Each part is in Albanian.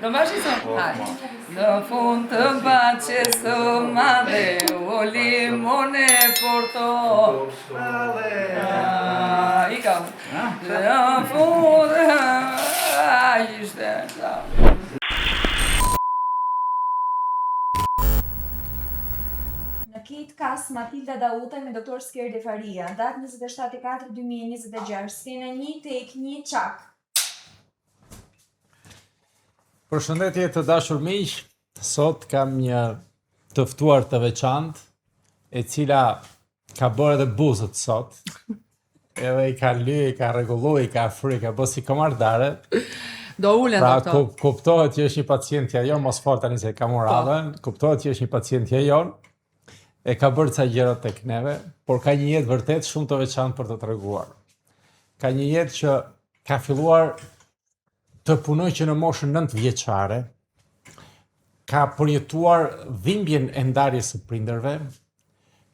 Do vazhdojmë. Hajde. Në fund të baçes së madhe, o limone porto. I ka. Në fund ishte. Në këtë kas Matilda Dautaj me doktor Skerdi Faria, datë 27/4/2026, skena 1 tek 1 çak. Përshëndetje të dashur miq, sot kam një të ftuar të veçantë, e cila ka bërë edhe buzët sot. Edhe i ka ly, i ka rregullu, i ka fry, ka bërë si komardare. Do ulen Pra doktor. kuptohet që është një pacientja jon, mos fol tani se ka moradën, kuptohet që është një pacientja jon. E ka bërë ca gjëra tek neve, por ka një jetë vërtet shumë të veçantë për të treguar. Ka një jetë që ka filluar të punoj që në moshën 9 vjeçare, ka përjetuar dhimbjen e ndarjes së prindërve,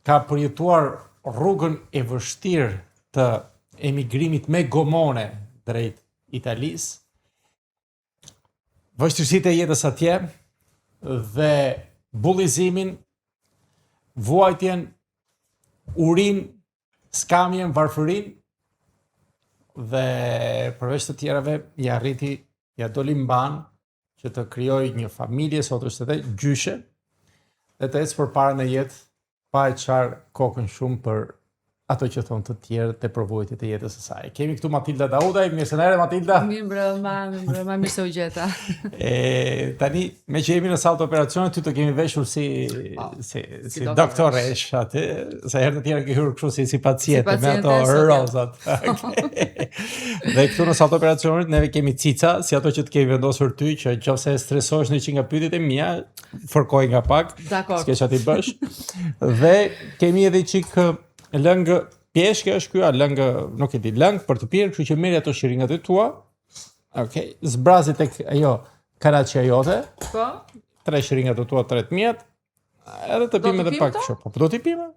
ka përjetuar rrugën e vështirë të emigrimit me gomone drejt Italisë, vështirësitë e jetës atje dhe bullizimin, vuajtjen, urin, skamjen, varfërin, dhe përveç të tjerave ja arriti, ja doli mban që të krijoj një familje, sot është edhe gjyshe, dhe të ecë përpara në jetë pa e qarë kokën shumë për ato që thonë të tjerë të përvojtit e jetës së saj. Kemi këtu Matilda Dautaj, mirë se na erdhe Matilda. Mirë mbrëma, mirë se u gjeta. Tani, me që jemi në sallë të operacionit, ty të kemi veshur si doktoresh aty, se herë të tjera ke hyrë kështu si paciente me ato rozat. Dhe këtu në sallë të operacionit neve kemi cica, si ato që të kemi vendosur ty, që nëse stresohesh në që nga pyetjet e mia, fërkoj nga pak, s'ke që ti bësh. Dhe kemi edhe çik lëngë pjeshke është ky, lëngë, nuk e di, lëngë për të pirë, kështu që merri ato shiringat e tua. Okej, zbrazi tek ajo karaçja jote. Po. 3 shiringat e tua 13 mjet. Edhe të pimë edhe pak kështu. Po do t'i pimë?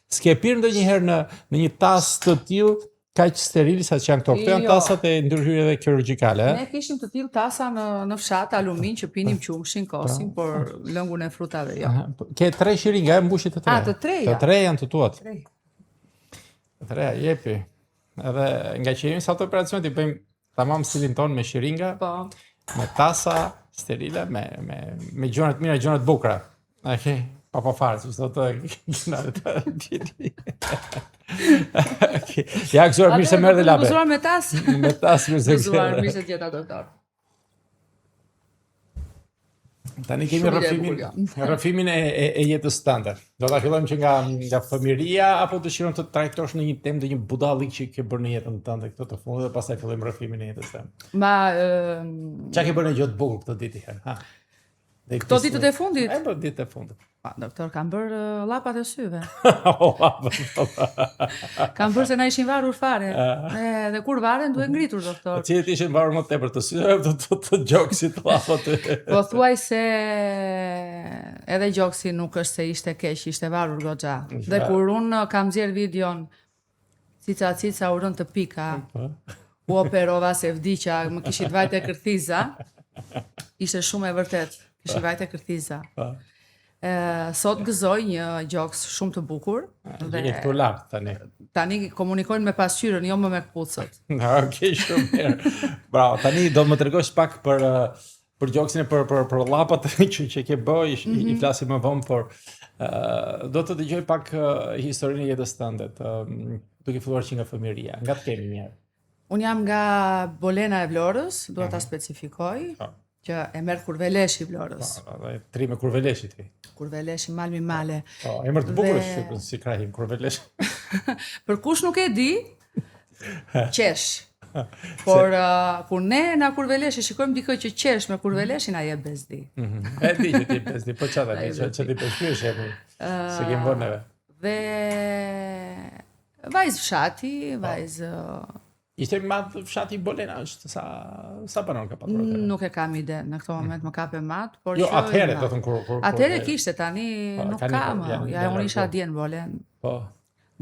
S'ke pirë ndonjëherë në një tas të tillë kaq steril sa që janë këto. Këto janë tasat e ndërhyrjeve kirurgjikale, Ne kishim të tillë tasa në fshat alumin që pinim qumshin, kosin, por lëngun e frutave jo. Ke 3 shiringa, e mbushit të 3. Të treja. Të 3 janë të tuat. Të 3 jepi. Edhe nga që jemi sa të operacionit i bëjmë tamam stilin ton me shiringa, me tasa sterile, me gjonat mira, gjonat bukura. Okej, pa fare, që sot të gjonat të pjeti. Ja, kësuar, mirë se merë dhe labe. Gëzuar me tas. Me tas, mirë se Gëzuar, mirë se gjeta doktor. Tani kemi rrëfimin e jetës standard. Do ta fillojmë që nga fëmijëria, apo dëshiron të trajtosh në një temë dhe një budallik që ke bërë në jetën tënde këto të fundit dhe pastaj fillojmë rrëfimin e jetës tënde. Çka ke bërë në gjë të bukur këtë ditë herë, ha? Këto ditët e fundit? Po, ditët e fundit. Doktor, kam bërë llapat e syve. Kam bërë se na ishin varur fare. Dhe kur varen duhet ngritur, doktor. Cilët ishin varur më tepër, të syve të gjoksit llapat? Po thuaj se edhe gjoksi nuk është se ishte keq, ishte varur goxha. Dhe kur unë kam nxjerr videon cica u rën të pika, u operova se vdiqa, më kishit vajte kërthiza, ishte shumë e vërtet, kishit vajte kërthiza. Sot gëzoj një gjoks shumë të bukur. Një këtu lart tani. Tani komunikojnë me pasqyrën, jo më me kpucët. Okej, shumë mirë. Bravo, tani do më tregosh pak për gjoksin e për llapat që ke bëj, i flasim më vonë, por do të dëgjoj pak historinë e jetës tënde, duke filluar që nga fëmijëria. Nga të kemi mirë? Unë jam nga Bolena e Vlorës, duhet ta specifikoj, që e merr Kurveleshi Vlorës. Tri me Kurveleshi ti. Kurveleshi Malmi Male. Emër të bukur është si krahim Kurveleshi. Për kush nuk e di, qesh. Por kur ne na Kurveleshi shikojmë dikë që qesh me Kurveleshi na jep bezdi. E di që ti bezdi, po çfarë tani, që ti peshkyesh apo se kem vënë neve. Dhe vajzë fshati, vajzë. Ishte mat fshati Bolena, është sa banon ka patur atëherë? Nuk e kam ide, në këto moment më kape mat, por jo, atëherë do të kur atëherë kishte, tani nuk kam. Ja unë isha dje në Bolen. Po.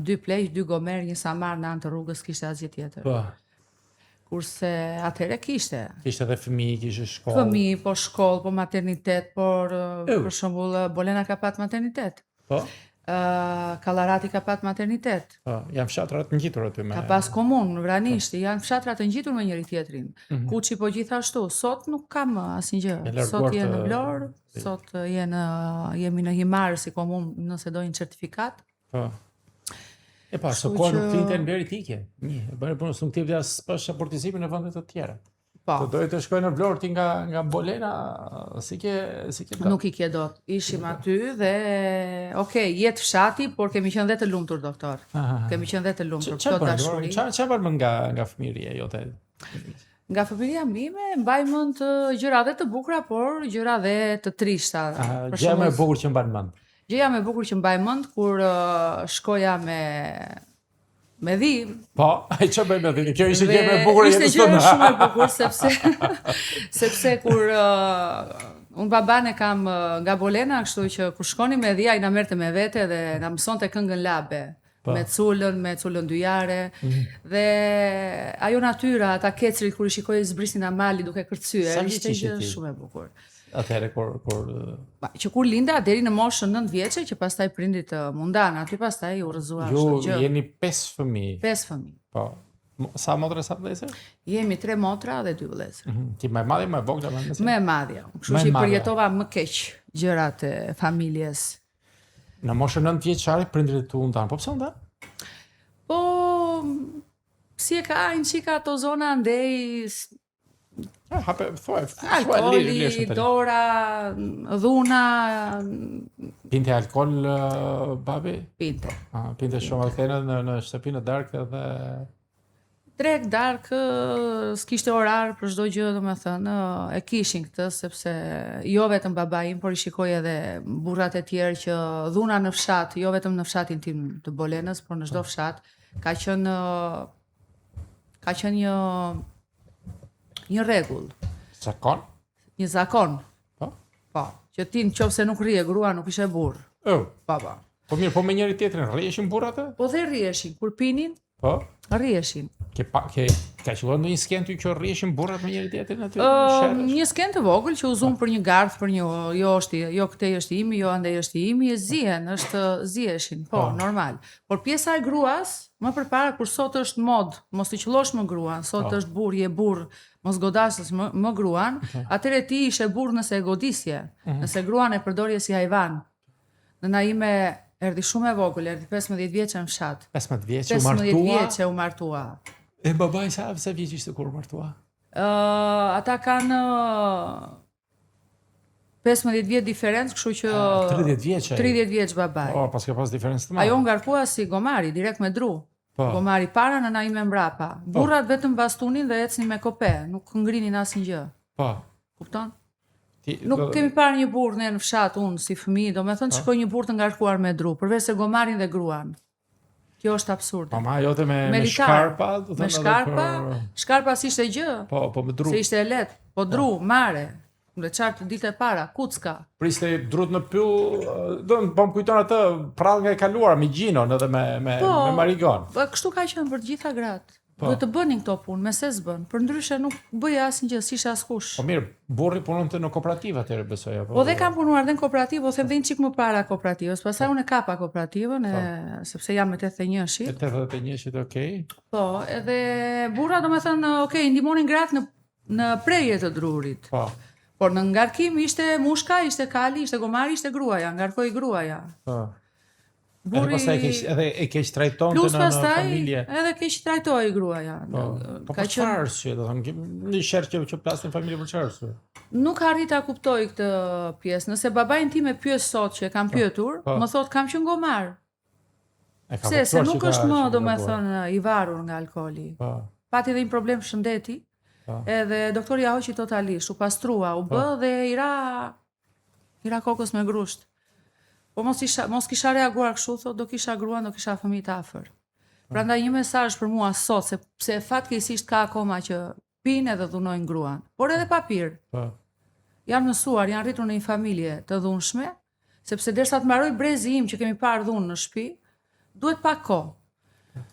2 pleq, 2 gomer, një samar në anë të rrugës, kishte asgjë tjetër. Po. Kurse atëherë kishte. Kishte edhe fëmijë, kishte shkollë. Fëmijë, po shkollë, po maternitet, por për shembull Bolena ka pat maternitet. Po. Kallarati ka pat maternitet. Po, janë fshatra të ngjitur aty me. Ka pas komunë, Vranishi, janë fshatra të ngjitur me njëri tjetrin. Kuçi po gjithashtu. Sot nuk kam asnjë. Sot je në Vlorë, sot jemi në Himar si komunë nëse dojnë certifikat. Po. E pa, së kohë nuk flinte në veritike. E bëre punës, nuk t'i vjas pas aportizimin në vendet të tjera. Po. Të dojë të shkoj në Vlorë ti nga Bolena, si ke Nuk i ke dot. Ishim aty dhe, jetë fshati, por kemi qenë dhe të lumtur, doktor. Kemi qenë dhe të lumtur, këto dashuri. Çfarë bën nga fëmijëria jote? Nga fëmijëria ime mbaj mend gjëra dhe të bukura, por gjëra dhe të trishta. Gjëja më e bukur që mban mend. Gjëja më e bukur që mbaj mend kur shkoja me dhim. Po, ai çfarë bëj me dhim? Kjo ishte gjë më e bukur e jetës tonë. Ishte gjë shumë e bukur sepse kur unë baban e kam nga Bolena, kështu që kur shkoni me dhia ai na merrte me vete dhe na mësonte këngën labe. Me culën dyjare dhe ajo natyra, ata kecrit kur i shikoj zbrisin amali duke kërcyer, ishte gjë shumë e bukur. Atëherë që kur linda deri në moshën 9 vjeçe që pastaj prindit mundan, aty pastaj u rrëzua çdo gjë. Ju jeni 5 fëmijë. 5 fëmijë. Po. Sa motra sa vëllezër? Jemi 3 motra dhe 2 vëllezër. Ti më e madhe, më e vogla, më e mesme? Më e madhja. Kështu që i përjetova më keq gjërat e familjes. Në moshën 9 vjeçare prindrit tu ndan. Po pse ndan? Po si e ka një qika ato zona ndej alkooli, dora, dhuna. Pinte alkool babi? Pinte. Pinte shumë alkool në shtëpinë e darkë edhe drek dark, s'kishte orar për çdo gjë, domethënë, e kishin këtë sepse jo vetëm babai im, por i shikoj edhe burrat e tjerë që dhuna në fshat, jo vetëm në fshatin tim të Bolenës, por në çdo fshat ka qenë një rregull. Zakon? Një zakon. Po? Po, që ti nëse nuk rrije grua nuk ishe burr. Po. Po mirë, po me njëri tjetrin rrijeshin burrat? Po dhe rrijeshin, kur pinin? Po? Rrijeshin. Ka qenë në një skenë ty që rrijeshin burrat me njëri tjetrin aty? Një skenë të vogël që uzun për një garth, për një jo këtej është imi, jo andej është imi, zieshin, po, normal. Por pjesa e gruas, më përpara kur sot është mod, mos të qellosh më gruan, sot është burr, je burr, mos godasësh më gruan, atëre ti ishe burr nëse e godisje, nëse gruan e përdorje si hajvan. Nëna ime erdhi shumë e vogël, erdhi 15 vjeçë në fshat. 15 vjeçë u martua? 15 vjeçë u martua. E babai sa vjeç ishte kur u martua? Ata kanë 15 vjet diferencë, kështu që 30 vjeç. 30 vjeç babai. Pas ka pas diferencë të madhe. Ajo ngarkua si gomari, direkt me dru. Gomari para, nëna ime mbrapa. Burrat vetëm bastunin dhe ecnin me kope, nuk ngrinin asnjë. Po. Kupton? Nuk kemi parë një burr në fshat unë si fëmijë, domethënë shkoj një burr të ngarkuar me dru, përveç se gomarin dhe gruan. Kjo është absurde. Mama jote me shkarpa, do të thënë shkarpa si ishte gjë. Po me dru. Se ishte e lehtë, po dru, mare. Në qartë ditë e para, kucka. Priste drut në pyll, do të më kujton atë prall nga e kaluar me gjinon edhe me marigon. Po, kështu ka qenë për të gjitha gratë. Duhet të bënin këto punë, me se s'bën. Për ndryshe nuk bëja asnjë, s'ishte askush. Po mirë, burri punonte në kooperativë atëherë besoj apo. Po dhe kam punuar dhe në kooperativë, po them dhe një çik më para kooperativës. Pastaj unë e kapa kooperativën sepse jam me 81-shi. 81-shit, okay. Po, edhe burra domethënë, ndihmonin gratë në prerje të drurit. Po. Por në ngarkim ishte mushka, ishte kali, ishte gomari, ishte gruaja, ngarkoi gruaja. Po. Burri edhe e keq trajtonte në familje. Edhe keq trajtoi gruaja. Po ka çfarë arsye, do të thonë, në shërë që plasën familje për çfarë arsye? Nuk arrita kuptoj këtë pjesë. Nëse babain tim e pyet sot që e kam pyetur, më thot kam qenë gomar. Se nuk është më, domethënë, i varur nga alkooli. Pati edhe një problem shëndeti. Edhe doktori ja hoqi totalisht, u pastrua, u bë dhe ira kokës me grusht. Po mos kisha reaguar kështu, thot, do kisha gruan, do kisha fëmijë të afër. Prandaj një mesazh për mua sot, sepse fatkeqësisht ka akoma që pinë edhe dhunojnë gruan, por edhe pa pirë. Janë mësuar, janë rritur në një familje të dhunshme, sepse derisa të mbaroj brezi im që kemi parë dhunë në shtëpi, duhet pak kohë.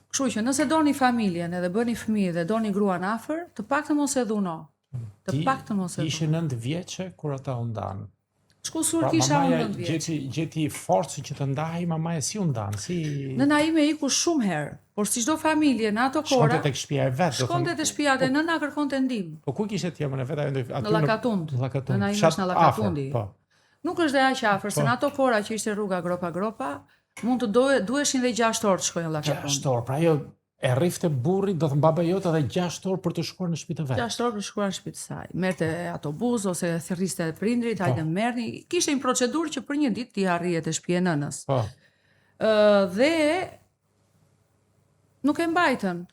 Kështu që nëse doni familjen edhe bëni fëmijë dhe doni gruan afër, të paktën mos e dhuno. Të paktën mos e dhuno. Ishe 9 vjeçe kur ata u ndanë. Shku sur kisha unë 9 vjeç. Gjeti forcë që të ndahej, mamaja si u ndanë, si... Nëna ime iku shumë herë, por si çdo familje në ato kora... Shkonte tek shtëpia e vet, Shkonte te shtëpia e nëna kërkonte ndihmë. Po ku kishte ti emrin e vet ajo Në Llakatund. Nëna ime është në Llakatundi. Po. Nuk është dhe aq afër, se në ato kora që ishte rruga gropa, mund të duheshin dhe 6 orë të shkojnë në Llakatund. 6 orë, pra ajo e rrifte burri, do të baba jote edhe 6 orë për të shkuar në shtëpi të vet. 6 orë për të shkuar në shtëpi të saj. Merrte autobus ose thirriste prindrit, hajde merrni. Kishte një procedurë që për një ditë ti arrije te shtëpia e nënës. Po. Dhe nuk e mbajtën.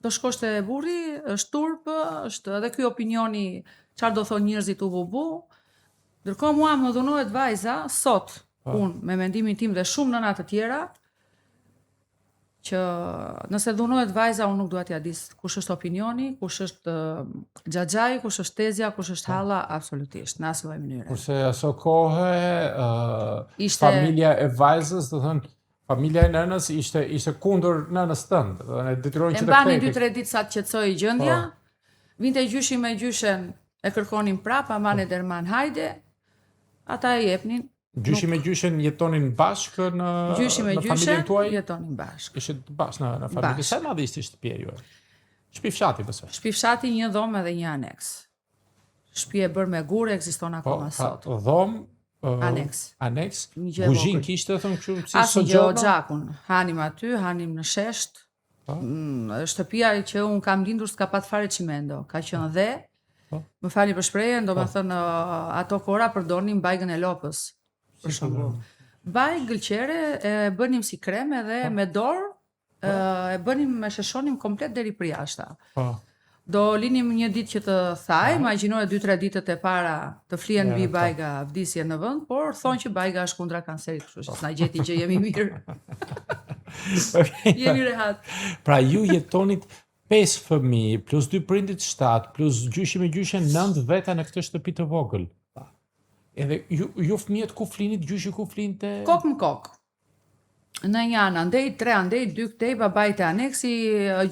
Do shkosh te burri, është turp, është edhe ky opinioni çfarë do thonë njerëzit u bubu. Ndërkohë mua më dhunohet vajza sot, unë me mendimin tim dhe shumë nëna të tjera, që nëse dhunohet vajza, unë nuk dua t'ja di kush është opinioni, kush është xhaxhai, kush është tezja, kush është halla, absolutisht, në asnjë mënyrë. Kurse aso kohë familja e vajzës, do thënë, familja e nënës ishte kundër nënës tënd, do thënë detyronin që të kthehej. E mbani 2-3 ditë sa të qetësoi gjendja, vinte gjyshi me gjyshen, e kërkonin prap, aman e derman hajde, ata e jepnin. Gjyshi me gjyshen jetonin bashkë në familjen tuaj? Jetonin bashkë. Ishte bashkë në familje. Sa madhe ishte shtëpia juaj? Shtëpi fshati besoj. Shtëpi fshati, një dhomë edhe një aneks. Shtëpi e bërë me gurë, ekziston akoma sot. Dhomë, aneks. Kuzhinë kishte thënë kështu si asnjë gjë xhakun. Hanim aty, hanim në shesht. Shtëpia që un kam lindur s'ka pat fare çimendo, ka qenë dhe. Më falni për shprehjen, domethënë ato kora përdonin bajgën e lopës. Për shembull. Baj gëlqere e bënim si krem edhe me dorë e bënim me sheshonim komplet deri për jashta. Do linim një ditë që të thaj, imagjinoje 2-3 ditët e para të flien mbi bajga vdisje në vend, por thonë që bajga është kundra kancerit, kështu që na gjeti që jemi mirë. Jemi rehat. Pra ju jetonit 5 fëmijë plus 2 prindit 7 plus gjyshi me gjyshen 9 veta në këtë shtëpi të vogël. Edhe ju fëmijët ku flinit, gjyshi ku flinte? Kok më kok. Në një anë andej, 3 andej, 2 këtej, babait e aneksi,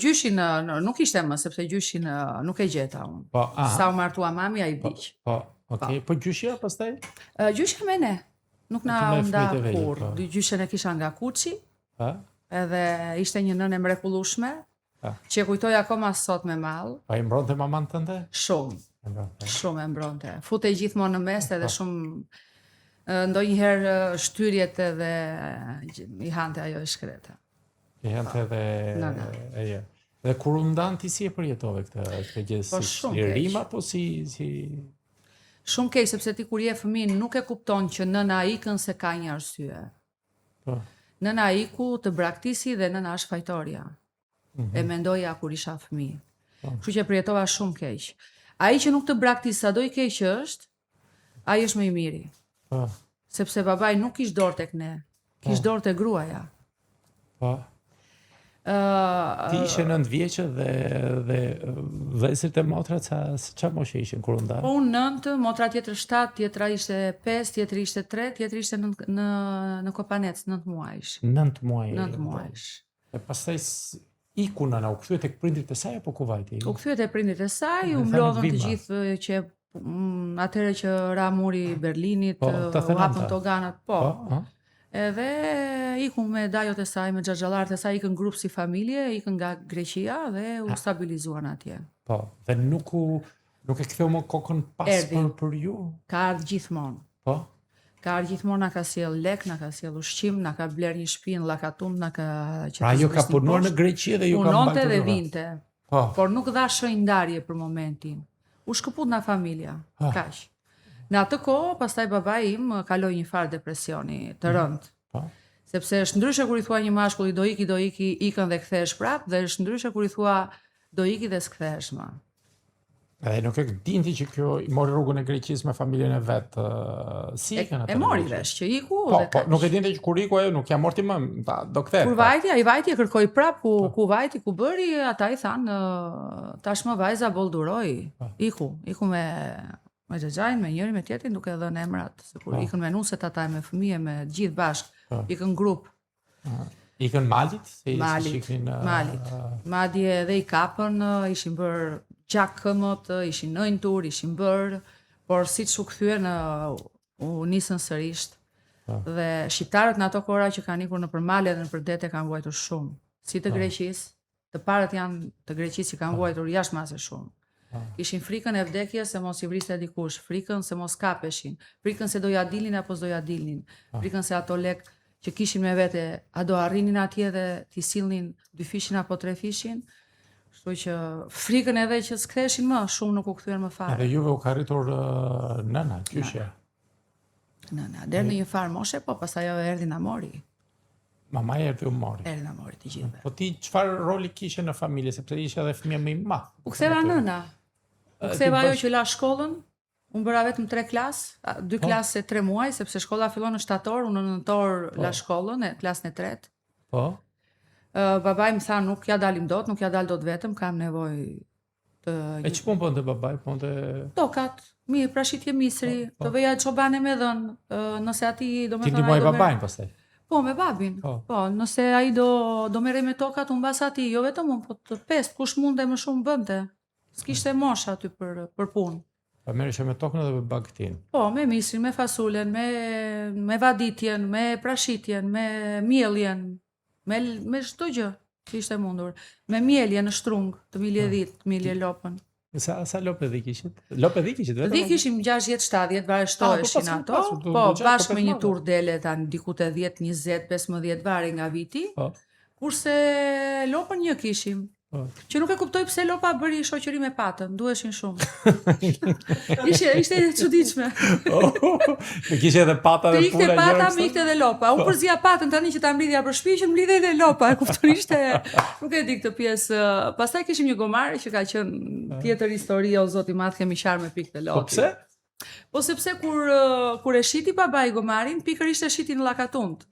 gjyshin nuk ishte më, sepse gjyshin nuk e gjeta unë. Sa u martua mami, a i biq. Po gjyshja pastaj? Gjyshja me ne. Nuk na nda kur. Gjyshen e kisha nga kuçi, edhe ishte një nënë e mrekullueshme, që kujtoj akoma sot me mall. Pa i mbronte maman tënde? Shumë. Shumë e mbronte. Futej gjithmonë në mes edhe shumë ndonjëherë shtyrjet edhe i hante ajo e shkreta. I hante edhe Dhe kur u ndan ti si e përjetove këtë gjë? Si rim apo si Shumë keq, sepse ti kur je fëmijë nuk e kupton që nëna ikën se ka një arsye. Nëna iku të braktisi dhe nëna është fajtorja. E mendoja kur isha fëmijë. Kështu që përjetova shumë keq. Ai që nuk të braktis sa do i keq është, ai është më i miri. Sepse babai nuk kish dorë tek ne, kish dorë tek gruaja. Ti ishe 9 vjeçë dhe vëllezërit e motrat çfarë moshe ishin kur u ndan? Po unë 9, motra tjetër 7, tjetra ishte 5, tjetri ishte 3, tjetri ishte në Kopanec, 9 muajsh. 9 muaj. 9 muajsh. E pastaj iku nëna, u kthye tek prindrit e saj apo ku vajti? U kthye tek prindrit e saj, u mblodhën të gjithë që atëherë që ra muri Berlinit, u hapën toganat, po. Edhe ikun me dajot e saj, me xhaxhallarët e saj, ikën grup si familje, ikën nga Greqia dhe u stabilizuan atje. Po, dhe nuk e ktheu më kokën pas për ju? Ka ardhur gjithmonë. Po. Ka ardhur gjithmonë, na ka sjell lek, na ka sjell ushqim, na ka bler një shtëpi në Llakatund, na ka Pra jo ka punuar në Greqi dhe ju ka mbajtur. Punonte dhe vinte. Por nuk dha shëndarje për momentin. U shkëput nga familja. Kaq. Në atë kohë, pastaj babai im kaloi një farë depresioni të rëndë. Sepse është ndryshe kur i thua një mashkulli do iki, ikën dhe kthehesh prap, dhe është ndryshe kur i thua do iki dhe s'kthehesh më. Edhe nuk e dinte që kjo i mori rrugën e Greqisë me familjen e vet. Si ikën atë? E mori vesh që iku dhe po, nuk e dinte që kur iku ajo nuk ja morti më, do kthehet. Kur vajti, ai vajti e kërkoi prap ku vajti, ku bëri, ata i thanë tashmë vajza bolduroi. Iku me xhaxhain, me njëri me tjetrin, duke dhënë emrat, se kur ikën me nuset ata me fëmijë, me gjithë bashkë, ikën grup. Ikën Malit? Malit. Madje edhe i kapën, ishin bërë 6 këmët, ishin 9 tur, ishin bërë, por siç u kthyen u nisën sërish. Dhe shqiptarët në ato kohra që kanë ikur nëpër male dhe nëpër dete kanë vuajtur shumë. Si të Greqisë, të parët janë të Greqisë që kanë vuajtur jashtë mase shumë. Kishin frikën e vdekjes se mos i vriste dikush, frikën se mos kapeshin, frikën se do ja dilnin apo s'do ja dilnin, frikën se ato lek që kishin me vete, a do arrinin atje dhe t'i sillnin 2 fishin apo 3 fishin. Kështu që frikën edhe që s'ktheshin më, shumë nuk u kthyen më fare. Edhe juve u ka rritur nëna, gjyshja. Nëna, deri në një farë moshe, po pastaj ajo erdhi na mori. Mamaja erdhi u mori. Erdhi na mori të gjithëve. Po ti çfarë roli kishe në familje, sepse ishe edhe fëmija më i madh? U ktheva nëna. U ktheva ajo që la shkollën. Unë bëra vetëm 3 klasë, 2 klasë e 3 muaj, sepse shkolla fillon në shtator, unë në nëntor la shkollën, klasën e 3. Po. Babai më tha nuk ja dalim dot, nuk ja dal dot vetëm, kam nevojë të... E që punë bënte babai? Tokat, mirë, prashitje misri, të veja çobane me dhën, nëse ati do me thënë... Ti ndihmoj babain pastaj? Po, me babin. Po, nëse ai do merrej me tokat, unë bas ati, jo vetëm unë, po të 5, kush munde më shumë bënte. S'kishte mosh aty për punë. Pa merreshe me tokën edhe me bagtin? Po, me misrin, me fasulen, me vaditjen, me prashitjen, me mieljen, me çdo gjë që ishte mundur. Me mielje në shtrung, të milje dhit, të milje lopën. Sa lopë dhi kishit? Lopë dhi kishit vetëm? Dhi kishim 60-70, vareshtoheshin ato. Po, bashkë me një tur dele tani diku te 10, 20, 15 vari nga viti. Kurse lopën një kishim. Që nuk e kuptoj pse lopa bëri shoqëri me patën, duheshin shumë. Ishte e çuditshme. Me kishe edhe pata dhe pula. Ikte pata, me ikte edhe lopa. Unë përzija patën tani që ta mblidhja për shtëpi, që mblidhej edhe lopa. E kupton, ishte, nuk e di këtë pjesë. Pastaj kishim një gomare që ka qenë tjetër histori, o zoti madh, kemi qarë me pikë të lopi. Po pse? Po sepse kur e shiti babai gomarin, pikërisht e shiti në Llakatund.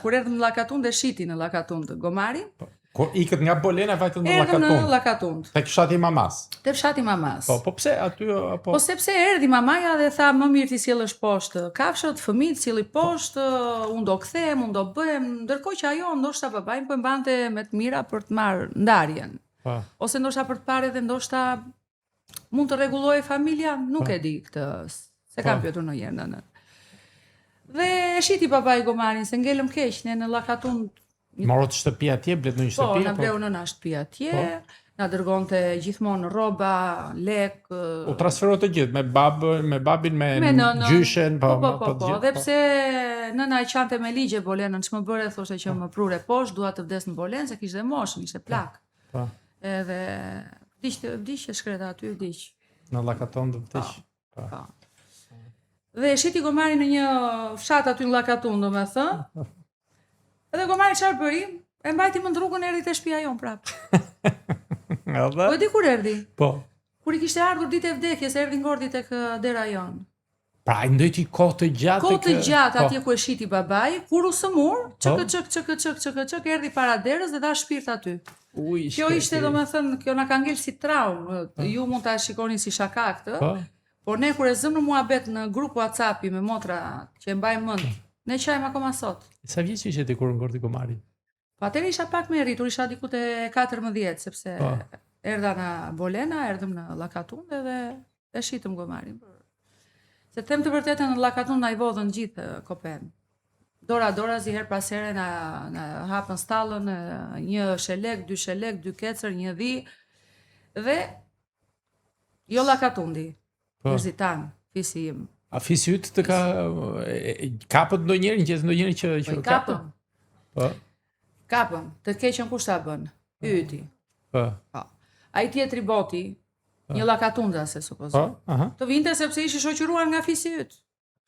Kur erdhëm në Llakatund e shiti në Llakatund gomarin. Kur ikët nga Bolena vajtën në Llakatund. Llakatund. Në Llakatund. Tek fshati Mamas. Te fshati Mamas. Po pse aty apo? Po sepse erdhi mamaja dhe tha më mirë ti sjellësh poshtë kafshët, fëmijët silli poshtë, unë do kthehem, unë do bëhem, ndërkohë që ajo ndoshta babain po e mbante me të mira për të marrë ndarjen. Po. Ose ndoshta për të parë edhe ndoshta mund të rregullojë familja, nuk e di këtë, se kam pyetur ndonjëherë nënën. Dhe e shiti babai gomarin se ngelëm keq ne në Llakatund. Morët shtëpi atje, blet në një shtëpi? Po, na bleu nëna shtëpi atje, na dërgonte gjithmonë rroba, lek. U transferoi të gjithë, me babin, me gjyshen, po. Dhe pse nëna e qante me ligje Bolenën, ç'më bëre, thoshte që më prure poshtë, dua të vdes në Bolenë, se kishte moshën, ishte plak. Po. Edhe vdiq shkreta aty, vdiq. Në Llakatund vdiq. Po. Dhe e shiti gomarin në një fshat aty në Llakatund, domethënë. Edhe gomari çfarë bëri? E mbajti më në rrugën, erdhi te shtëpia jon prap. Po e di kur erdhi? Po. Kur i kishte ardhur ditë e vdekjes, erdhi ngordi tek dera jon. Pra i ndojti kohë të gjatë. Kohë të gjatë atje ku e shiti babai, kur u sëmur, çk erdhi para derës dhe dha shpirt aty. Kjo ishte domethënë, kjo na ka ngel si traumë. Ju mund ta shikoni si shaka këtë. Por ne kur e zëm në muhabet në grup WhatsApp-i me motra që e mbajmë mend, ne qajmë akoma sot. Sa vjeç ishe ti kur ngorti gomarin? Po atëherë isha pak më e rritur, isha diku te 14, sepse erdha nga Bolena, erdhëm në Llakatund dhe e shitëm gomarin. Se them të vërtetën, në Llakatund na i vodhën gjithë kopen. Dora ziher pas here na hapën stallën, një shelek, 2 shelek, 2 kecër, 1 dhi. Dhe jo Llakatundi, Erzitan, fisi im. A fisi yt të kapët ndonjëherë, ngjesh ndonjëherë që kapën? Po. Kapën, të keqen kush ta bën? Yti. Po. Ai tjetri boti, një Llakatunda se supozoj. Të vinte sepse ishi shoqëruar nga fisi yt,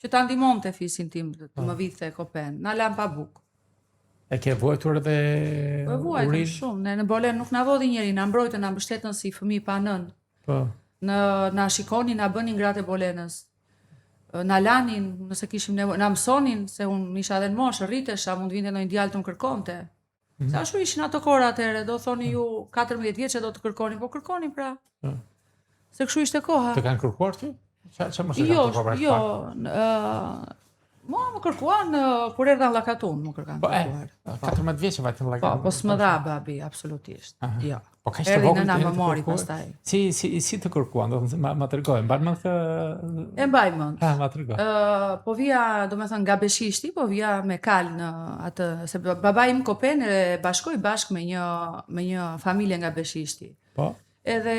që ta ndihmonte fisin tim të më vidhte kopen. Na lan pa buk. E ke vuajtur edhe urin? Po vuajtëm shumë. Ne në Bolen nuk na vodhi njeri, na mbrojtën, na mbështetën si fëmijë pa nën. Po. Na shikonin, na bënin gratë e Bolenës. Na lanin, nëse kishim nevojë, na mësonin se unë isha edhe në moshë, rritesha, mund vinte ndonjë djalë të më kërkonte. Se ashtu ishin ato kohra atëherë, do thoni ju 14 vjeçë do të kërkonin, po kërkonin pra. Se kështu ishte koha. Të kanë kërkuar ti? Çfarë mos e kanë kërkuar? Jo, Mua më kërkuan kur erdha në Llakatun, më kërkuar. 14 vjeç vajte në Po, Llakatun. po s'më dha babi, absolutisht. Jo. Po kaq të Erdhi vogël nëna të më të mori kërkuar? pastaj. Si të kërkuan? Do të thënë ma tregoj, mban më këtë. E mbaj mend. Ma tregoj. Po vija, do me thënë, nga Beshishti, po vija me kal në atë, se baba im Kopen e bashkoi bashkë me një familje nga Beshishti. Po. Edhe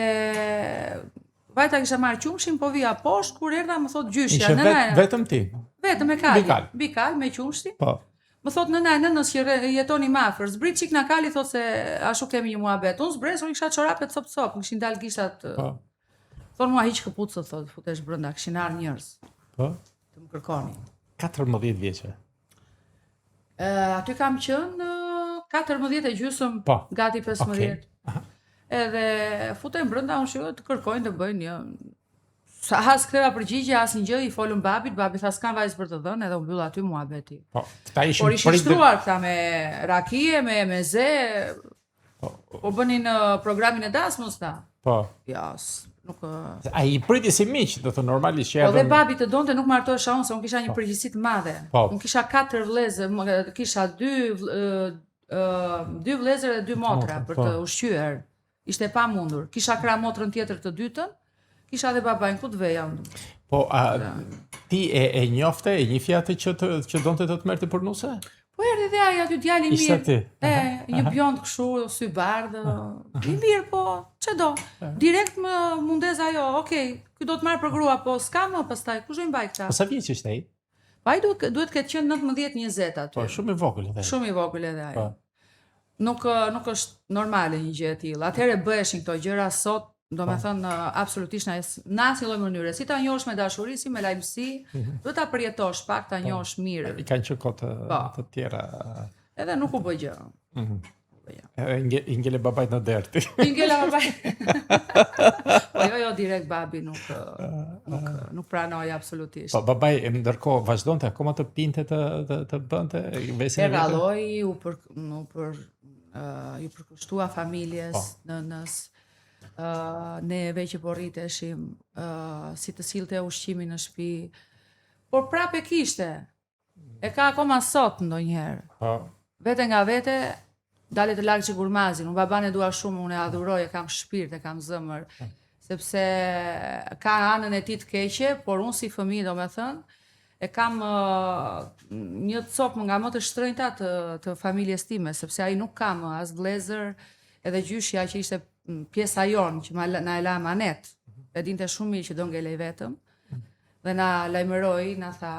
vajta kisha marrë qumshin, po vija poshtë, kur erdha më thot gjyshja, Ishe nëna, vetëm ti. vetëm me kal. Bikal. Bikal me qumshtin. Po. Më thot nënës që jetoni më afër, zbrit çik na kali, thot se ashtu kemi një muhabet. Unë zbres, unë kisha çorape cop, më kishin dalë gishtat. Po. Thonë mua hiq këpucët, thot, futesh brenda, kishin ardhur njerëz Po. të më kërkonin. 14 vjeçë. Aty kam qenë 14 e gjysmë, Po. gati 15. Okej. Edhe futem brenda, unë shikoj të kërkojnë të bëjnë një. Sa as ktheva përgjigje, as një gjë, i folëm babit, babi tha s'kan vajzë për të dhënë, edhe u mbyll aty muhabeti. Po, këta ishin Por ishin prit shtruar këta me rakie, me meze, po bënin programin e dasmës ta. Po. Ja, nuk... Ai i priti si miq, do të normalisht që Po dhe erdhën. babi të donte nuk martohesha unë, se unë kisha një përgjegjësi të madhe. Po. Unë kisha 4 vëllezër, kisha 2 vëllezër e 2 motra për të ushqyer. Ishte pa mundur. Kisha krah motrën tjetër të dytën, kisha dhe babain, ku të veja unë. Po, ti e njofte, e njihje atë që donte të të merrte për nuse? Po erdhi dhe ai aty djali Ishte mirë. ti? Një bjond kështu, sy bardhë, i mirë, po, ç'e do? Direkt më mundez ajo, okay, ky do të marr për grua, po s'ka më pastaj, kush do i mbaj këta? Po sa vjeç ishte ai? Pa ai duhet këtë qenë 19-20 aty. Po, shumë i vogël edhe. Shumë i vogël edhe ai. Po. Nuk është normale një gjë e tillë. Atëherë bëheshin këto gjëra sot, do me thënë absolutisht në asnjë lloj mënyre. Si ta njohësh me dashuri, si me lajmësi, duhet ta përjetosh pak, ta njohësh mirë. I kanë qenë kohë të tjera. Edhe nuk u bë gjë. I ngele babait në derë. I ngela babai. Po jo, direkt babi nuk pranoi absolutisht. Po babai ndërkohë vazhdonte akoma të pinte të bënte vesin E ralloi, u përkushtua familjes, nënës, neve që po rriteshim, si të sillte ushqimin në shtëpi. Por prap e kishte. E ka akoma sot ndonjëherë. Po. Vete nga vete, dalet të lagë që gurmazin. Unë baban e dua shumë, unë e adhuroj, e kam shpirt, e kam zëmër. Sepse ka anën e tij të keqe, por unë si fëmijë, do me thënë, e kam një copë nga më të shtrenjta të familjes time, sepse ai nuk ka më as vëllezër, edhe gjyshja që ishte pjesa jonë, që na e la amanet, e dinte shumë mirë që do ngelej vetëm, dhe na lajmëroi, na tha,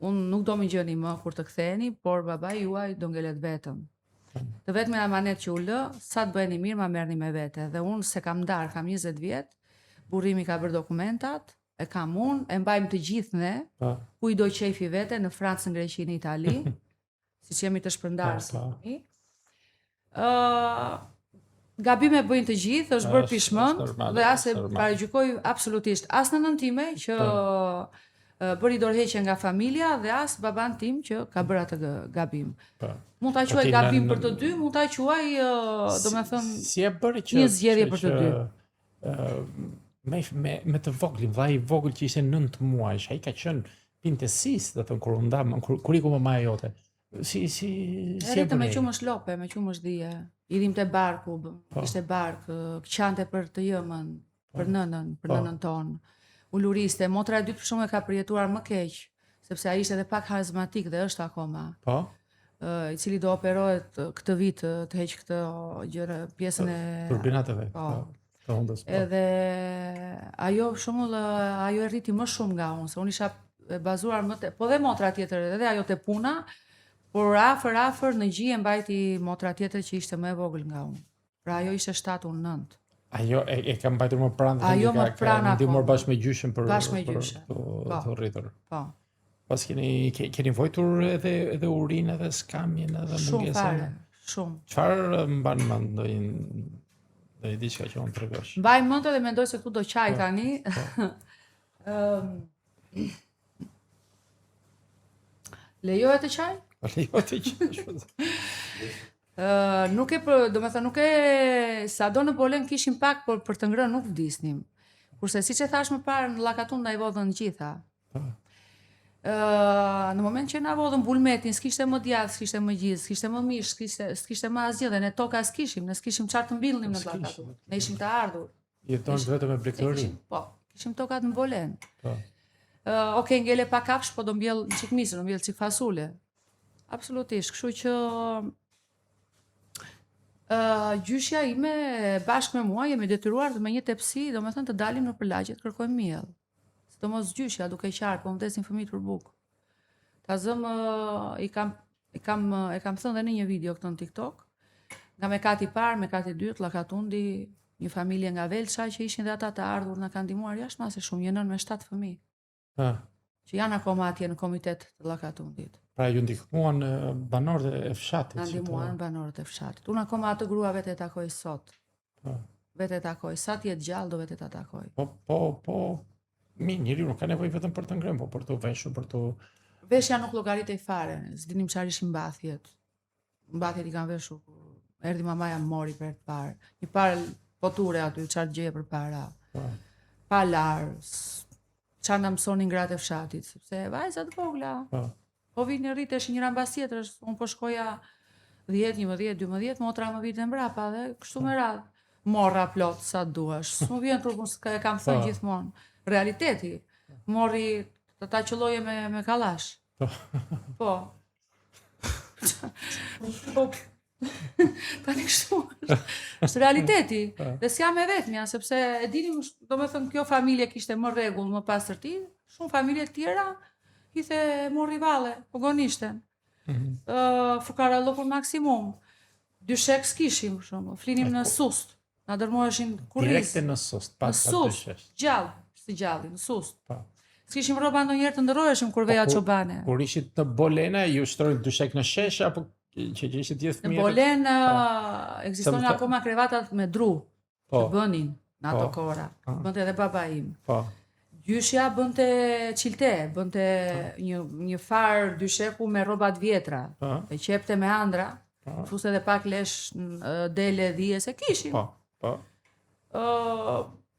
unë nuk do më gjeni më kur të ktheheni, por babai juaj do ngelet vetëm. Të vetëm amanet që u lë, sa të bëheni mirë, ma merrni me vete. Dhe unë se kam ndarë, kam 20 vjet, burrimi ka bërë dokumentat, e kam unë, e mbajmë të gjithë ne, ku i do qefi vete, në Francë, në Greqi, në Itali, si që jemi të shpërndarë si fëmijë. Gabime bëjnë të gjithë, është bërë pishmënd, dhe as e paragjykoj absolutisht as në nëntime që bëri dorëheqje nga familja dhe as baban tim që ka bërë atë gabim. Mund ta quaj gabim për të dy, mund ta quaj, domethënë, si e bëri që një zgjedhje për të dy. Me të voglin, vllai i vogël që ishte 9 muajsh, ai ka qenë pintesis, do të thënë kur u ndam, kur iku mamaja jote. Si e bëri? Me bëri? qumësh lope, me qumësh dhije. Idhim te barku, ishte bark, qante për të jëmën, për nënën tonë. Uluriste, motra e dytë për shumë e ka përjetuar më keq, sepse ai ishte edhe pak harizmatik dhe është akoma. Po. I cili do operohet këtë vit të heq këtë gjëra, pjesën e turbinateve. Po. Të hundës. Edhe ajo për shembull, ajo e rriti më shumë nga unë, se unë isha e bazuar më te, po dhe motra tjetër, edhe ajo te puna, por afër në gjie mbajti motra tjetër që ishte më e vogël nga unë. Pra ajo ishte 7, unë 9. Ajo e ka mbajtur më pranë, ajo më pranë ndihmuar bashkë me gjyshin për të rritur. Po. Pas keni vojtur edhe urinë edhe skamjen edhe mungesën. Shumë fare, shumë. Çfarë mban mend ndonjë diçka që unë tregosh? Mbaj mend edhe mendoj se këtu do qaj tani. Lejohet të qaj? Lejohet të qaj. Nuk sa do në polen kishim pak, por për të ngrënë nuk vdisnim. Kurse siç e thash më parë, në Llakatun na i vodhën gjitha. Në moment që na vodhën bulmetin, s'kishte më djathtë, s'kishte më gjithë, s'kishte më mish, s'kishte më asgjë dhe ne toka s'kishim, ne s'kishim çfarë të mbillnim në Llakatur. Ne ishim të ardhur. Jeton vetëm me bregdori. Po, kishim tokat në Bolen. Po. Okej, ngele pa kafsh, po do mbjell çik misër, do mbjell çik fasule. Absolutisht, kështu që gjyshja ime bashkë me mua jemi detyruar me një tepsi, domethënë të dalim në përlagje të kërkojmë miell. Sidomos gjyshja duke qarë, po më vdesin fëmijët për bukë. Ta zëm e kam thënë dhe në një video këtu në TikTok, nga Mekati i parë, Mekati i dytë, Llakatundi, një familje nga Velça që ishin dhe ata të ardhur na kanë ndihmuar jashtëmase shumë, një nën me 7 fëmijë. Që janë akoma atje në komitet të Llakatundit. Pra ju ndihmuan banorët e fshatit. Na ndihmuan banorët e fshatit. Unë akoma atë grua vetë e takoj sot. Vetë e takoj, sa ti jetë gjallë do vetë ta takoj. Po. Njeriu nuk ka nevojë vetëm për të ngrënë, po për të veshur, për të Veshja nuk llogaritej fare. S'dinim çfarë ishin mbathjet. Mbathjet i kanë veshur. Erdhi mamaja mori për të parë. Një parë poture aty, çfarë gjeje përpara. Pa lar. Çfarë na mësonin gratë e fshatit, sepse vajzat vogla. Po vinin rriteshin njëra mbas tjetrës. Unë po shkoja 10, 11, 12, motra më vite mbrapa dhe kështu me radhë. Morra plot sa duash. S'u vjen trupun, e kam thënë gjithmonë. Realiteti. Mori të ta qëlloje me kallash. Po. Tani kështu është realiteti. Dhe s'jam e vetmja, sepse e dinim, domethënë kjo familje kishte më rregull, më pastërti, shumë familje tjera hithe më rivale, pogonishten. Fukarallo për maksimum. Dyshek s'kishim, shumë, flinim në sust. Na dërmoheshin kurriz. Direkte në sust, pa dyshesh. Gjallë, si gjalli, në sust. S'kishim rroba ndonjëherë të ndërroheshim kur veja çobane. Kur ishit në Bolena, ju shtrojnë dyshek në shesh apo që ishit gjithë fëmijët? Në Bolen ekzistojnë akoma krevatat me dru. Të bënin në ato kohra. Bënte edhe baba im. Gjyshja bënte qilte, bënte një farë dysheku me rrobat vjetra. E qepte me andra. Fuste edhe pak lesh dele dhije se kishim.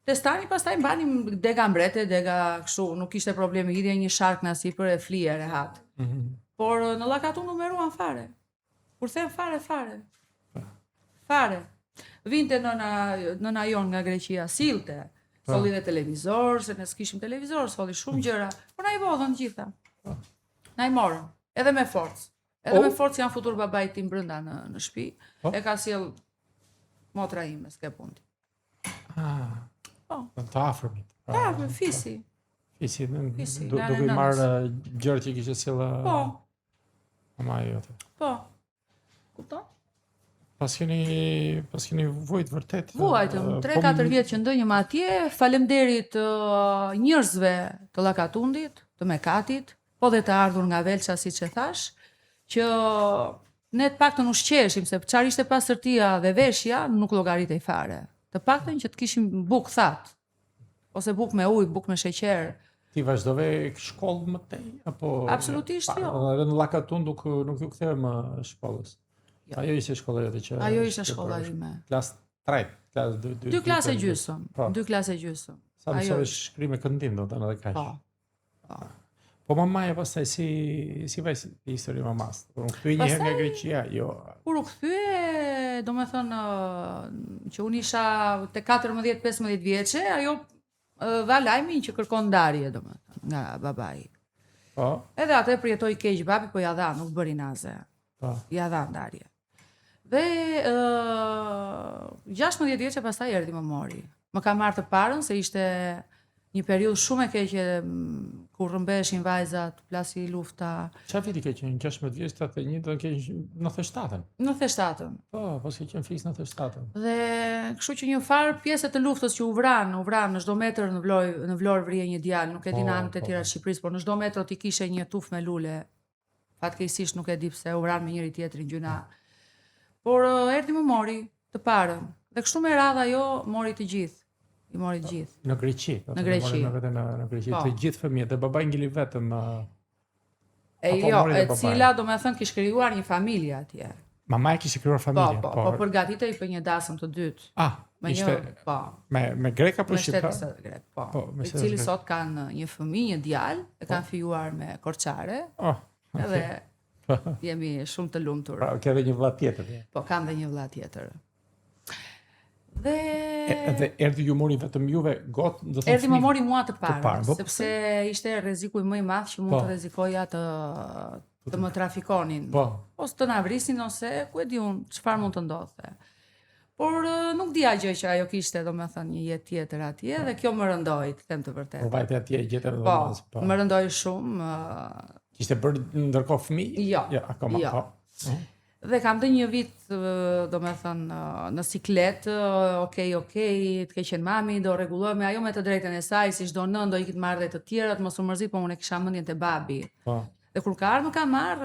Testani pastaj mbanim dega mbrete, dega kështu, nuk ishte problemi, hidhje një shark në sipër e flije rehat. Por në Llakatun numeruan fare. Kur them fare. Fare. Vinte nëna jon nga Greqia, silte. Solli dhe televizor, se ne s'kishim televizor, solli shumë gjëra. Por na i vodhën gjitha. Na i morën, edhe me forcë. Edhe me forcë janë futur babait tim brenda në shtëpi. E ka sjell motra ime, s'ke punë. Të afërmit. Të afërmit, fisi. Fisi, duke i marrë gjërë që kishte sjellë mamaja jote. Po. Kupton? Pas keni vujt vërtet. Vuajtëm, 3-4 vjetë që ndënjëm atje, falemderit njerëzve të Llakatundit, të Mekatit, po dhe të ardhur nga Velça, siç e thash, që ne të paktën ushqeshim, se çfarë ishte pastërtia dhe veshja nuk llogaritej fare. Të paktën që të kishim bukë thatë, ose bukë me ujë, bukë me sheqer. Ti vazhdove shkollë më tej apo? Absolutisht jo. Edhe në Llakatun nuk ju ktheve më shkollës. Ajo ishte shkolla jote që. Ajo ishte shkolla ime. Klasë 3, klasë 2. 2 klasë gjysmë. 2 klasë gjysmë. Sa mësove shkrim e këndim do të edhe kaq. Po. Po mamaja pastaj si vajzë histori mamas. Kur u kthye një herë nga Greqia, jo. Kur u kthye, domethënë që unë isha te 14-15 vjeçe, ajo dha lajmin që kërkon ndarje, domethënë, nga babai. Po. Edhe atë përjetoi keq babi, po ja dha, nuk bëri naze. Po. Ja dha ndarje. Dhe 16 vjeçe pastaj erdhi më mori. Më ka marrë të parën se ishte një periudhë shumë e keqe kur rrëmbeheshin vajzat, plasi lufta. Çfarë viti ke qenë? 16 vjeç, 81, do të kesh 97-ën. 97-ën. Po, pas ke qenë fiks 97-ën. Dhe kështu që një farë pjesë të luftës që u vran në çdo metër në Vlorë vrije një djalë, nuk e di në anët e tjera të Shqipërisë, por në çdo metër ti kishe një tufë me lule. Fatkeqësisht nuk e di pse u vran me njëri tjetrin gjuna. Por erdhi më mori të parën. Dhe kështu me radhë ajo mori të gjithë. I mori të gjithë. Në Greqi. Në Greqi. Në Greqi. Të gjithë fëmijët, dhe babai ngeli vetëm. E cila do me thënë kishte krijuar një familje atje. Mamaja kishte krijuar familje. Po përgatitej për një dasëm të dytë. Me një, po. Me grek apo shqiptar? Me shtetin grek, po. Po, me I cili sot kanë një fëmijë, një djalë, e kanë fijuar me Korçare. Edhe jemi shumë të lumtur. Pra, ke edhe një vëlla tjetër. Po, kam dhe një vëlla tjetër. Dhe erdhi ju mori vetëm juve gotë, do të thonë. Erdhi më mori mua të parë, po, sepse ishte rreziku më i madh që mund të rrezikoja të më trafikonin. Ose të na vrisin ose ku e di unë, çfarë mund të ndodhte. Por nuk dija gjë që ajo kishte, domethënë, një jetë tjetër atje dhe kjo më rëndoi, të them të vërtetë. Po vajte atje gjetën domosdoshmë. Po, më rëndoi shumë. Kishte bërë ndërkohë fëmijë? Jo, akoma po. Dhe kam dhe një vit, domethënë, në siklet, okej, të keqen mami, do rregullohemi ajo me të drejtën e saj, si çdo nën do ikit marrë dhe të tjerat, mos u mërzit, po unë kisha mendjen te babi. Po. Dhe kur ka ardhur më ka marr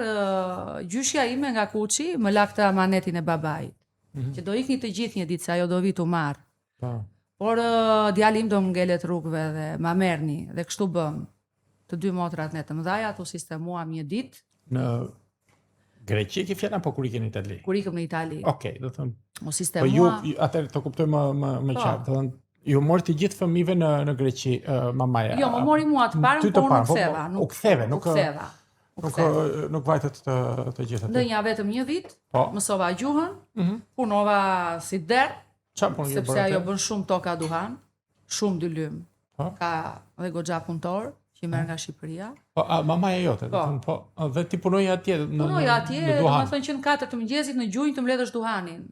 gjyshja ime nga kuçi, më la këtë amanetin e babait. Që do ikni të gjithë një ditë se ajo do vi tu marr. Po. Por djali im do më ngelet rrugëve dhe ma merrni dhe kështu bëm. Të dy motrat ne të mëdhaja, tu sistemuam një ditë. Në Greqi ke fjala apo kur ikën në Itali? Kur ikëm në Itali. Okej, do të thonë. U sistemua. Po ju atëherë të kuptoj më qartë, do të thonë ju mori të gjithë fëmijëve në Greqi mamaja. Jo, më mori mua të parë, por nuk ktheva. U ktheve, nuk ktheva. Nuk vajtet të gjithë aty. Ndënja vetëm një vit, mësova gjuhën, punova si der, sepse ajo bën shumë toka duhan, shumë dylym. Ka dhe goxha punëtor që i merr nga Shqipëria. Po, mamaja jote, po, dhe ti punoje atje në duhan. Punoja atje, domethënë që në 4 të mëngjesit në gjunjë të mbledhësh duhanin,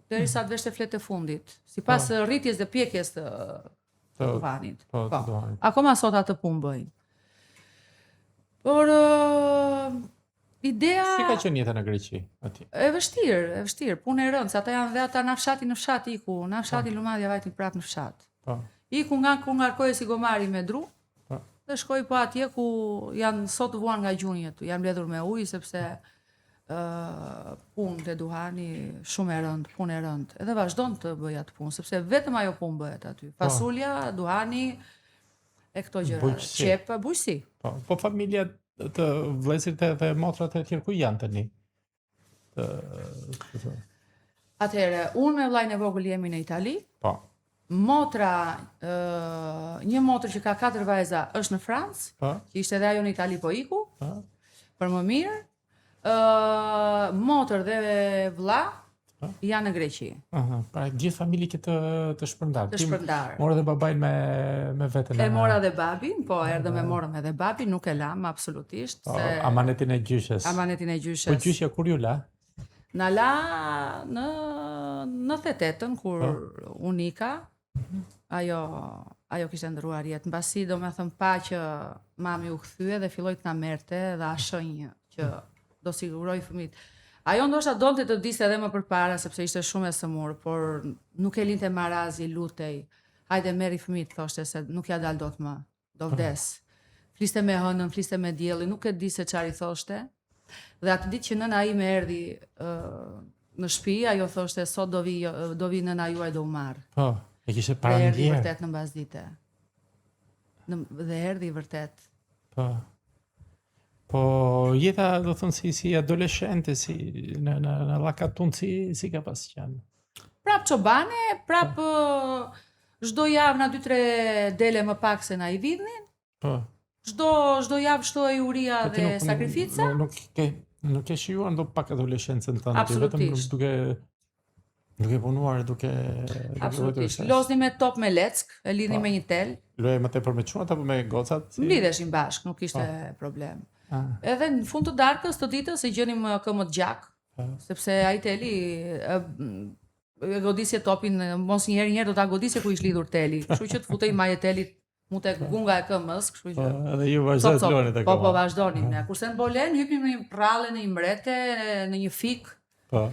derisa të veshte fletë e fundit, sipas rritjes dhe pjekjes të duhanit. Po, të duhanit. Akoma sot atë punë bëjnë. Por ideja... Si ka qenë jeta në Greqi aty? E vështirë, punë e rëndë, se ata janë dhe ata në fshat iku, në fshati Lumadja vajtin prapë në fshat. Iku nga ku ngarkoje si gomari me dru, dhe shkoj po atje ku janë sot vuan nga gjunjë tu, janë mbledhur me ujë sepse punë të duhani shumë e rëndë, punë e rëndë. Edhe vazhdon të bëj atë punë, sepse vetëm ajo punë bëhet aty. Fasulja, duhani, e këto gjëra, qepë, bujqësi. Po familja të vëllezërit dhe motrat e tjerë ku janë tani? Atëherë, unë me vllajën e vogël jemi në Itali. Po. Motra, një motër që ka 4 vajza është në Francë, që ishte edhe ajo në Itali po iku, për më mirë. Motër dhe vlla janë në Greqi. Pra gjithë familje të shpërndarë. Të shpërndarë. Morë dhe babajnë me vetën. E mora dhe babin, po erdhëm e morëm edhe babin, nuk e lam absolutisht. Amanetin e gjyshes. Amanetin e gjyshes. Po gjyshja kur ju la? Na la në 98-ën, kur unë ika, ajo kishte ndërruar jetë. Mbasi do me thëmë pa që mami u kthye dhe filloi të na merrte dhe ashënjë që do siguroj fëmijët. Ajo ndoshta donte të diste edhe më përpara sepse ishte shumë e sëmurë, por nuk e linte marazi, lutej. Hajde merri fëmijët, thoshte se nuk ja dal dot më, do vdes. Fliste me hënën, fliste me diellin, nuk e di se çfarë i thoshte. Dhe atë ditë që nëna ime erdhi në shtëpi, ajo thoshte sot do vi nëna juaj do u marr. Po, e kishte parë ndjer. Erdhi vërtet në mbasdite. Dhe erdhi vërtet. Po jeta do thonë si adoleshente, si në llakatun si ka pas qenë. Prap çobane, prap çdo javë na 2-3 dele më pak se na i vidhnin. Po. Çdo javë shtoi uria dhe sakrifica. Nuk ke shijuar ndo pak adoleshencën tënde, Absolutisht. Vetëm duke punuar, duke Absolutisht. Lozni me top me leck, e lidhni me një tel. Loje më tepër me çunat apo me gocat? Mblidheshin bashkë, nuk ishte problem. Edhe në fund të darkës të ditës e gjenim këmbët gjak, sepse ai teli e godisje topin, mos njëherë do ta godisje ku ish lidhur teli. Kështu që të futej maje telit mu tek gunga e këmbës, kështu që. Edhe ju vazhdoni të loni tek. Po vazhdonin. Kurse në bolen hypnim në një prallë, në një mbrete, në një fik. Po.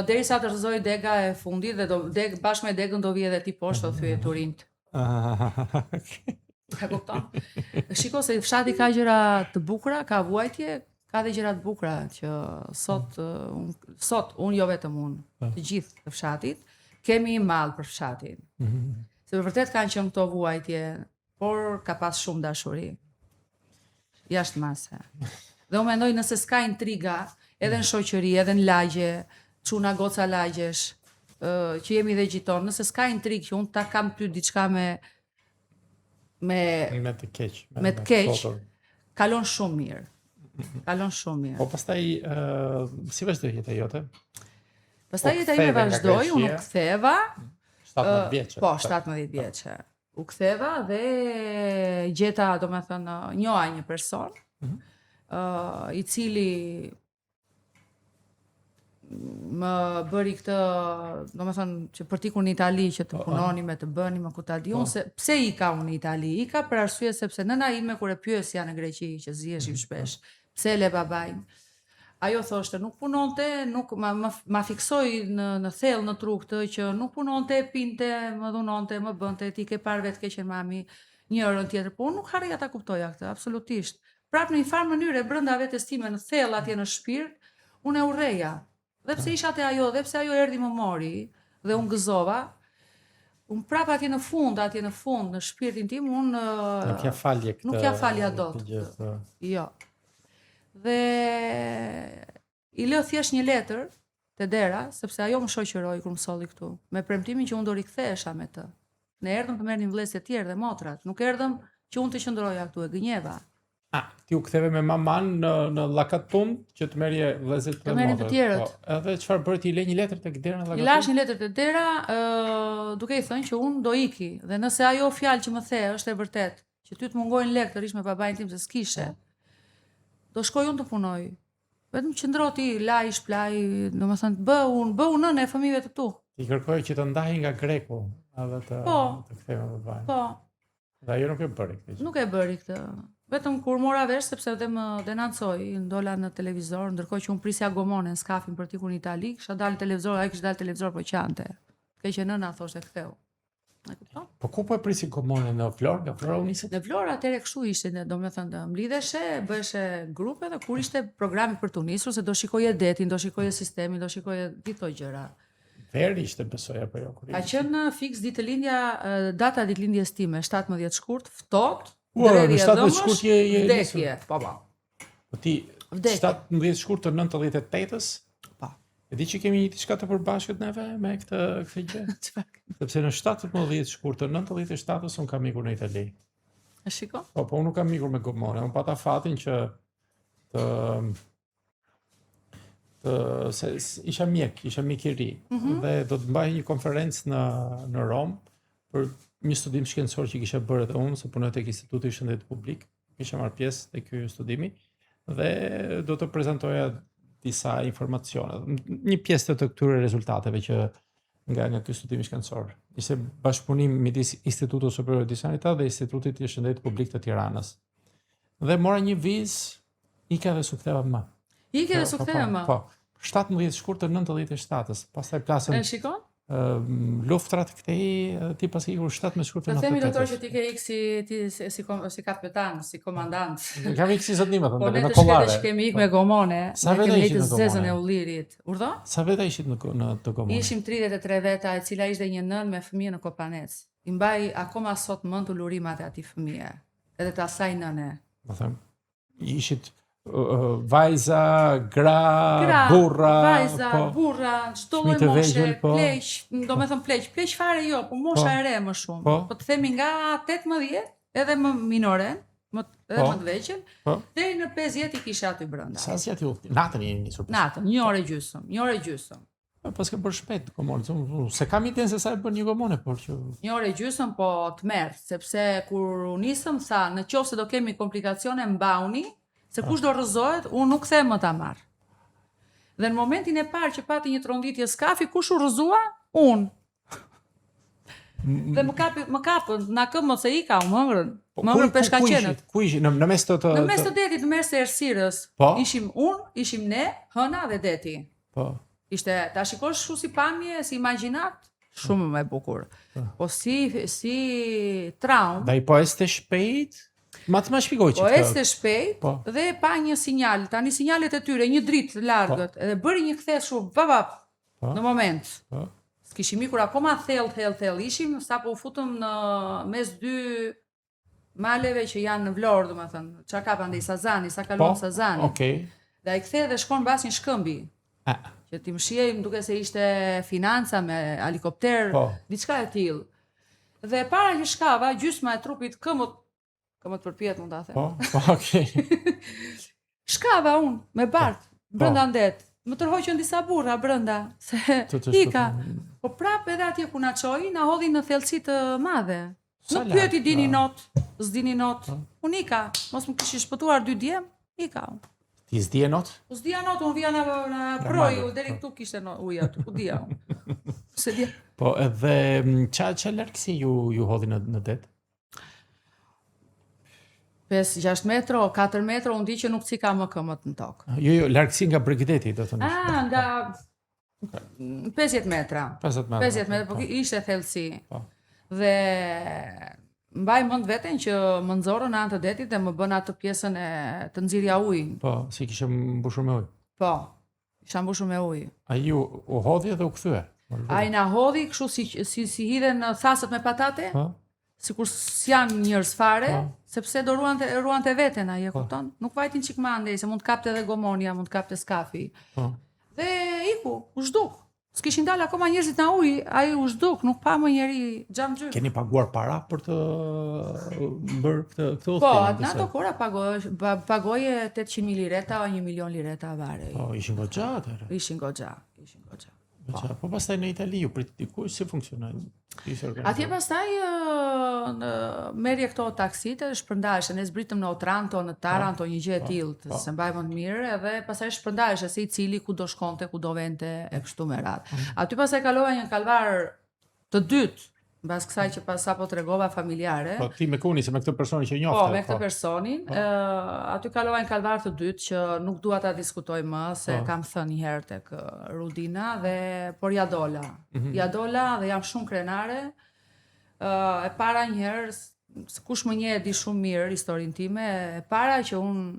Derisa të rrëzoi dega e fundit dhe bashkë me degën do vi edhe ti poshtë, do thyej turint. Ka kupton? Shiko se fshati ka gjëra të bukura, ka vuajtje, ka dhe gjëra të bukura që sot unë jo vetëm unë, të gjithë të fshatit, kemi mall për fshatin. Se vërtet kanë qenë këto vuajtje, por ka pas shumë dashuri. Jashtë mase. Dhe unë mendoj nëse s'ka intriga, edhe në shoqëri, edhe në lagje, çuna goca lagjesh, që jemi dhe gjiton, nëse s'ka intrigë që unë ta kam ty diçka me të keq, me të keq, foto. kalon shumë mirë. Kalon shumë mirë. Po pastaj si vazhdoi jeta jote? Pastaj u jeta ime ktheve nga vazhdoi, unë u Greqia? ktheva, 17 vjeçë. po 17 vjeçë. U ktheva dhe gjeta, domethënë, njoha një person, i cili më bëri këtë, domethënë që për tikur në Itali që të punoni me të bëni me ku ta di unë se pse ika unë në Itali? Ika për arsye sepse nëna ime kur e pyesja në Greqi që ziheshim shpesh, pse le babain? Ajo thoshte nuk punonte, nuk ma fiksoi në thellë në tru këtë që nuk punonte, pinte, më dhunonte, më bënte, ti ke parë vetë keqen mami, njërën tjetër, po unë nuk harrija ta kuptoja këtë, absolutisht. Prap në një farë mënyrë brenda vetes time në thellë atje në shpirt, unë e urreja. Dhe pse isha te ajo, dhe pse ajo erdhi më mori dhe unë gëzova, unë prap atje në fund, në shpirtin tim, unë Nuk ja falje këtë. nuk ja falja dot. Jo. Dhe i lë thjesht një letër te dera, sepse ajo më shoqëroi kur më solli këtu, me premtimin që unë do rikthehesha me të. Ne erdhëm të merrnim vëllezër të tjerë dhe motrat, nuk erdhëm që unë të qëndroja këtu, e gënjeva. Ti u ktheve me maman në Llakatun që të merrje vëllezër të merrin të tjerët. Po, edhe çfarë bëri ti, i le një letër tek dera në Llakatun? I lash një letër te dera, duke i thënë që unë do iki, dhe nëse ajo fjalë që më the është e vërtet, që ty të mungojnë lekë të rish me babain tim se s'kishe, do shkoj unë të punoj. Vetëm qëndro ti, laj, shplaj, domethënë bëu nënë e fëmijëve të tu. Ti kërkoj që të ndahej nga Greku, edhe të kthej me babain. Po. Dhe ajo nuk e bëri këtë. Nuk e bëri këtë. Vetëm kur mora vesh sepse dhe më denancoi, ndola në televizor, ndërkohë që unë prisja gomonen, skafin për tikur në Itali, kisha dalë televizor, ai kishte dalë televizor po qante. Keq që nëna thoshte ktheu. E kupton? Po ku po e prisi gomonen në Vlorë, nga Vlora u niset? Në Vlorë atëherë kështu ishte, domethënë mblidheshe, bëheshe grupe dhe kur ishte programi për të nisur se do shikoje detin, do shikoje sistemin, do shikoje gjithë këto gjëra. Veri ishte besoj apo jo kur. Ka qenë fiks data ditëlindjes time, 17 shkurt, ftohtë. Në 17 shkurt je vdekje, po. Po ti 17 shkurt të 98-ës? Po. E di që kemi diçka të përbashkët neve me këtë gjë? Çfarë? Sepse në 17 shkurt të 97-ës unë kam ikur në Itali. E shiko? Po unë nuk kam ikur me gomone, unë pata fatin që isha mjek i ri, dhe do të mbaj një konferencë në Rom për një studim shkencor që kisha bërë edhe unë, se punoj tek Instituti i Shëndetit Publik, kisha marrë pjesë te ky studimi dhe do të prezantoja disa informacione, një pjesë të këtyre rezultateve që nga ky studim shkencor. Ishte bashkëpunim midis Institutit Superior di Sanità dhe Institutit të Shëndetit Publik të Tiranës. Dhe mora një vizë, ika dhe suktheva më. Ike dhe suktheva më. Po. 17 shkurt të 97-ës. Pastaj plasën. E shikon? Luftrat këtej, ti pas ikur 17 shkurt të 98-ës. Po themi doktor që ti ke ikë si kapetan, si komandant. Kam ikë si zotnime, Po ne në të kollare. shkete që kemi ikë me gomone, Sa ne vete kemi ishit ikë në zezën e gomone? ullirit. Urdhë? Sa vete ishit në të gomone? Ishim 33 veta, e cila ishte një nën me fëmijë në Kopanec. I mbaj akoma sot mend ulurimat e atij fëmije, edhe të asaj nëne. Do them, ishit vajza, gra, burra, vajza, po, burra, çdo lloj fëmijë të moshe, vegjël, po. pleq, domethënë pleq fare jo, po mosha e re më shumë. Po të themi nga 18 edhe më minoren, edhe më të vegjël, deri në 50 i kisha aty brenda. Sa zgjat ju? Natën jeni nisur. Natën, një orë e gjysmë. Pas ka bërë shpejt gomone. Se kam iden se sa e bën një gomone, por që një orë e gjysmë, po të merr, sepse kur u nisëm tha, në qoftë se do kemi komplikacione mbauni, se kush do rrëzohet, unë nuk them më ta marr. Dhe në momentin e parë që pati një tronditje skafi, kush u rrëzua? Unë. Dhe më kapën, na këmbë se ika, u mëngrën peshkaqenët. Ku ishin? Në mes të Në mes të detit, në mes të errësirës. Ishim unë, ishim ne, hëna dhe deti. Po. Ishte, ta shikosh shu si pamje, si imagjinat, shumë më e bukur. Po si traum. Dhe i po este shpejt? Ma të më shpikoj që Po este shpejt dhe pa një sinjal, tani sinjalet e tyre, një dritë largët, edhe bëri një kthes shumë në moment. S'kishim ikur akoma thellë, ishim sapo u futëm në mes dy maleve që janë në Vlorë, domethënë, çka ka pandej Sazani, sa kalon Sazani. Okej. Dhe ai kthehet dhe shkon mbas një shkëmbi. që ti më shihej më duke se ishte financa me helikopter, diçka e tillë. Dhe para që shkava, gjysma e trupit këmët përpjet mund ta them. Okej. Shkava unë me bart brenda ndet. Më tërhoqën disa burra brenda se ika. Po prap edhe atje ku na çoi, na hodhi në thellësi të madhe. Nuk pyeti dini not, s'dini not. Unë ika, mos më kishin shpëtuar 2 djem, ika. Ti s'dije not? Po s'dija not, unë vija në proj, deri këtu kishte uji aty, ku dija unë. Se dija. Po edhe qa largësi ju hodhi në det? 5-6 metro, 4 metro, unë di që nuk cika më këmët në tokë. Jo, largësi nga Bregdeti, do të thënë. Nga 50 metra. 50 metra. 50 metra, po ishte thellësi. Dhe mbaj mend veten që më nxorën në anë të detit dhe më bën atë pjesën e të nxirja ujë. Po, si kishe mbushur me ujë. Po, isha mbushur me ujë. Ai ju u hodhi dhe u kthye. Ai na hodhi kështu si hidhen thasët me patate. Sikur s'janë njerëz fare, sepse do ruante veten ai, e kupton? Nuk vajtin çik më andej, se mund të kapte edhe gomonia, mund të kapte skafi. Dhe iku, u zhduk. S'kishin dalë akoma njerëzit në ujë, ai u zhduk, nuk pa më njeri xham xhy. Keni paguar para për të bërë këtë udhëtim? Po, në ato kora pagoje 800.000 lireta o 1 milion lireta vare. Po, ishin goxha atëherë. Ishin goxha. Po pastaj në Itali ju prit dikush si funksionon? Atje pastaj merrje këto taksit edhe shpërndaheshe. Ne zbritëm në Otranto, në Taranto, një gjë e tillë, se mbaj më të mirë, edhe pastaj shpërndaheshe se i cili ku do shkonte, ku do vente e kështu me radhë. Aty pastaj kalova një kalvar të dytë, mbas kësaj që sapo tregova familjare. Po ti me kuni se me këtë personin që njofte. Po, me këtë personin, aty kalova një kalvar të dytë që nuk dua ta diskutoj më, se kam thënë një herë tek Rudina por ja dola. Ja dola dhe jam shumë krenare. E para një herë, kush më njeh e di shumë mirë historinë time, e para që unë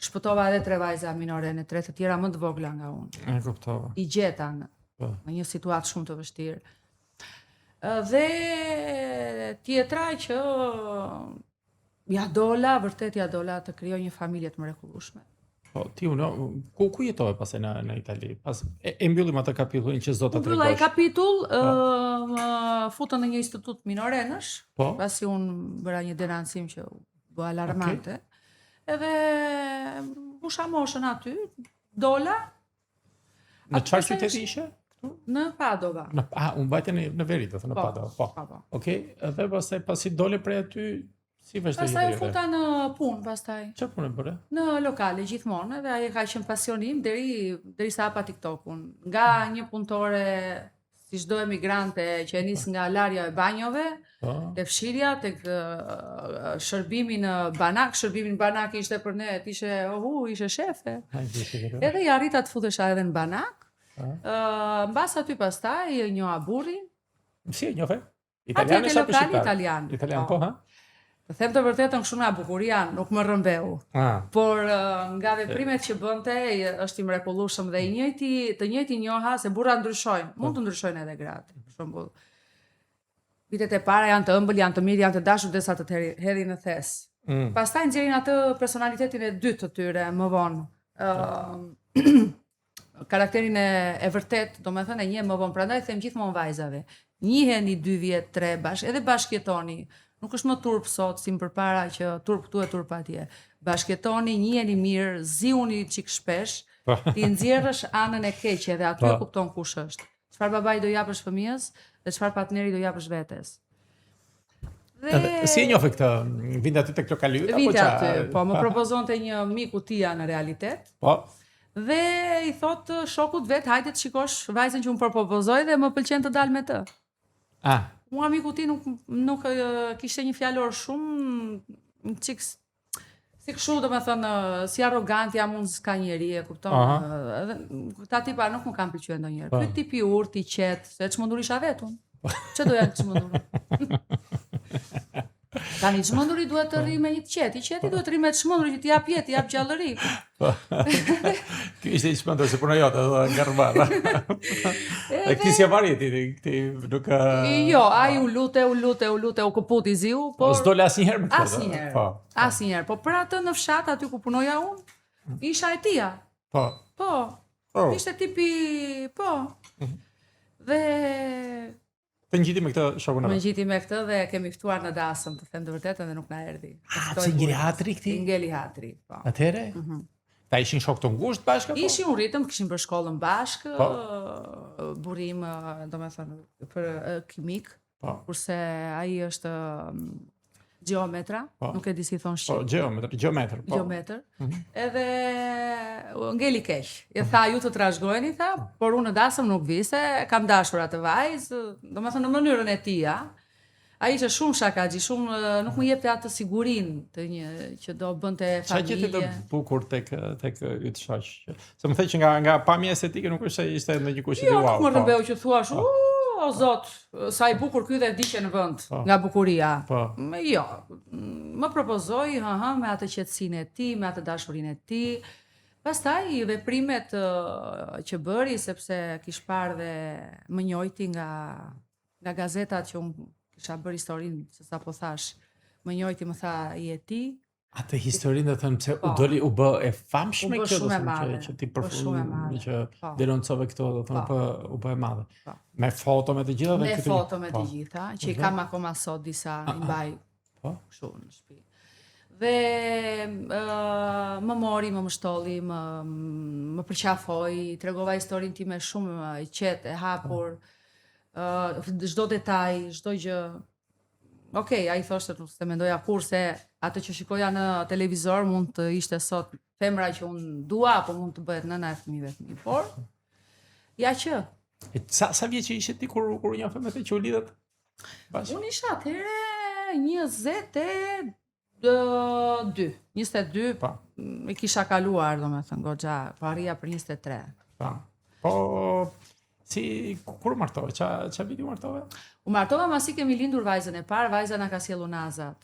shpëtova edhe 3 vajza minorene, 3 të tjera më të vogla nga unë. E kuptova. I gjeta në një situatë shumë të vështirë. Dhe tjetra që vërtet ja dola të krijoj një familje të mrekullueshme. Po, ti ku jetove pastaj në Itali? Pas e mbyllim atë kapitullin që s'do ta tregosh. Mbylla kapitull, më futën në një institut minorenësh, pasi unë bëra një denancim që bë alarmante. Edhe mbusha moshën aty, dola. Në çfarë qyteti ishe? Në Padova. Unë mbajte në veri, do thënë në Padova. Po. Okej, edhe pastaj pasi dole prej aty, si vazhdoi? Pastaj futa në punë pastaj. Çfarë punë bëre? Në lokale gjithmonë, edhe ai ka qenë pasionim derisa hapa TikTokun. Nga një punëtore si çdo emigrante që e nis nga larja e banjove, te fshirja, tek shërbimi në banak, ishte për ne, ishe shefe. Edhe i arrita të futesha edhe në banak. Mbas aty pastaj njoha burrin. Si e njohë? Italian apo shqiptar? Italian. Italian po, ha? Të them të vërtetën, kështu nga bukuria nuk më rrëmbeu. Por nga veprimet që bënte është i mrekullueshëm dhe të njëjti njoha se burrat ndryshojnë, mund të ndryshojnë edhe gratë. Për shembull, vitet e para janë të ëmbël, janë të mirë, janë të dashur derisa të hedhin në thes. Pastaj nxjerrin atë personalitetin e dytë të tyre më vonë. Karakterin e vërtet, do me thënë e një më vonë, prandaj them gjithmonë vajzave. Njiheni 2 vjet, 3 bashkë, edhe bashkëjetoni. Nuk është më turp sot si më përpara që turp këtu e turp atje. Bashkëjetoni, njiheni mirë, ziuni çik shpesh, ti nxjerrësh anën e keqe dhe aty e kupton kush është. Çfarë babai do japësh fëmijës dhe çfarë partneri do japësh vetes. Si e njohë këtë? Vinte aty tek lokali yt apo Vinte aty, po më propozonte një miku tia në realitet. Po. Dhe i thot shokut vet, hajde të shikosh vajzën që unë propozoj dhe më pëlqen të dal me të. Mua miku ti nuk kishte një fjalor shumë çik si kështu, do me thënë, si arrogant jam unë s'ka njeri, e kupton. Ta tipa nuk më kam pëlqyer ndonjëherë. Ky tipi urtë i qetë, se çmendur isha vetun. Çe do janë çmendur? Tani çmenduri duhet të rri me një të qetë. I qeti duhet të rri me të çmendur që t'i jap jetë, t'i jap gjallëri. Ky ishte i çmendur se puna jote, do nga rrëmballa. E këti si avari ti nuk Jo, ai u lute, u këputi ziu, por s'dole asnjëherë me këtë. Asnjëherë. Po për atë në fshat aty ku punoja unë, isha e tia. Po, Ishte tipi, po. Dhe Të ngjiti me këtë shokun e më vet. ngjiti me këtë dhe kemi ftuar në dasëm, të them të vërtetën, dhe nuk na erdhi. Pse ngeli hatri këti? Ngeli hatri, po. Atëre? Ta ishin shok të ngushtë bashkë apo? Ishim u ritëm, kishim bërë shkollën bashkë, burim, domethënë për kimik, kurse ai është gjeometra, nuk e di si thon shqip. Gjeometër. Gjeometër. Edhe ngeli keq. I tha ju të trashëgojeni, tha, por unë në dasëm nuk vi se kam dashur atë vajzë, domethënë në mënyrën e tij, ai ishte shumë shakaxhi, shumë nuk më jepte atë sigurinë të një që do bënte familje. Çfarë gjete të bukur tek yt shoq? Se më thej që nga pamja estetike nuk është se ishte ndonjë kush i wow. Jo, nuk më rrëmbeu që thuash, o zot, sa i bukur ky dhe vdiqe në vend nga bukuria. Jo, më propozoi, me atë qetësinë e tij, me atë dashurinë e tij. Pastaj veprimet që bëri, sepse kish parë dhe më njojti nga gazetat që unë kisha bërë historinë, se sa po thash, më njojti, më tha i e ti. Atë historinë, dhe thënë, pse u bë e famshme kjo, shumë e madhe. Që ti përfundoi, që denoncove këto, do thënë, u bë e madhe. Me foto me të gjitha me foto me të gjitha, që i kam akoma sot disa, i mbaj kështu në shtëpi. Dhe më mori, më mështolli, më përqafoi, tregova historinë time shumë e qetë, e hapur, çdo detaj, çdo gjë. Okej, ai thoshte se mendoja kur se atë që shikoja në televizor mund të ishte sot femra që unë dua, apo mund të bëhet nëna e fëmijëve të mi, por ja që. Sa vjeç ishe ti kur njohëm me të që u lidhet? Unë isha atëherë 22, e kisha kaluar, domethënë, goxha, po arrija për 23. Po, kur martove? Qa viti u martove? U martova masi kemi lindur vajzën e parë, vajza na ka sjellur Nazat.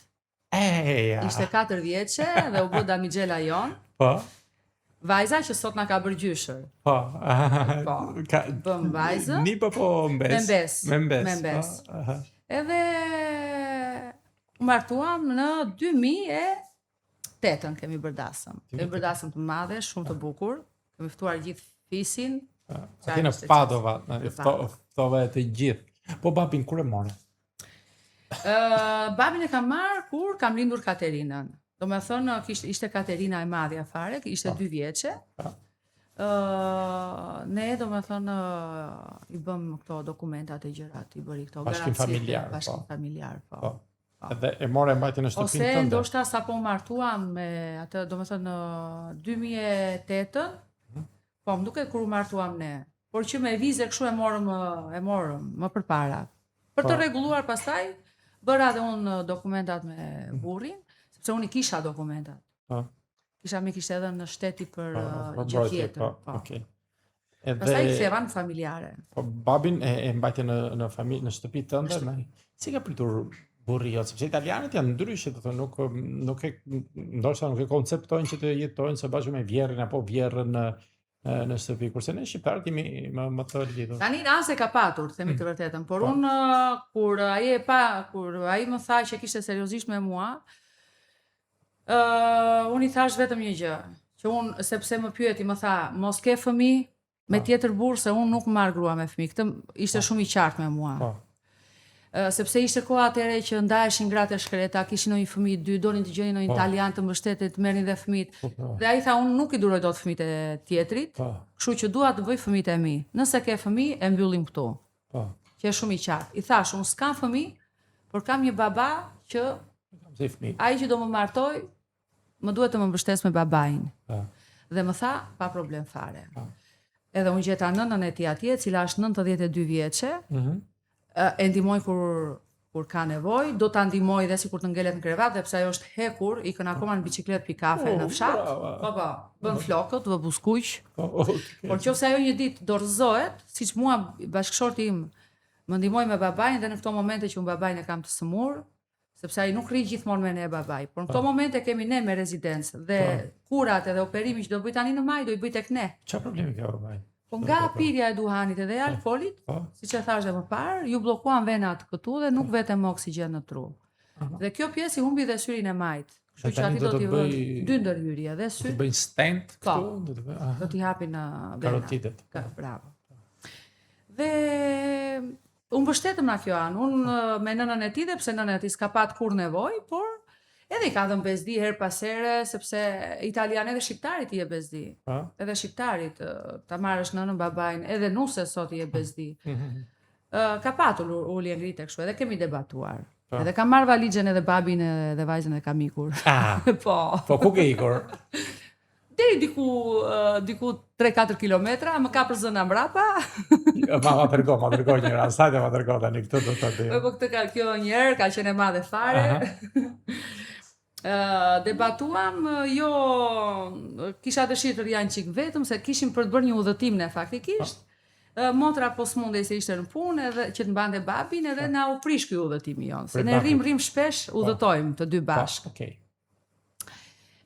Ishte 4 vjeçe dhe u bë damigjela jon. Po. Vajza që sot na ka bërë gjyshër. Po. Bëm vajzë. Nipa po mbes. Me mbes. Edhe u martuam në 2008 kemi bërë dasëm. Kemi bërë dasëm të madhe, shumë të bukur. Kemi ftuar gjithë fisin. Ati në Padova, ftove të gjithë. Po babin kur e more? Babin e kam marrë kur kam lindur Katerinën. Do me thënë, ishte Katerina e madhja fare, ishte 2 vjeçe. Ne, do me thënë, i bëm këto dokumentat e gjërat, i bëri këto Bashkim familjar. Bashkim familjar, po. Edhe e more mbajti në shtëpinë tënde? Ose ndoshta sapo martuam me atë, do me thënë, 2008-ën, po më duket kur u martuam ne. Por që me vize kështu e morëm më përpara. Për të rregulluar pastaj, bëra dhe unë dokumentat me burrin, sepse unë i kisha dokumentat. Mi kishte edhe në shteti për gjë tjetër. Pastaj i ktheva në familjare. Po babin e mbajtje në familje, në shtëpi tënde, si ka pritur burri jot, sepse italianët janë ndryshe, do thonë ndoshta nuk e konceptojnë që të jetojnë së bashku me vjerrin apo vjerrën në shtëpi, kurse ne shqiptarët jemi më të lidhur. Tani Nase ka patur, themi të vërtetën, por unë kur ai më tha që kishte seriozisht me mua, unë i thash vetëm një gjë, që unë sepse më pyeti, më tha, mos ke fëmijë me tjetër burr se unë nuk marr grua me fëmijë. Këtë ishte shumë i qartë me mua. Sepse ishte koha atëherë që ndaheshin gratë e shkreta, kishin ndonjë fëmijë 2, donin të gjejnë ndonjë italian të mbështetet, të merrin dhe fëmijët. Dhe ai tha, unë nuk i duroj dot fëmijët e tjetrit, kështu që dua të bëj fëmijët e mi. Nëse ke fëmijë, e mbyllim këtu. Që është shumë i qartë. I thash, unë s'kam fëmijë, por kam një baba që ai që do më martoj, më duhet të më mbështes me babain. Dhe më tha, pa problem fare. Edhe unë gjeta nënën e tij atje, e cila është 92 vjeçe. E ndihmoj kur ka nevojë, do ta ndihmoj dhe sikur të ngelet në krevat, dhe pse ajo është hekur, ikën akoma në biçikletë pikafe në fshat. Po, bën flokët, vë buskuq. Por nëse ajo një ditë dorëzohet, siç mua bashkëshorti im më ndihmoi me babain, dhe në këto momente që unë babain e kam të sëmur, sepse ai nuk rri gjithmonë me ne babaj, por në këto momente kemi ne me rezidencë dhe kurat edhe operimi që do bëj tani në maj, do i bëj tek ne. Çfarë problemi ka babaj? Po nga pirja e duhanit edhe e alkoolit, siç e thash edhe më parë, ju bllokuan venat këtu dhe nuk vetëm oksigjen në tru. Dhe kjo pjesë i humbi dhe syrin e majt. Kështu që tani ati do do të t'i bëj vënë 2 ndërhyrje dhe sy. të bëjnë stent Po. këtu, do të bëj. Aha. Do t'i hapin vena. Karotidet. Bravo. Dhe unë mbështetëm na kjo anë. Unë me nënën e tij dhe pse nënën e tij s'ka pat kur nevojë, por edhe i ka dhënë bezdi her pas here, sepse italianë edhe shqiptarit i e bezdi. Pa. Edhe shqiptarit ta marrësh nënën babain, edhe nuse sot i e bezdi. Ka patur ulje ngrite kështu, edhe kemi debatuar. Po. Edhe kam marrë valigjen edhe babin edhe vajzën e kam ikur. Ah, Po. po ku ke ikur? Deri diku 3-4 kilometra, më ka për zëna mbrapa. Ma tërgo njëra, sajtë ma tërgo tani, këtë do të di. Po këtë kjo njerë, ka qenë e madhe fare. Debatuam, jo, kisha dëshirë të janë qik vetëm, se kishim për të bërë një udhëtim ne faktikisht. Motra po s'mundej se ishte në punë, edhe që të mbante babin, edhe na u prish ky udhëtimi jonë. Se ne rrim shpesh udhëtojmë të dy bashkë. Okej.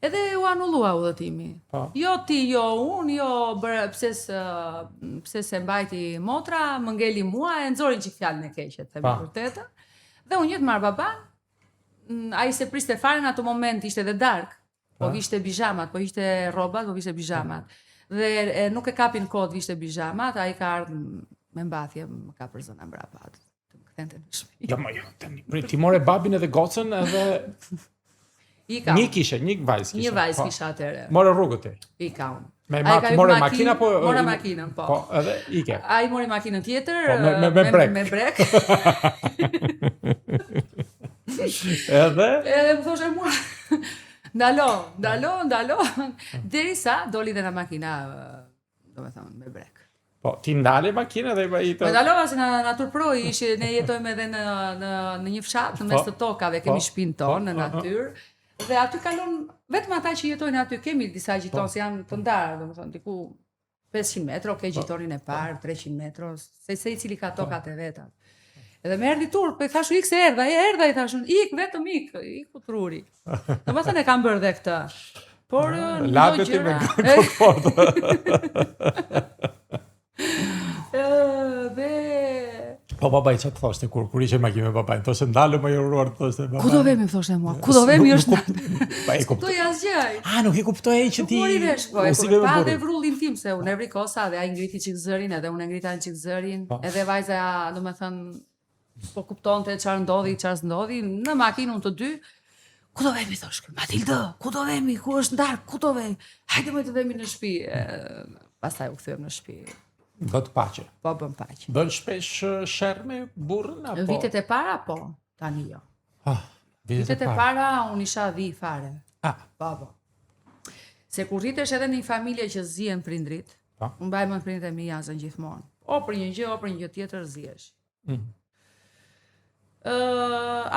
Edhe u anullua udhëtimi. Jo ti, jo unë, jo pse se mbajti motra, më ngeli mua, e nxorin çik fjalën e keqe, të themi vërtetën. Dhe unë jetë marr baban, ai se priste fare në atë moment, ishte edhe darkë, po vishte bijamat, po ishte rrobat, po vishte bijamat. Dhe nuk e kapin kod vishte bijamat, ai ka ardhur me mbathje, më ka për zona mbrapa. Të më kthente në shtëpi. Jo, jo, tani. Ti more babin edhe gocën edhe një kishe, një vajzë kishe. Një vajzë kisha atëre. More rrugët ti. Ika unë. More makina po? More makinën, po. Po, edhe ike. Ai mori makinën tjetër me brek. Edhe më thoshe mua, ndalo, derisa doli dhe na makina, do me thonë, me brek. Po, ti ndale makina dhe i të... Me ndalova se na turproi, ne jetojmë edhe në një fshat, në mes të tokave, kemi shtëpinë tonë, në natyrë, dhe aty kalon, vetëm ata që jetojnë aty, kemi disa gjitonë, se janë të ndarë, do me thonë, diku 500 metro, ke gjitonin e parë, 300 metro, se i cili ka tokat e vetat. Edhe me erdi turp, e thashu ik se erdha, i thashun, ik, vetëm ik u truri. Në më thënë e kam bërë dhe këtë. Por në do gjëra... Po babaj që të thoshte kur ishe ma kime babaj, të thoshte ndalë më juruar të thoshte babaj. Ku do vemi, thoshte mua, ku do vemi është ndalë. Pa e kuptoj. Kuptoj asgjaj. Nuk i kuptoj që ti... Mori vesh, po, pa dhe vrullin tim, se unë e vrikosa dhe a i ngriti qik zërin, edhe unë e ngrita në qik zërin, edhe vajza, do me thënë, po kuptonte çfarë ndodhi, çfarë s'ndodhi, në makinë unë të dy. Ku do vemi thosh? Matilda, ku do vemi? Ku është ndark? Ku do vemi? Hajde më të vemi në shtëpi. Pastaj u kthyem në shtëpi. Bët paqe. Po bën paqe. Bën shpesh sherr me burrën apo? Vitet e para po, tani jo. Vitet e para unë isha dhi fare. Po. Se kur rritesh edhe në një familje që zihen prindrit, unë mbaj mend prindrit e mi jasën gjithmonë. O për një gjë, o për një gjë tjetër zihesh.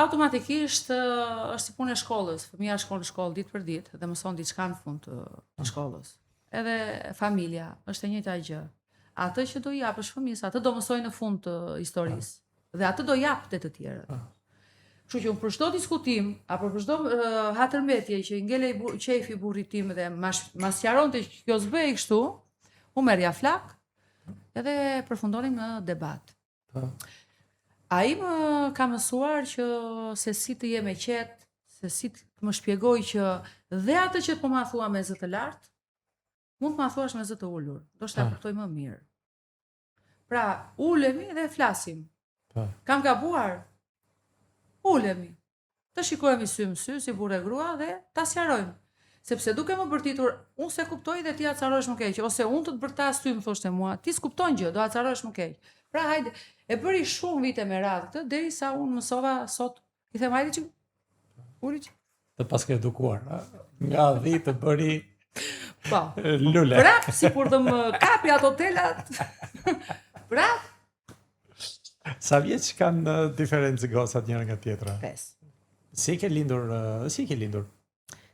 Automatikisht është si punë e shkollës. Fëmia shkon në shkollë ditë për ditë dhe mëson diçka në fund të shkollës. Edhe familja është e njëjta gjë. Atë që do japësh fëmijës, atë do mësoj në fund të historisë. Dhe atë do jap te të tjerët. Kështu që për çdo diskutim apo për çdo hatërmbetje që i ngelej qefi burrit tim dhe mas sqaronte që kjo s'bëj kështu, u merrja flak edhe përfundonim në debat. Ai më ka mësuar që se si të jem e qetë, se si të më shpjegoj që dhe atë që po ma thua me zë të lartë, mund të ma thuash me zë të ullur. Do shta kuptoj më mirë. Pra, ulemi dhe flasim. Kam gabuar, ulemi. Të shikojmë sy më sy, si burë e grua, dhe ta sqarojmë. Sepse duke më bërtitur, unë se kuptoj dhe ti acarosh më keq, ose unë të të bërtas ty më thoshte mua, ti s'kupton gjë, do acarosh më keq. Pra hajde, e bëri shumë vite me radhë këtë, derisa unë mësova sot, i them hajde që, uri që. Të pas ke edukuar, nga dhi të bëri lule. Prap, si kur të më kapi ato telat. Prap. Sa vjeç kanë diferencë gosat njëra nga tjetra? 5. Si ke lindur?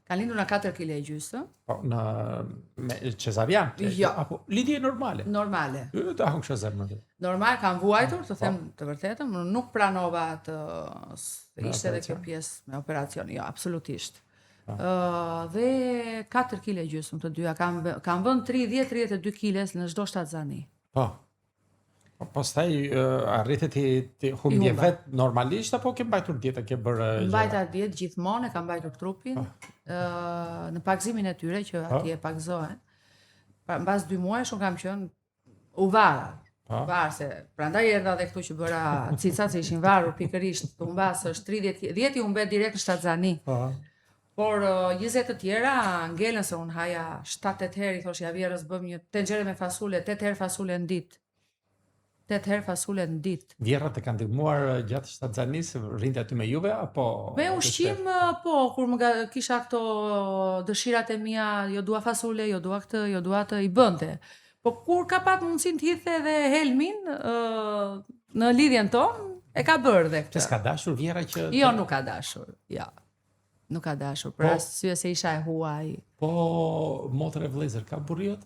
Kanë lindur në 4 kg e gjysmë. Po, me cesarian? Jo. Apo lidhje normale? Normale. Ta hongë shëzem në të. Normal, kam vuajtur, të them të vërtetëm, nuk pranova të ishte edhe kjo pjesë me operacion, jo, absolutisht. Dhe 4 kg e gjysmë të dyja, kam vënë 30-32 kg në çdo shtatzani. Po. Pastaj arritet ti humbje vet normalisht apo ke mbajtur dietë, ke bërë Mbajta dietë gjithmonë, e kam mbajtur trupin, në pakëzimin e tyre që atje pakëzohen. Mbas 2 muajsh unë kam qenë u vara. Varse, prandaj erdha edhe këtu që bëra cicat se ishin varur pikërisht, u mbas është 10 i humbet direkt në Shtatzani. Por 20 të tjera ngelen se unë haja 7-8 herë, i thosh ja vjerës bëm një tenxhere me fasule, 8 herë fasule në ditë. 8 herë fasule në ditë. Vjerrat e kanë ndihmuar gjatë Shtatzanisë, rrinte aty me juve apo me ushqim, po, kur më kisha këto dëshirat e mia, jo dua fasule, jo dua këtë, jo dua atë, i bënte. Po kur ka pat mundësinë të hidhte edhe helmin në lidhjen tonë, e ka bërë dhe këtë. S'ka dashur vjera që Jo, nuk ka dashur. Ja. Nuk ka dashur, për arsye se isha e huaj. Po motra e vëllezër ka burriot?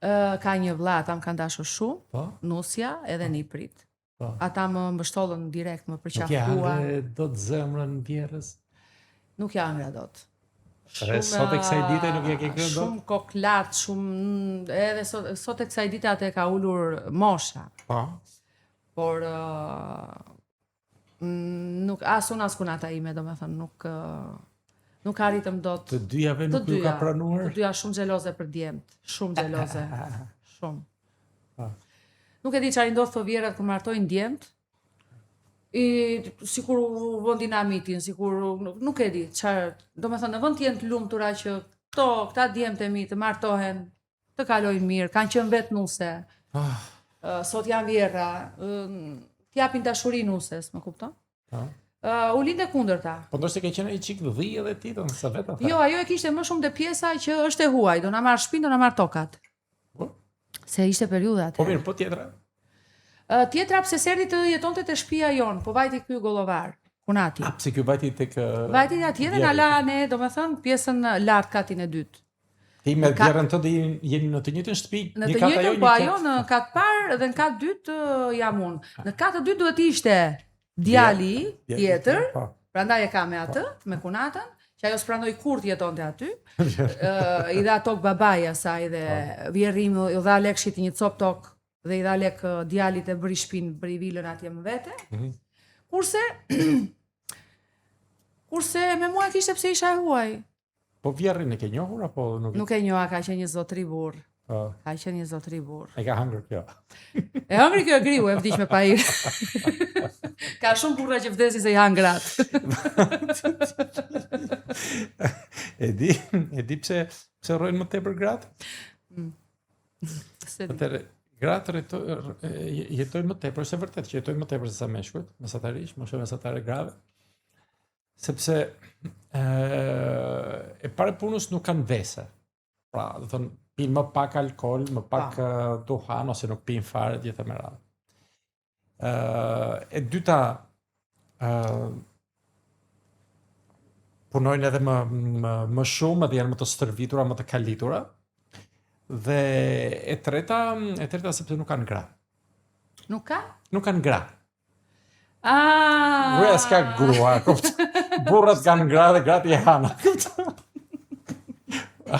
Ka një vlla, ata më kanë dashur shumë, nusja edhe niprit. Ata më mbështollën direkt, më përqafuan. Nuk ja do të zemrën vjerës? Nuk ja ngra dot. Sot e kësaj dite nuk ja ke ngrënë dot? Shumë koklat, shumë edhe sot e kësaj dite atë ka ulur mosha. Po. Por nuk as unë as kunata ime, domethënë nuk arritëm dot. Të dyjave nuk ju ka pranuar? Të dyja shumë xheloze për djemt, shumë xheloze. Shumë. Nuk e di çfarë ndodh të vjerat kur martojnë djemt. Sikur u vën dinamitin, sikur nuk e di çfarë, domethënë në vend të jenë të lumtura që këta djemt e mi të martohen, të kalojnë mirë, kanë qenë vetë nuse. Sot janë vjerra, t'japin dashuri nuses, më kupton? U linde kundërta. Po ndoshta ke qenë ai çik dhi edhe ti, sa vetë ata. Jo, ajo e kishte më shumë te pjesa që është e huaj, do na marr shtëpinë, do na marr tokat. Se ishte periudha atë. Po mirë, po tjetra? Tjetra pse serdi të jetonte te shtëpia jon, po vajti ky gollovar, Kunati. Pse ky vajti tek Vajti atje dhe na la ne, domethënë pjesën lart katin e dytë. Ti me vjerën tënde jeni në të njëjtën shtëpi? Në të njëjtën, po ajo në kat parë dhe në kat dytë jam unë. Në kat të dytë duhet ishte djali tjetër, prandaj e ka me atë, me Kunatën, që ajo s'pranoi kur të jetonte aty. I dha tok babaja saj dhe vjerrim i dha lekshit një cop tok dhe i dha lek djalit e bëri shtëpinë, bëri vilën atje më vete. Kurse me mua kishte pse isha e huaj. Po vjerrin e ke njohur apo nuk? Nuk e njoha, ka qenë një zotëri burr. Ka qenë një zotëri burr. E ka hëngrë kjo. E hëngri kjo e griu, e vdiq me pajir. Ka shumë burra që vdesin se i han gratë. E di pse rrojnë më tepër gratë? Atëre, gratë jetojnë më tepër, është e vërtet që jetojnë më tepër se sa meshkujt, mesatarisht, moshë mesatare grave. Sepse e pare punës nuk kanë vese. Pra, do thënë, pinë më pak alkool, më pak duhan, ose nuk pinë fare, gjithë me radhë. E dyta, punojnë edhe më shumë, edhe janë më të stërvitura, më të kalitura. Dhe e treta sepse nuk kanë gra. Nuk ka? Nuk kanë gra. Gruaja s'ka grua, burrat kanë gra dhe gratë i hanë.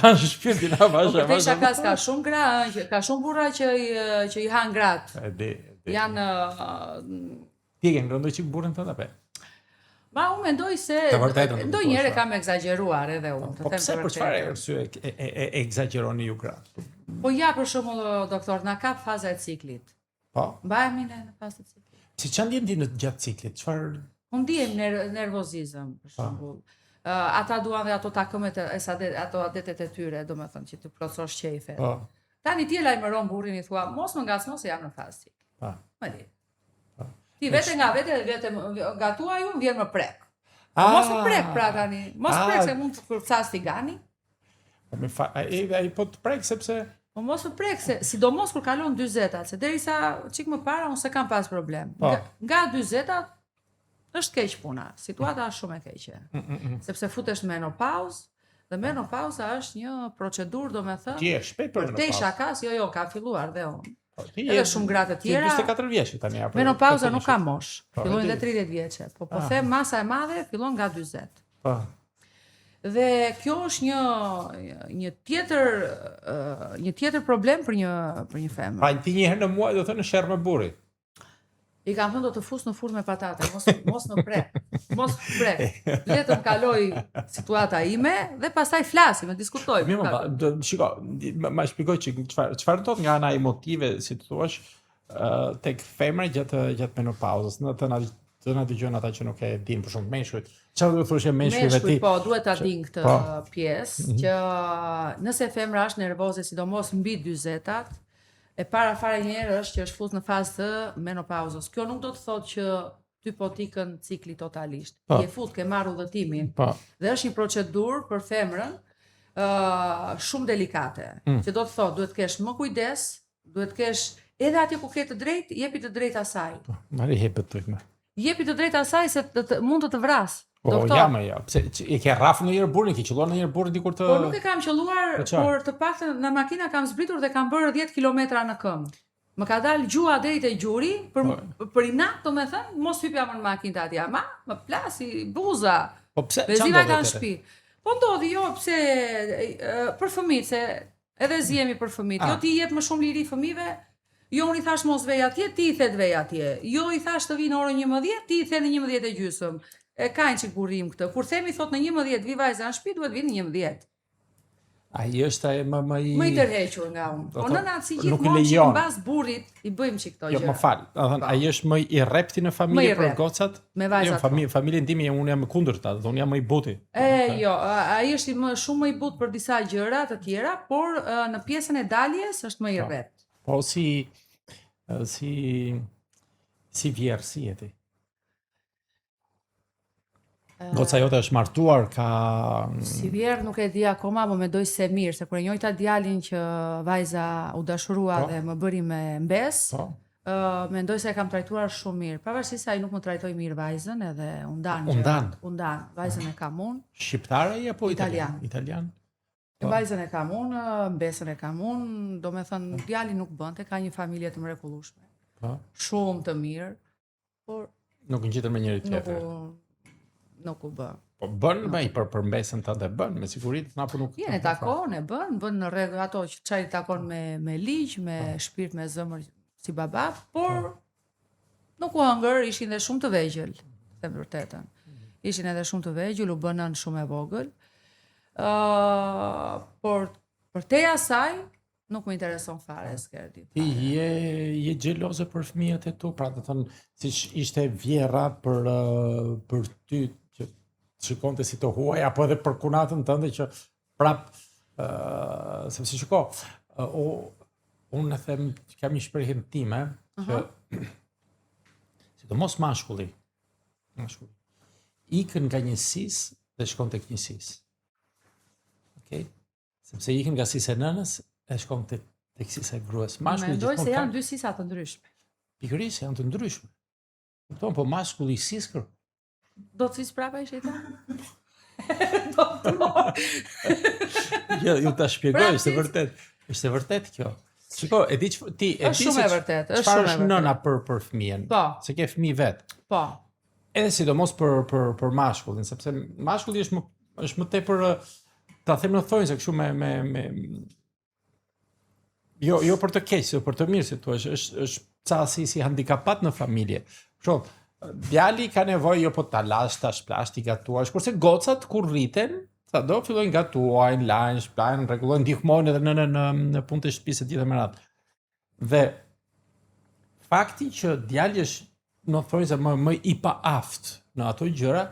Anë shpirtin a vasha. Po isha ka shumë gra, ka shumë burra që i hanë gratë. E di. Janë Ti ke ngrëndoj çik burrin tënd apo? Unë mendoj se ndonjëherë kam egzageruar edhe unë. Po pse për çfarë arsye e egzageroni ju gratë? Po ja, për shembull, doktor, na kap faza e ciklit. Po. Mbahemi ne në fazën e ciklit. Si çan ndjen ti në gjatë ciklit? Çfarë? Unë ndihem nervozizëm, për shembull. Ata duan dhe ato takëmet ato adetet e tyre, domethënë që të plotësosh qejfe. Tani ti e lajmëron burrin i thua, mos më ngacmo se jam në fazë ciklit. Më di. Ti vete nga vete gatua ju vjen më prek. Mos më prek pra tani. Mos prek se mund të kërcas ti gani. Ai po të prek sepse Po mos më prek se sidomos kur kalon 40-at, se derisa çik më para unë se kam pas problem. Nga 40-at është keq puna. Situata është shumë e keqe. Sepse futesh në menopauzë dhe menopauza është një procedurë, domethënë. Ti je shpejt për menopauzë. Te shakas, jo, ka filluar dhe unë. Edhe shumë gratë të tjera. Ti 44 vjeç tani apo? Menopauza nuk ka mosh. Fillojnë dhe 30 vjeçe. Po them masa e madhe fillon nga 40. Dhe kjo është një tjetër problem për një femër. Pra ti një herë në muaj do thënë sherr me burri. I kam thënë do të fus në furrë me patate, mos në prek. Mos prek. Le të më kaloj situata ime dhe pastaj flasim, diskutojmë. Mirë, shiko, ma shpjegoj çfarë ndodh nga ana emotive, si të thuash, tek femra gjatë menopauzës, të na dëgjojnë ata që nuk e dinë për shembull meshkujt. Çfarë do thoshë meshkujve ti? Po, duhet ta dinë këtë pjesë që nëse femra është nervoze, sidomos mbi 40-at, e para fare njëherë është që është fut në fazë të menopauzës. Kjo nuk do të thotë që ty po t'ikën cikli totalisht. Je fut, ke marrë udhëtimin. Dhe është një procedurë për femrën shumë delikate. Që do të thotë, duhet kesh më kujdes, duhet kesh edhe atje ku ke të drejtë, jepi të drejtë asaj. Mari hepet tujme. Jepi të drejtë asaj se mund të vras. Po, ja. Pse i ke rrafë në njërë burrin, ke qelluar në njërë burrin dikur të... Po nuk e kam qelluar, por të paktën në makina kam zbritur dhe kam bërë 10 kilometra në këmbë. Më ka dalë gjua drejt e gjuri, për inat, do me thënë, mos hypja më në makinë të atje, ama më plasi, buza. Po pse? Beziva ka në shtëpi. Po ndodhi, jo, pse për fëmijët, se edhe zjemi për fëmijët. Jo ti jep më shumë liri fëmijëve, jo unë i thash mos vej atje, ti i thet vej atje. Jo i thash të vi në orën 11, ti i the në 11:30. E ka një çik burrim këtë. Kur themi thot në 11 vi vajza në shtëpi, duhet vinë në 11. Ai është ai më i tërhequr nga unë. Po nëna si gjithmonë që mbas burrit i bëjmë çik këto gjëra. Jo, më fal. Do të thënë ai është më i rrepti në familje për gocat? Me vajzat. Jo, familjen time unë jam kundërta, do unë jam më i buti. Jo, ai është shumë më i but për disa gjëra të tjera, por në pjesën e daljes është më i rrept. Po si vjerë si jeti? Goca jote është martuar, ka... Si vjerë nuk e di akoma, më mendoj se mirë, se kur e njojta djalin që vajza u dashurua dhe më bëri me mbes, mendoj se e kam trajtuar shumë mirë. Pavarësisht se ai nuk më trajtoi mirë vajzën, edhe undan. Vajzën e kam unë. Shqiptare apo italian? Vajzën e kam unë, mbesën e kam unë, do me thënë djali nuk bënte, ka një familje të mrekullueshme. Shumë të mirë, por... Nuk ngjitën me njëri tjetër. Nuk u bë. Po bën me për mbesën tënde bën, me siguri apo nuk. Jene takon, bën në rregull ato që çaj takon me ligj, me shpirt, me zemër si baba, por nuk u hëngër, ishin edhe shumë të vegjël, them vërtetën. Ishin edhe shumë të vegjël, u bënën shumë e vogël. Por për te asaj nuk më intereson fare skerdi. Ti je xheloze për fëmijët e tu, pra do të thënë siç ishte vjerra për ty që shikonte si të huaj, apo edhe për kunatën tënde që prap sepse shiko, unë e them, kam një shprehje time që sidomos mashkulli ikën nga njësisë dhe shkon tek njësisë. Okej? Sepse ikën nga sisa e nënës e shkon tek sisa e gruas. Mendoj se janë dy sisa të ndryshme. Pikërisht janë të ndryshme. Kupton, po mashkulli i siskër. Do të sis prapa i shejta? Jo, ta shpjegoj, është vërtet kjo. Shiko, e di ti e di se shumë e vërtet, çfarë është nëna për fëmijën. Po. Se ke fëmijë vet. Po. Edhe sidomos për mashkullin, sepse mashkulli është më tepër ta them në thonjë se kështu me jo për të keq, por për të mirë si thua, është ca si handikapat në familje. Shoh, djali ka nevojë jo po ta lash, ta shplash, ti gatuash, kurse gocat kur rriten, do fillojnë gatuajnë, lajnë, shplajnë, rregullojnë, ndihmojnë edhe në punë të shtëpisë të tjera me radhë. Dhe fakti që djali është në thonjë se më i paaft në ato gjëra,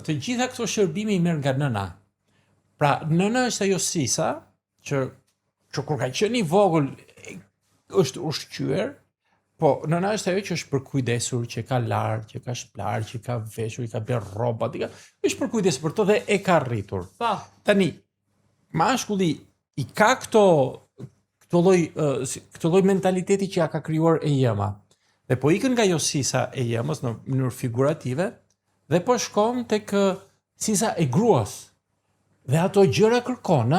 të gjitha këto shërbime i merr nga nëna. Pra, nëna është ajo sisa që kur ka qenë i vogël është ushqyer, po nëna është ajo që është përkujdesur, që ka larë, që ka shplar, që ka veshur, që ka bërë rroba, është përkujdesur për to dhe e ka rritur. Po. Tani, mashkulli i ka këto lloj mentaliteti që ja ka krijuar e jema. Dhe po ikën nga jo sisa e jemës në mënyrë figurative dhe po shkon tek sisa e gruas. Dhe ato gjëra kërkon,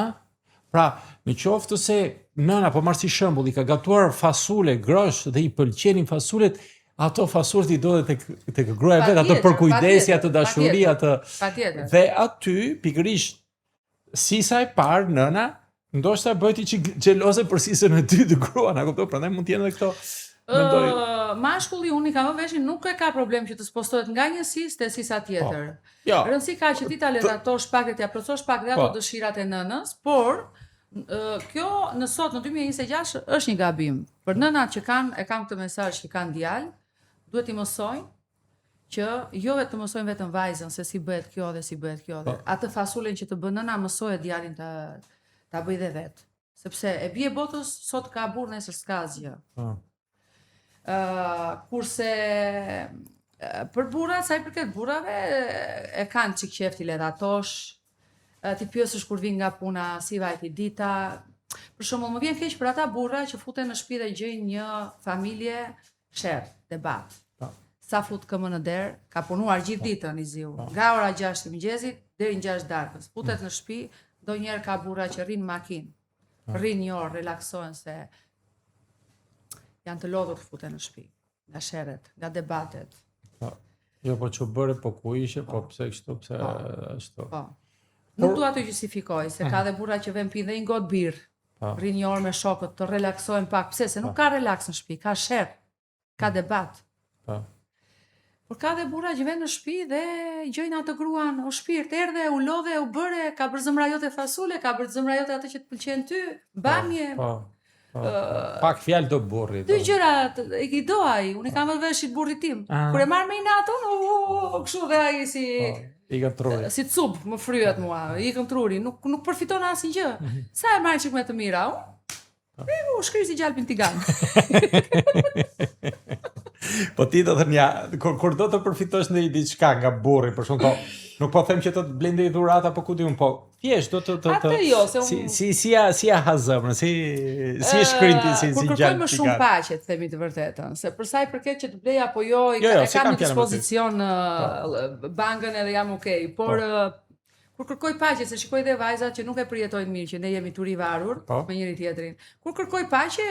pra, në qoftë se nëna, po marr si shembull, i ka gatuar fasule, grosh dhe i pëlqenin fasulet, ato fasurët i do dhe tek gruaja vet, ato përkujdesja, ato dashuria, atë. Patjetër. Dhe aty pikërisht sisa e parë nëna ndoshta bëhet i çik xheloze për sisën e dytë gruan, a kupton? Prandaj mund të jenë edhe këto. Mashkulli unë i kam vënë veshin nuk e ka problem që të spostohet nga një sisë te sisa tjetër. Jo. Rëndësi ka që ti ta lezatosh pak dhe t'ia plotësosh pak dhe ato dëshirat e nënës, por kjo në sot në 2026 është një gabim. Për nënat që e kanë këtë mesazh që kanë djalë, duhet i mësojnë që jo vetë të mësojnë vetëm vajzën se si bëhet kjo dhe si bëhet kjo dhe atë fasulen që të bën nëna mësohet djalin ta bëj dhe vetë. Sepse e bie botës sot ka burr nesër s'ka asgjë. Kurse për burrat, sa i përket burrave, e kanë çik qefti ledhatosh, ti pyesësh kur vin nga puna, si vajti dita. Për shembull, më vjen keq për ata burra që futen në shtëpi dhe gjejnë një familje sherr, debat. Sa fut këmë në derë, ka punuar gjithë ditën i ziu. Nga ora 6 të mëngjesit deri në 6 darkës. Futet në shtëpi, ndonjëherë ka burra që rrinë makinë. Rrinë një orë, relaksohen se janë të lodhur të futen në shtëpi. Nga sherret, nga debatet. Jo, po që bëre, po ku ishe, po pse kështu, pse ashtu. Nuk dua të justifikoj, se ka dhe burra që vjen pinë dhe një gotë birë. Rrinë një orë me shokët, të relaksohen pak. Pse? Se nuk ka relaks në shtëpi, ka sherr, ka debat. Por ka dhe burra që vjen në shtëpi dhe gjojnë atë gruan, o shpirt, erdhe, u lodhe, u bëre, ka bërë zëmra jote fasule, ka bërë zëmra jote atë që të pëlqen ty, bamje. Pak fjalë do burri. Dy gjëra i do ai, unë i kam vënë veshit burrit tim. Kur e marr me inatun, kështu dhe ai si ikën truri. Si cup më fryet mua, ikën truri, nuk përfiton asnjë gjë. Sa e marr çik me të mira, u shkri si gjalpin tigan. Po ti do thënë ja, kur do të përfitosh në diçka nga burri, për shkak nuk po them që të blende i dhurata apo ku diun, po thjesht do të atë jo, se unë si ha zëmrën, si e shkrinti si kur kërkoj më shumë paqe, të themi të vërtetën, se për sa i përket që të blej apo jo, e kam në dispozicion bankën edhe jam okay, por kur kërkoj paqe, se shikoj dhe vajzat që nuk e përjetojnë mirë, që ne jemi të rivarur me njëri tjetrin. Kur kërkoj paqe,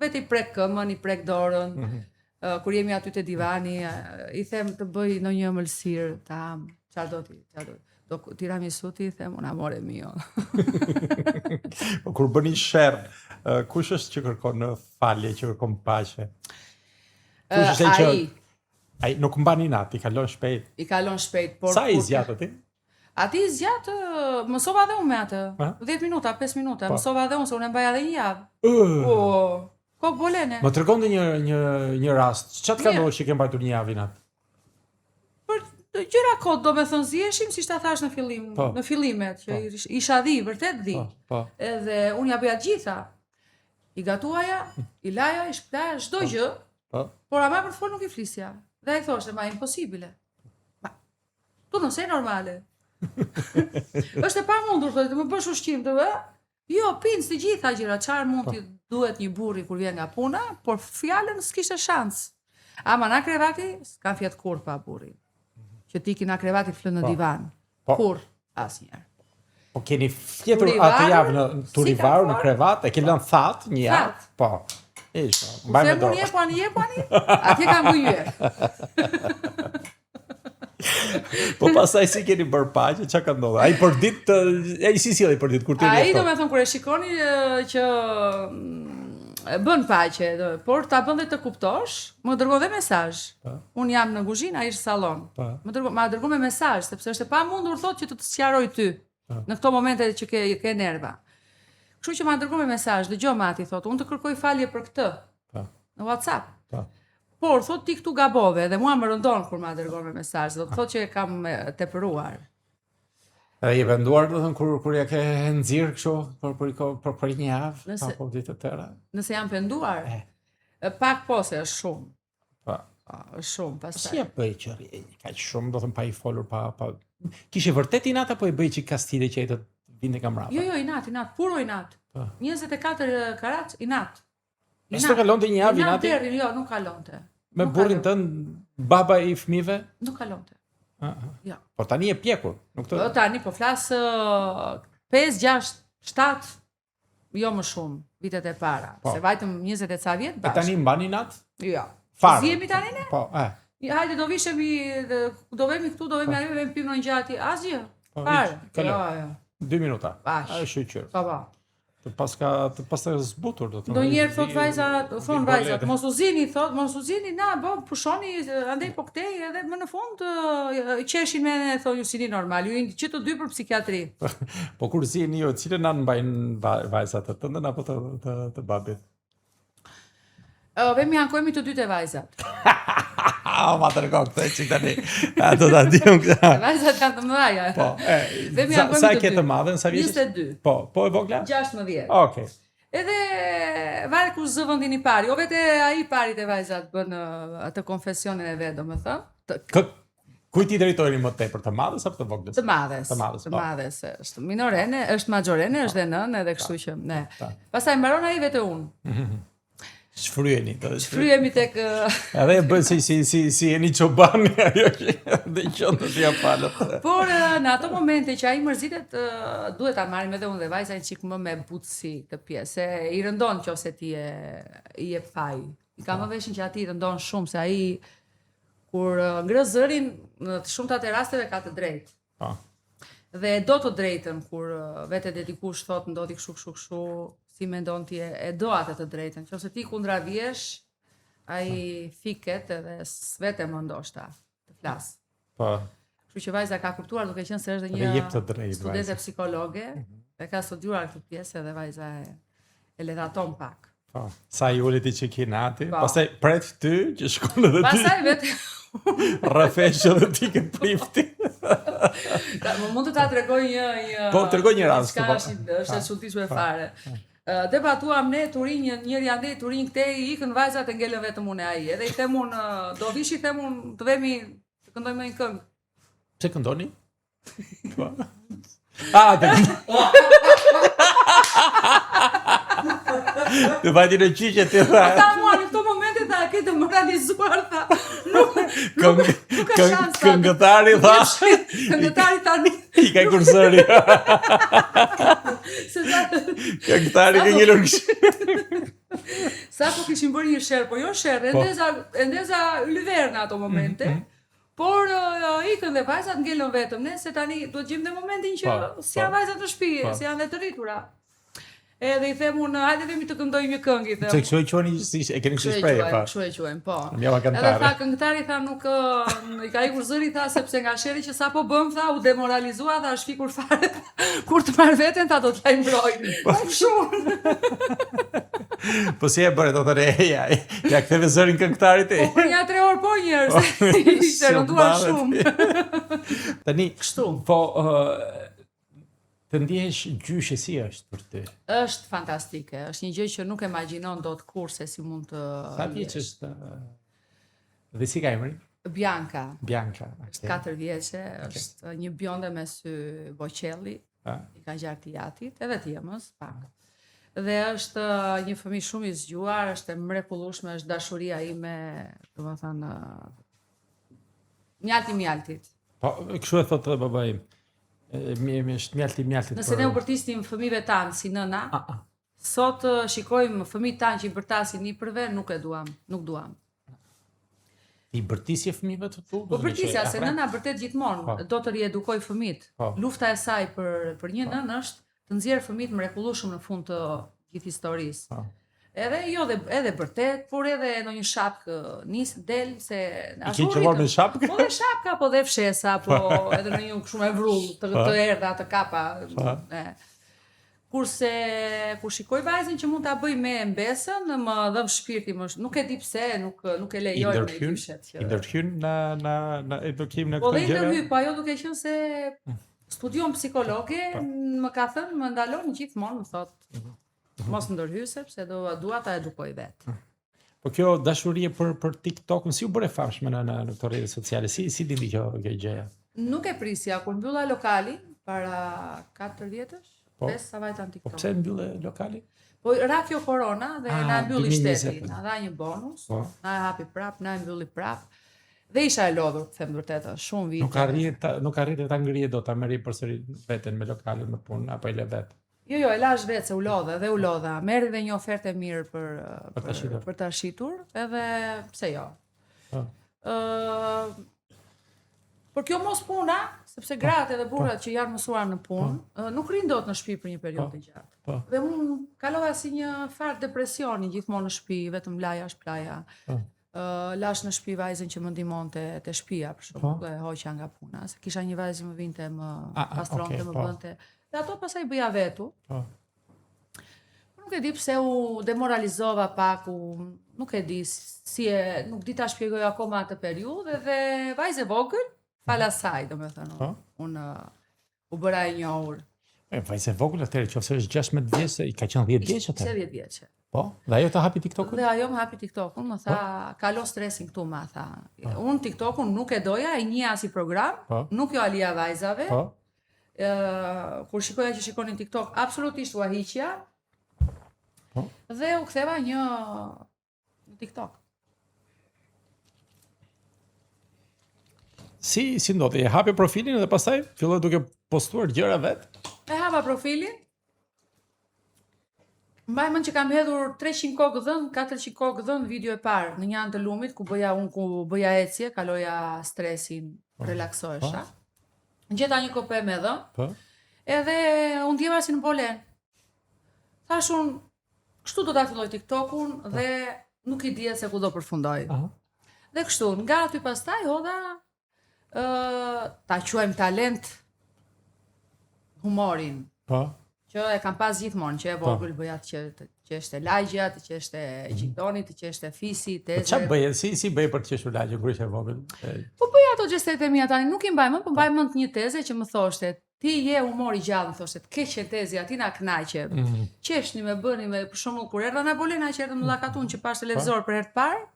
vetë i prek këmën, i prek dorën. Kur jemi aty te divani, i them të bëj ndonjë ëmbëlsirë, tam, çfarë do ti? Do tiramisu ti, i them, un amore mio. Po kur bëni sherr, kush është që kërkon falje, që kërkon paqe? Kush është që ai nuk mban inat, i kalon shpejt. I kalon shpejt, por sa i zgjat aty? Aty zgjat, mësova dhe unë me atë. 10 minuta, 5 minuta, mësova dhe unë se unë e mbaj edhe një javë. Kokë bolene. Më tregon një rast. Çfarë ka ndodhur që ke mbajtur një javë natë? Për gjëra kod, do me thënë zjeshim, si ta thash në fillim, në fillimet, që isha dhi, vërtet dhi. Edhe unë ja bëja gjitha. I gatuaja, i laja, i shpëtaja, çdo gjë. Por ama për të folur nuk i flisja. Dhe ai thoshte, ma impossibile. Tu nëse normale. Është e pamundur, thotë, të më bësh ushqim të jo, pinë të gjitha gjëra, çfarë mund t'i duhet një burri kur vjen nga puna, por fjalën s'kishte shans. Ama na krevati, s'kan fjet kur pa burrin. Që ti kina krevati flën në divan. Kur? Asnjëherë. Po keni fjetur atë javë në turivarë, në krevat, e ke lënë thatë një javë? Po. Isha, mbaj me dorë. Se mund jepani, atje kam gëjyer. Po pastaj si keni bërë paqe, çka ka ndodhur? Ai për ditë, ai si sjellej për ditë kur ti ai do të thon kur e shikoni që bën paqe, por ta bën dhe të kuptosh, më dërgon dhe mesazh. Un jam në kuzhinë, ai është sallon. Ma dërgon me mesazh, sepse është e pamundur thotë që të sqaroj ty në këto momente që ke nerva. Kështu që ma dërgon me mesazh, dëgjoj Mati thotë, unë të kërkoj falje për këtë. Në WhatsApp. Por, thot ti këtu gabove, dhe mua më rëndon kur ma dërgon me mesazh, do të thot që e kam tepëruar. Edhe je venduar, do thënë, kur ja ke nxirr kështu për një javë, apo ditë të tëra? Nëse jam penduar, pak po se është shumë. Është shumë, pastaj. Si e bëj që kaq shumë, do thënë pa i folur, pa. Kishe vërtet inat apo e bëj që kastile që ai të vinte nga mbrapa? Jo, inat, puro inat. 24 karat inat. S'to kalonte një javë inati? Jo, nuk kalonte. Me burrin tënd, baba i fëmijëve? Nuk kalonte. Jo. Po tani e pjekur, nuk të. Po tani po flas 5, 6, 7, jo më shumë, vitet e para. Se vajtëm 20 e ca vjet bashkë. E tani mbani nat? Jo. Fare. Zihemi tani ne? Po, Hajde do vishemi, do vemi këtu, do vemi ajo, vemi pimë në gjati. Asgjë? Po, Fare? kaloj. Jo. 2 minuta. Bash. Ai shqyr. Po. Të paska zbutur do të. Ndonjëherë thot vajza, thon vajzat, mos u zini, thot, mos u zini, na, pushoni, andej po këtej edhe më në fund qeshin me ne, thonë ju sini normal, ju që të dy për psikiatri. Po kur zini ju, cilën anë mbajnë vajzat të tëndën apo të babit? Vemi ankojemi të dy të vajzat. Ma tërko këtë që tani. Do ta dim këtë. Vajzat janë të mëdha. Po, Vemi ankojemi sa të dy. ke të madhen, sa vjeç? 22. Po e vogla? 16. Okej. Edhe varet kush zë vendin i pari. O vete ai pari te vajzat bën atë konfesionin e vet, domethënë. Kujt i drejtojeni më tepër, të madhes apo të voglës? Të madhes. Të madhes, Të po. madhes. Është minorene, është majorene, është dhe nën, edhe kështu që ne. Pastaj mbaron ai vetë unë. Shfryeni. Shfryhemi tek Edhe e bën si jeni çobani ajo që dhe qen të t'ia falët. Por në ato momente që ai mërzitet, duhet ta marrim edhe unë dhe vajza një çik më me butësi këtë pjesë. I rëndon nëse ti i jep faj. I kam veshin që aty i rëndon shumë se ai kur ngrë zërin në të shumtat e rasteve ka të drejtë. Po. Dhe do të drejtën kur vetë dedikush thot ndodhi kështu, si mendon ti e do atë të drejtën. Nëse ti kundra vjesh, ai fiket edhe s'vete më ndoshta të flas. Po. Kështu që vajza ka kuptuar duke qenë se është Dhe jep të një drejtë studente vajza. psikologe, dhe ka studiuar këtë pjesë edhe vajza e ledaton pak. Po. Sa i ulit i që ki nati, Po. pastaj pret ty që shkon edhe ti. Pastaj vetë Rrafesh edhe ti ke prifti. mund të ta tregoj një Po, tregoj një rast, diçka po. është e çuditshme fare. Debatuam ne Turin, njëri andej Turin këtej, ikën vajzat e ngelën vetëm unë e ai. Edhe i them unë, do vish i them unë të vemi të këndojmë një këngë. Pse këndoni? Po. Të Të vajti në qyqe të Ta mua në këto momente ta ke të moralizuar, tha. Nuk ka shans. Këngëtari tha. Këngëtari tani. I ka kursëri. Se sa Këngëtari ka ngelur kështu. sa po kishim bërë një sherr, po jo sherr, endeza lyver në ato momente. Por ikën dhe vajzat ngelën vetëm, ne se tani duhet gjejmë në momentin që si janë vajzat në shtëpi, si janë dhe të rritura. Edhe i them unë, hajde vemi të këndojmë një këngë, i them. Se kështu e quani e keni kështu shprehje pa. Kështu e quajmë, po. Mjava Edhe këngëtare. tha këngëtari, tha nuk i ka ikur zëri, tha sepse nga sherri që sapo bëm, tha u demoralizua, tha është fikur fare. Kur të marr veten, tha do të lajmëroj. Po shumë. Po si e bëre do të reja. Ja ktheve zërin këngëtarit e. Po për një 3 orë po njerëz. Ishte rënduar shumë. Tani Kështu. Po të ndjehesh gjyshe si është për ty? Është fantastike, është një gjë që nuk imagjinon dot kurse si mund të Sa vjeç është? Dhe si ka emrin? Bianca. Bianca. Është 4 vjeçe, është një bjonde me sy boqelli, Ah. i ka gjartë i jatit, edhe ti mos, pak. Dhe është një fëmijë shumë i zgjuar, është e mrekullueshme, është dashuria ime, domethënë mjaltit. Po, kështu e thotë edhe babai im. Është mjaltit. Nëse ne u bërtisnim fëmijëve tanë si nëna, sot shikojmë fëmijët tanë që i bërtasin një përve, nuk duam. I bërtisje fëmijëve të tu? Po bërtisja, se nëna bërtet gjithmonë, do të riedukoj fëmijët. Lufta e saj për një nënë është të nxjerrë fëmijët mrekullueshëm në fund të gjithë historisë. Edhe jo edhe bërtet, por edhe ndonjë shapkë del se ashtu qellor me shapkë. Po dhe shapka, po dhe fshesa, po edhe në një shumë e vrull, të erdha, të kapa. Kurse kur shikoj vajzën që mund ta bëj me mbesën, më dhëm shpirti, nuk e di pse, nuk e lejoj me dyshet. I ndërhyn në edukim në Po këtë dhe i gjëra. ndërhyj, po ajo duke qenë se studion psikologe, më ka thënë, më ndalon gjithmonë, më thotë. Mos ndërhyj sepse dua ta edukoj vetë. Po kjo dashurie për TikTok-un si u bëre famshme në këto rrjete sociale? Si lindi kjo gjëja? Nuk e prisja, kur mbylla lokali para 4 vjetësh, 5 sa vajta në TikTok. Po pse mbyllë lokali? Po ra kjo korona dhe na e mbylli 2020. shteti, na dha një bonus, na e hapi prap, na e mbylli prap. Dhe isha e lodhur, të them vërtetë, shumë vite. Nuk arrit ta ngrije dot ta merri përsëri veten me lokalin në punë apo i le vet. Jo, e lash vetë se u lodha. Merri dhe një ofertë e mirë për ta shitur, edhe pse jo. Por kjo mos puna, sepse gratë edhe burrat që janë mësuar në punë, nuk rrin dot në shtëpi për një periudhë të gjatë. Dhe unë kalova si një farë depresioni gjithmonë në shtëpi, vetëm laja është plaja. Lash në shtëpi vajzën që më ndihmonte te shtëpia për shembull, e hoqja nga puna, se kisha një vajzë që më vinte, më pastronte, më bënte. Dhe ato pastaj bëja vetu. Nuk e di pse u demoralizova pak, nuk e di nuk di ta shpjegoj akoma atë periudhë dhe vajzë vogël, fal asaj, domethënë, unë u bëra e njohur. Vajzë vogël atëherë, qofse është 16 vjeç, i ka qenë 10 vjeç atë. 10 vjeçe. Po, dhe ajo të hapi TikTokun? Dhe ajo më hapi TikTokun, më tha, kalo stresin këtu, ma tha. Unë TikTokun nuk e doja, e njeh si program, nuk jo alia vajzave. Kur shikoja që shikonin TikTok, absolutisht u hiqja. Dhe u ktheva një TikTok. Si ndodhi? E hapi profilin dhe pastaj filloi duke postuar gjëra vet? E hapa profilin. Mbaj mend që kam hedhur 300 kokë dhënë, 400 kokë dhënë video e parë në një anë të lumit ku bëja ecje, kaloja stresin, relaksohesha. Gjeta një kope me dhënë. Edhe unë ndjeva si në polen. Thash unë, kështu do ta filloj TikTokun dhe nuk i dija se ku do përfundoj. Dhe kështu, nga aty pastaj hodha ta quajmë talent humorin. Që e kam pas gjithmonë, që e vogël bëja të qeshte lagja, të qeshte gjitoni, të qeshte fisi, teze. Çfarë bëje? Si bëje për të qeshur lagjën kur ishe vogël? Po bëja ato gjestet e mia tani, nuk i mbaj mend, po mbaj mend një teze që më thoshte, ti je humor i gjallë, më thoshte, të keqe tezja, ti na kënaqe. Qeshni me bëni me për shembull kur erdha Nabolena që erdhëm në Llakatun që pash televizor për herë të parë.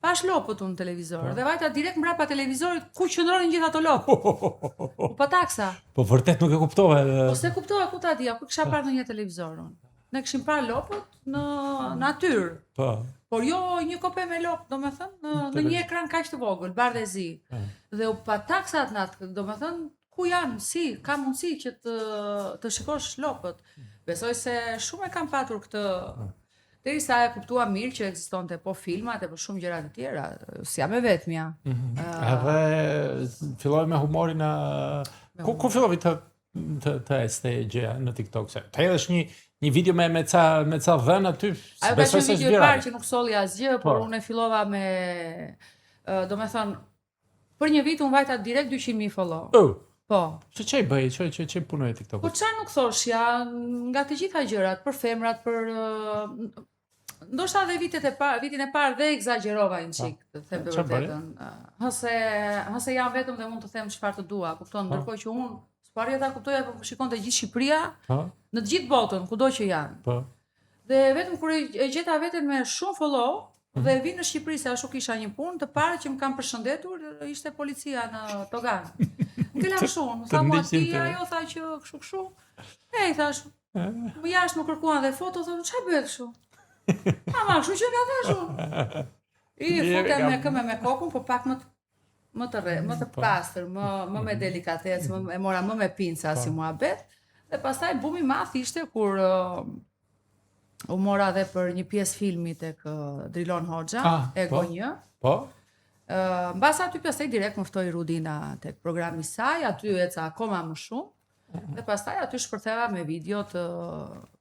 Pash lopët unë në televizor, dhe vajta direkt mbrapa televizorit ku qëndronin gjithë ato lopë. Pa taksa. Po vërtet nuk e kuptova. Po se kuptova ku ta dija, ku kisha parë në një televizor unë. Ne kishim parë lopët në natyrë. Por jo një kope me lopë, domethënë, në një ekran kaq të vogël, bardhëzi. Dhe u pa taksat natë, domethënë, ku janë, ka mundësi që të shikosh lopët. Besoj se shumë e kam patur këtë. Derisa e kuptua mirë që ekzistonte po filmat e po shumë gjëra të tjera, si jam e vetmja. Edhe filloi me humorin ku filloi të este gjëja në TikTok se. Të hedhësh një video me ca dhënë aty, besoj se është viral. Ajo ka qenë video i parë që nuk solli asgjë, por unë e fillova me domethënë për një vit unë vajta direkt 200.000 follow. Po. Ç'e bëj? Ç'e punoj TikTok? Po çfarë nuk thoshja, nga të gjitha gjërat, për femrat, për ndoshta edhe vitin e parë dhe egzagjerova një çik, të them të vërtetën. Hëse jam vetëm dhe mund të them çfarë të dua, kupton, ndërkohë që unë s'parja ta kuptoja, po shikonte gjithë Shqipëria, në të gjithë botën, kudo që janë. Dhe vetëm kur e gjeta veten me shumë follow, dhe vi në Shqipëri se ashtu kisha një punë, të parë që më kam përshëndetur ishte policia në Togan. Këlam shumë, tha mua ti, ajo tha që kështu. I thash, më jashtë më kërkuan dhe foto, thonë, ç'a bëhet kështu? Ama, kështu që nga thash unë. I futem me këmbë me kokën, po pak më të pastër, më me delikatesë, e mora më me pinca si muhabet. Dhe pastaj bumi madh ishte kur u mora dhe për një pjesë filmi tek Drilon Hoxha, Ego 1. Po. Mbas aty pastaj direkt më ftoi Rudina tek programi i saj, aty eca akoma më shumë. Dhe pastaj aty shpërtheva me video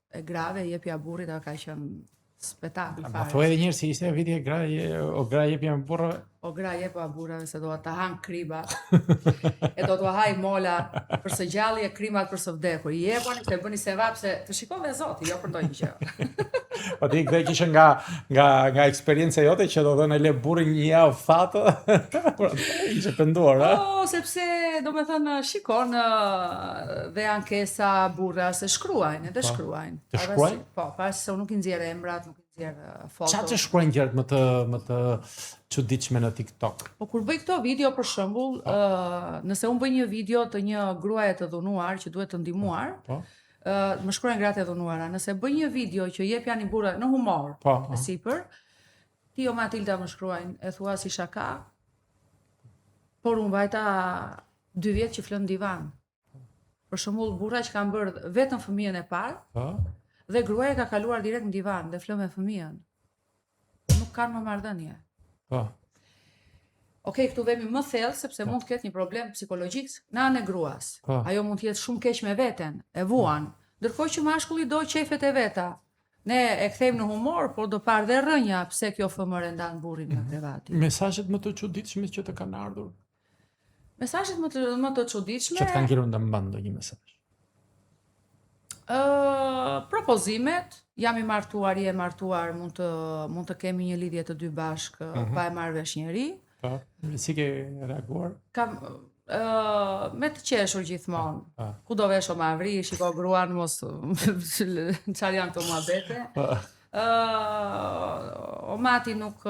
e grave jepja burrit, ajo ka qenë spektakël fare. Ma thuaj edhe një herë si ishte video o gra jepja me burrave? O gra jepja burrave se do ta han kriba. E do t'u haj mola për së gjalli e krimat për së vdekur. I jeponi të bëni sevap se të shikon dhe Zoti, jo për ndonjë gjë. Po ti këtë kishe nga eksperjenca jote që do dhënë le burrin një javë fatë, ishe penduar, a? Po, sepse do me thënë shikon dhe ankesa burra se shkruajnë, edhe shkruajnë. Të shkruajnë? Po, pasi se unë nuk i nxjerr emrat, nuk i nxjerr foto. Çfarë të shkruajnë gjërat më të çuditshme në TikTok? Po kur bëj këto video për shembull, nëse unë bëj një video të një gruaje të dhunuar që duhet të ndihmuar, më shkruajnë gratë e dhunuara. Nëse bëj një video që jep janë i burra në humor, sipër, ti o Matilda më shkruajnë, e thua si shaka, por unë vajta 2 vjet që flën divan. Për shembull, burra që kanë bërë vetëm fëmijën e parë, Po. dhe gruaja ka kaluar direkt në divan dhe flë me fëmijën. Nuk kanë më marrëdhënie. Po. Okej, këtu vemi më thellë sepse mund të ketë një problem psikologjik në anën e gruas. Po. Ajo mund të jetë shumë keq me veten, e vuan, ndërkohë që mashkulli do qefet e veta. Ne e kthejmë në humor, por do parë dhe rrënja pse kjo femër e ndan burrin nga krevati. Mesazhet më të çuditshme që të kanë ardhur, Mesazhet më të çuditshme. që të kanë ngelur ndërmend ndonjë mesazh. Propozimet, jam i martuar, je martuar, mund të kemi një lidhje të dy bashkë, pa e marrë vesh njëri. Po. Si ke reaguar? Kam me të qeshur gjithmonë. Po. Ku do vesh o ma vri, shiko gruan mos çfarë janë këto muhabete. Po. O mati nuk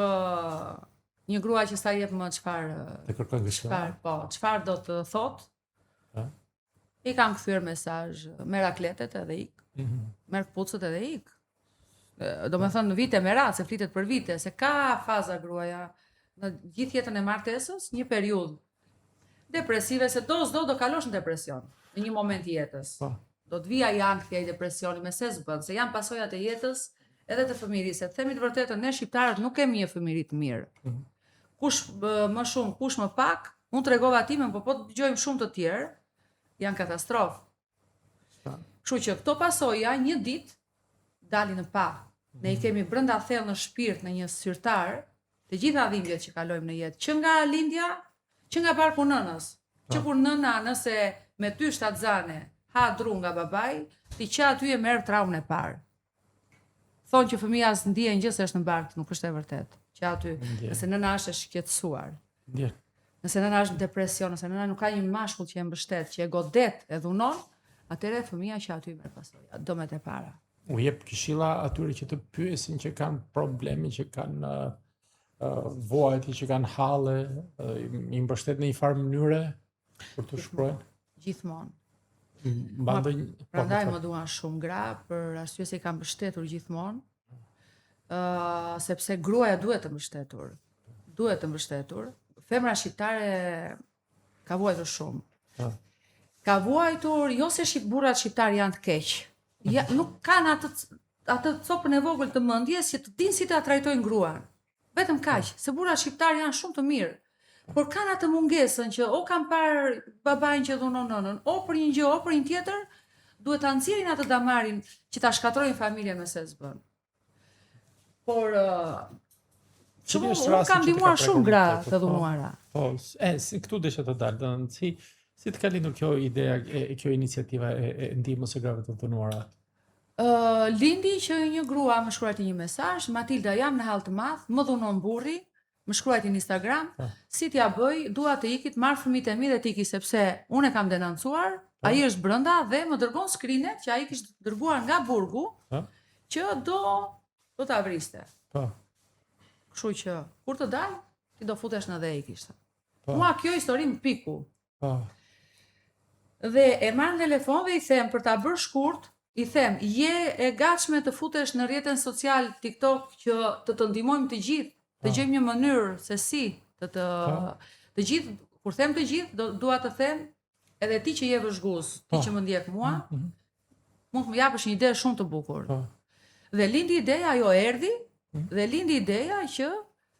një grua që sa jep më çfarë Të kërkon kështu. çfarë do të thot. Po. I kam kthyer mesazh, merr akletet edhe ik. Merr kputucët edhe ik. Do me thënë në vite me radhë, se flitet për vite, se ka faza gruaja në gjithë jetën e martesës, një periudhë depresive, se do kalosh në depresion në një moment i jetës. Po. Do të vija jankthja i depresioni me se zbën, se janë pasojat e jetës edhe të fëmirisë. Themi të vërtetën, ne shqiptarët nuk kemi një fëmiri të mirë. Kush më shumë, kush më pak, unë tregova timen, po të dëgjojmë shumë të tjerë, janë katastrofë. Kështu që këto pasoja një ditë dalin në pa. Ne i kemi brenda thellë në shpirt në një syrtar, të gjitha dhimbjet që kalojmë në jetë, që nga lindja, që nga barku nënës. Që kur nëna nëse me ty shtatzane ha dru nga babai, ti që aty e merr traumën e parë. Thonë që fëmia as ndihen gjë se është në bark, nuk është e vërtet. Që aty, nëse nëna është e shqetësuar. Nëse nëna është në depresion, nëse nëna nuk ka një mashkull që e mbështet, që e godet, e dhunon, atëre fëmia që aty merr pasoja, domet e para. U jep këshilla atyre që të pyesin, që kanë probleme, që kanë vojti, që kanë halle, i mbështet në një farë mënyre për të shkruajnë? Gjithmonë. Prandaj më duan shumë gra, për arsye se i kam mbështetur gjithmonë, sepse gruaja duhet të mbështetur. Duhet të mbështetur. Femra shqiptare ka vuajtur shumë. Ka vuajtur, jo se burrat shqiptar janë të keq. Ja, nuk kanë atë copën e vogël të mendjes që të dinë si ta trajtojnë gruan. Vetëm kaq, se burrat shqiptar janë shumë të mirë. Por kanë atë mungesën që o kanë parë babain që dhunon nënën, o për një gjë, o për një tjetër, duhet ta nxjerrin atë damarin që ta shkatrojnë familjen me se s'bën. Por unë kam ndihmuar shumë gra të dhunuara. Po, këtu desha të dalë, si të ka lindur kjo ideja, kjo iniciativa e ndihmës së grave të dhunuara? Lindi që një grua më shkruajti një mesazh, Matilda, jam në hall të madh, më dhunon burri, më shkruajti në Instagram, si t'ja bëj, dua të ikit, marr fëmijët e mi dhe t'iki sepse unë e kam denoncuar, ai është brenda dhe më dërgon skrinet që ai kishte dërguar nga burgu, që do ta vriste. Kështu që kur të dal, ti do futesh në dhe i kishte. Mua kjo histori më piku. Dhe e marr në telefon dhe i them për ta bërë shkurt, i them, je e gatshme të futesh në rrjetin social TikTok që të ndihmojmë të gjithë, të gjejmë një mënyrë se si të gjithë, kur them të gjithë, dua të them edhe ti që je vëzhgues, ti që më ndjek mua, mund të më japësh një ide shumë të bukur. Dhe lindi ideja, ajo erdhi, dhe lindi ideja që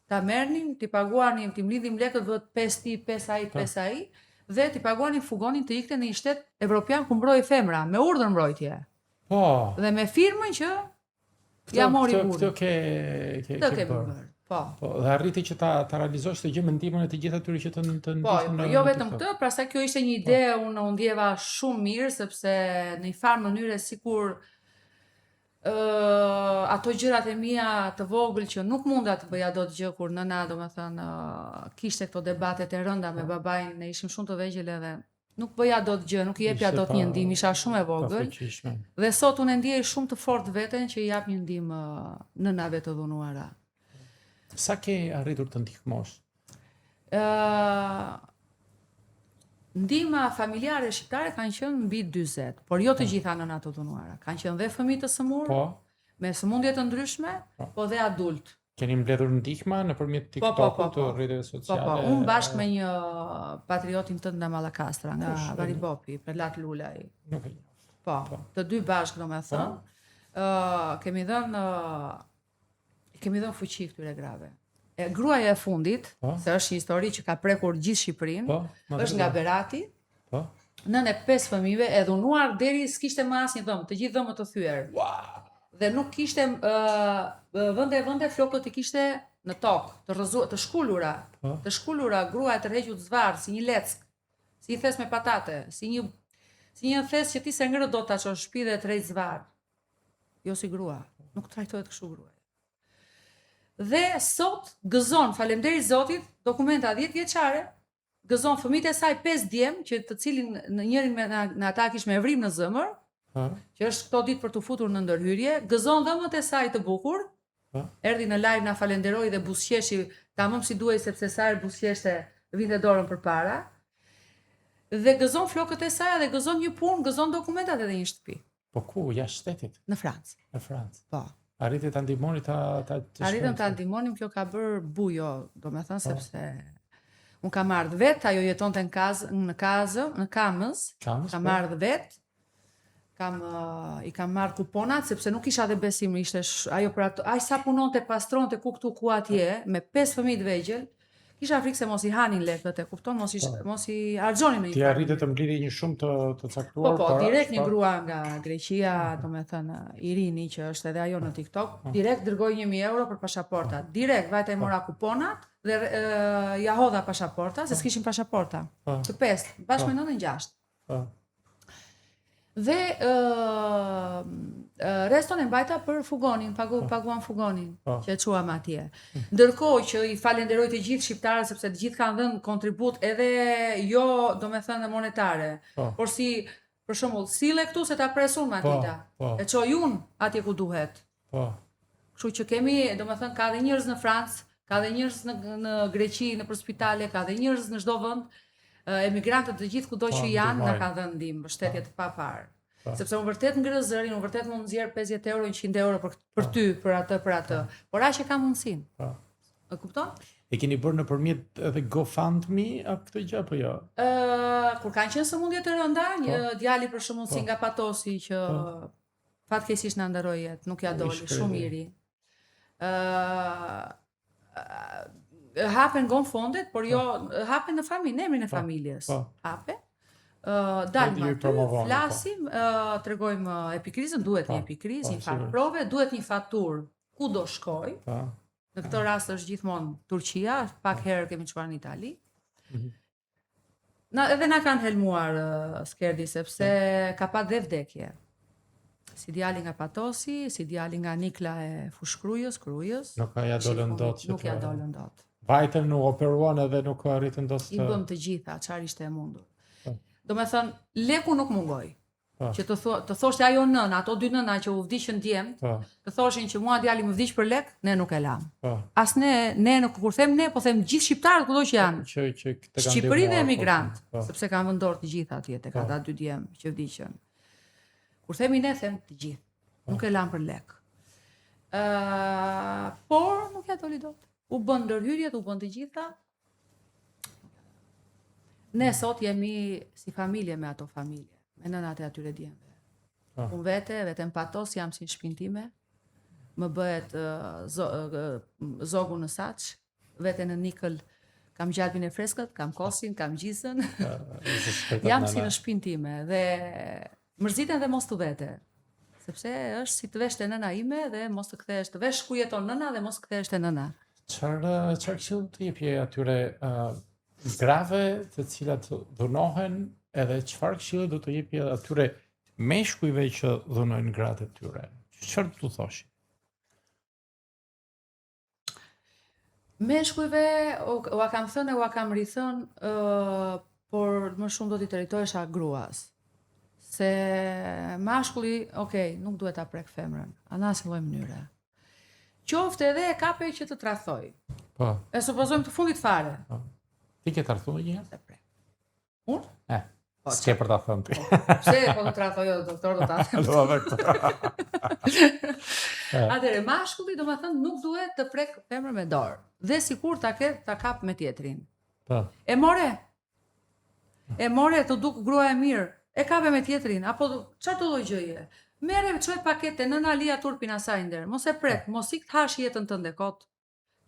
ta merrnim, t'i paguanim, t'i mlidhim lekët vët 5 ti, 5 ai, 5 ai, dhe t'i paguanim fugonin të ikte në një shtet evropian ku mbrojë femra, me urdhër mbrojtje. Dhe me firmën që ja mori burri. Këtë ke bërë. Po. Dhe arriti që ta realizosh të gjë me ndihmën e të gjithë atyre që të ndihmojnë. Po, jo vetëm këtë, pastaj kjo ishte një ide, unë u ndjeva shumë mirë sepse në një farë mënyre sikur ato gjërat e mia të vogël që nuk munda të bëja dot gjë kur nëna, domethënë, kishte këto debatet e rënda me babain, ne ishim shumë të vegjël edhe nuk bëja dot gjë, nuk i jepja dot një ndihmë, isha shumë e vogël. Dhe sot unë ndjej shumë të fortë veten që i jap një ndihmë nënave të dhunuara. Sa ke arritur të ndihmosh? Ndihma familjare shqiptare kanë qenë mbi 40, por jo të gjitha nënat të dhunuara. Kanë qenë dhe fëmijë të sëmurë, me sëmundje të ndryshme, po dhe adult. Keni mbledhur ndihma nëpërmjet TikTokut të rrjeteve sociale? Unë bashkë me një patriotin tënd nga Mallakastra, nga Varibopi, Prelat Lulaj. Nuk e njoh. Po, të dy bashkë domethënë. Kemi dhënë fuqi këtyre grave. Gruaja e fundit, se është një histori që ka prekur gjithë Shqipërinë, është nga Berati. Po. Nën e 5 fëmijëve e dhunuar deri s'kishte më asnjë dhëmë, të gjithë dhëmët të thyer. Wow. Dhe nuk kishte vende flokët i kishte në tokë, të shkullura. Të shkullura, gruaja tërhequr të zvarr si një leck, si një thes me patate, si një thes që ti se ngërë do ta çosh shtëpi dhe të rejt zvarr. Jo si grua, nuk trajtohet kështu gruaja. Dhe sot gëzon, faleminderit Zotit, dokumenta 10 vjeçare, gëzon fëmijët e saj 5 djem, që të cilin në njërin me ata kish me vrim në zemër, që është këto ditë për të futur në ndërhyrje, gëzon dhëmët e saj të bukur, erdhi në live na falenderoi dhe buzëqeshi, tamam si duhej sepse sa herë buzëqeshte vinte dorën përpara. Dhe gëzon flokët e saj dhe gëzon një punë, gëzon dokumentat edhe një shtëpi. Po ku, jashtë shtetit? Në Francë. Në Francë. Po. Arritët ta ndihmoni Arritëm ta ndihmonim, kjo ka bërë bujo, domethënë sepse unë kam ardhur vet, ajo jetonte në Kamës, kam ardhur vet. I kam marrë kuponat sepse nuk isha dhe besim, ishte ajo për ato, ai sa punonte, pastronte ku këtu ku atje me 5 fëmijë të vegjël. Kisha frikë se mos i hanin lekët, e kupton, mos i harxhonin në një. Ti arritet të mblidhi një shumë të caktuar. Po, direkt një grua nga Greqia, domethënë Irini, që është edhe ajo në TikTok, direkt dërgoi 1000 euro për pasaportat. Direkt vajta i mora kuponat dhe ja hodha pasaporta, se s'kishin pasaporta. Të 5, bashkë me 9-6. Dhe reston e mbajta për fugonin, paguan fugonin që e quam atje. Ndërkohë që i falenderoj të gjithë shqiptarët sepse të gjithë kanë dhënë kontribut edhe jo domethënë monetare, por si për shembull sille këtu se ta presun Matita. E çoj unë atje ku duhet. Kështu që kemi, domethënë ka dhe njerëz në Francë, ka dhe njerëz në Greqi, nëpër spitale, ka dhe njerëz në çdo vend. Emigrantët të gjithë kudo që janë na kanë dhënë ndihmë, mbështetje të papar. Sepse unë vërtet ngre zërin, unë vërtet mund nxjerr 50 euro, 100 euro për ty, për atë. Por aq e kam mundsinë. E kupton? E keni bërë nëpërmjet edhe GoFundMe apo këtë gjë apo jo? Kur kanë qenë sëmundje të rënda, një djali për shembull si nga Patosi që fatkeqësisht na ndaroi jetë, nuk ja doli, shumë i ri. Hapen GoFundit, por jo hapen në familje, në emrin e familjes. Hapen. Dalim aty, flasim, tregojmë epikrizën, duhet një epikrizë, një fat prove, duhet një faturë ku do shkoj. Në këtë rast është gjithmonë Turqia, pak herë kemi çuar në Itali. Edhe na kanë helmuar Skerdi sepse ka pat dhe vdekje. Si djali nga Patosi, si djali nga Nikla e Fushkrujës, Krujës. Nuk ja dolën dot. Nuk ja dolën dot. Vajtën nuk operuan edhe nuk arritën dot. I bëm të gjitha, çfarë ishte e mundur. Domethënë, leku nuk mungoi. Që të thoshte ajo nëna, ato dy nëna që u vdiqën djem, të thoshin që mua djali më vdiq për lek, ne nuk e lam. As ne nuk kur them ne, po them gjithë shqiptarët kudo që janë. Shqipëri dhe emigrant, sepse kanë vendor të gjithë atje tek ata dy djem që vdiqën. Kur themi ne, them të gjithë. Nuk e lam për lek. Por nuk ja doli dot. U bën ndërhyrjet, u bën të gjitha. Ne sot jemi si familje me ato familje, me nënat e atyre djemve. Unë vetëm Patos jam si në shpinë time, më bëhet zogu në Saç, vete në Nikël kam gjalpin e freskët, kam kosin, kam gjisën, jam si në shpinë time dhe mërziten dhe mos të vete, sepse është si të vesh të nëna ime dhe mos të kthesh, të vesh ku jeton nëna dhe mos të kthesh të nëna. Çfarë këshill të jepje atyre grave të cilat dhunohen edhe çfarë këshilli do të jepje atyre meshkujve që dhunojnë gratë e tyre? Çfarë do të thoshi? Meshkujve, ua kam thënë e ua kam rithënë, por më shumë do t'i drejtohesha gruas. Se mashkulli, nuk duhet ta prek femrën, në asnjë lloj mënyre. Qoftë edhe e kape që të tradhoj. Po. E supozojmë të fundit fare. Ti ke tradhuar një herë? Unë? S'ke për ta thënë ti. Pse po të tratoj jo doktor do ta them. Do edhe këtë. Atëre mashkulli domethënë nuk duhet të prek femrën me dorë. Dhe sikur ta kap me tjetrin. Po. E more të duk gruaja e mirë. E kape me tjetrin apo çfarë do lloj gjëje? Merre çoj pakete nëna Lia turpin asaj nder. Mos e prek, mos ik të hash jetën tënde kot.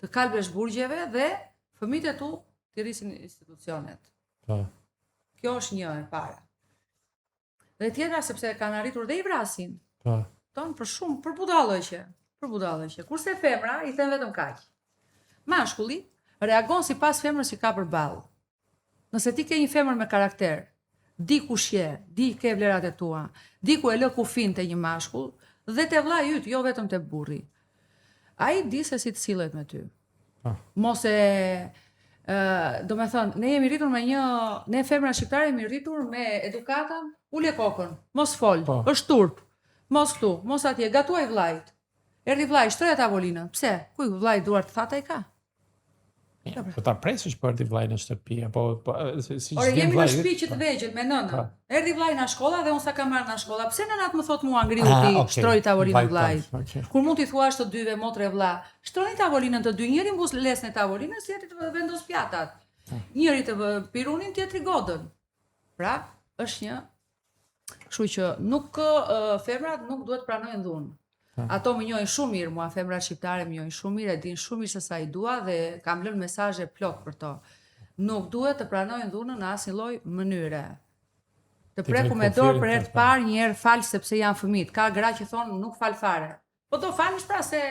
Të kalbesh burgjeve dhe fëmijët e tu të rrisin institucionet. Po. Kjo është një e para. Dhe tjetra sepse kanë arritur dhe i vrasin. Po. Ton për budallëqe. Kurse femra i thën vetëm kaq. Mashkulli reagon sipas femrës që ka përballë. Nëse ti ke një femër me karakter, di kush je, di ke vlerat e tua, di ku e lë kufin te një mashkull dhe te vllai yt, jo vetëm te burri. Ai di se si të sillet me ty. Mos e do me thënë, ne femra shqiptare jemi rritur me edukatën, ule kokën, mos fol, është turp, mos këtu, mos atje, gatuaj vllajt. Erdhi vllai, shtroja tavolinën. Pse? Kuj vllai duart të thata i ka? Po ta presësh për erdhi vllai në shtëpi apo si Ore jemi në shtëpi që të vegjël me nënën. Erdhi vllai në shkolla dhe unë sa kam marrë në shkolla. Pse nënat më thot mua ngriu ti, shtroj tavolinën vllait. Kur mund t'i thuash të dyve motre vlla, shtroni tavolinën të dy, njëri mbus lesën e tavolinës, tjetri të vendos pjatat. Njëri të pirunin, tjetri godën. Pra, është një. Kështu që femrat nuk duhet pranojnë dhunë. Ato më njohin shumë mirë, mua femrat shqiptare më njohin shumë mirë, e din shumë mirë se sa i dua dhe kam lënë mesazhe plot për to. Nuk duhet të pranojnë dhunën në asnjë lloj mënyre. Të preku me dorë për herë të parë, një herë fal sepse janë fëmijë. Ka gra që thonë nuk fal fare. Po do falësh pra se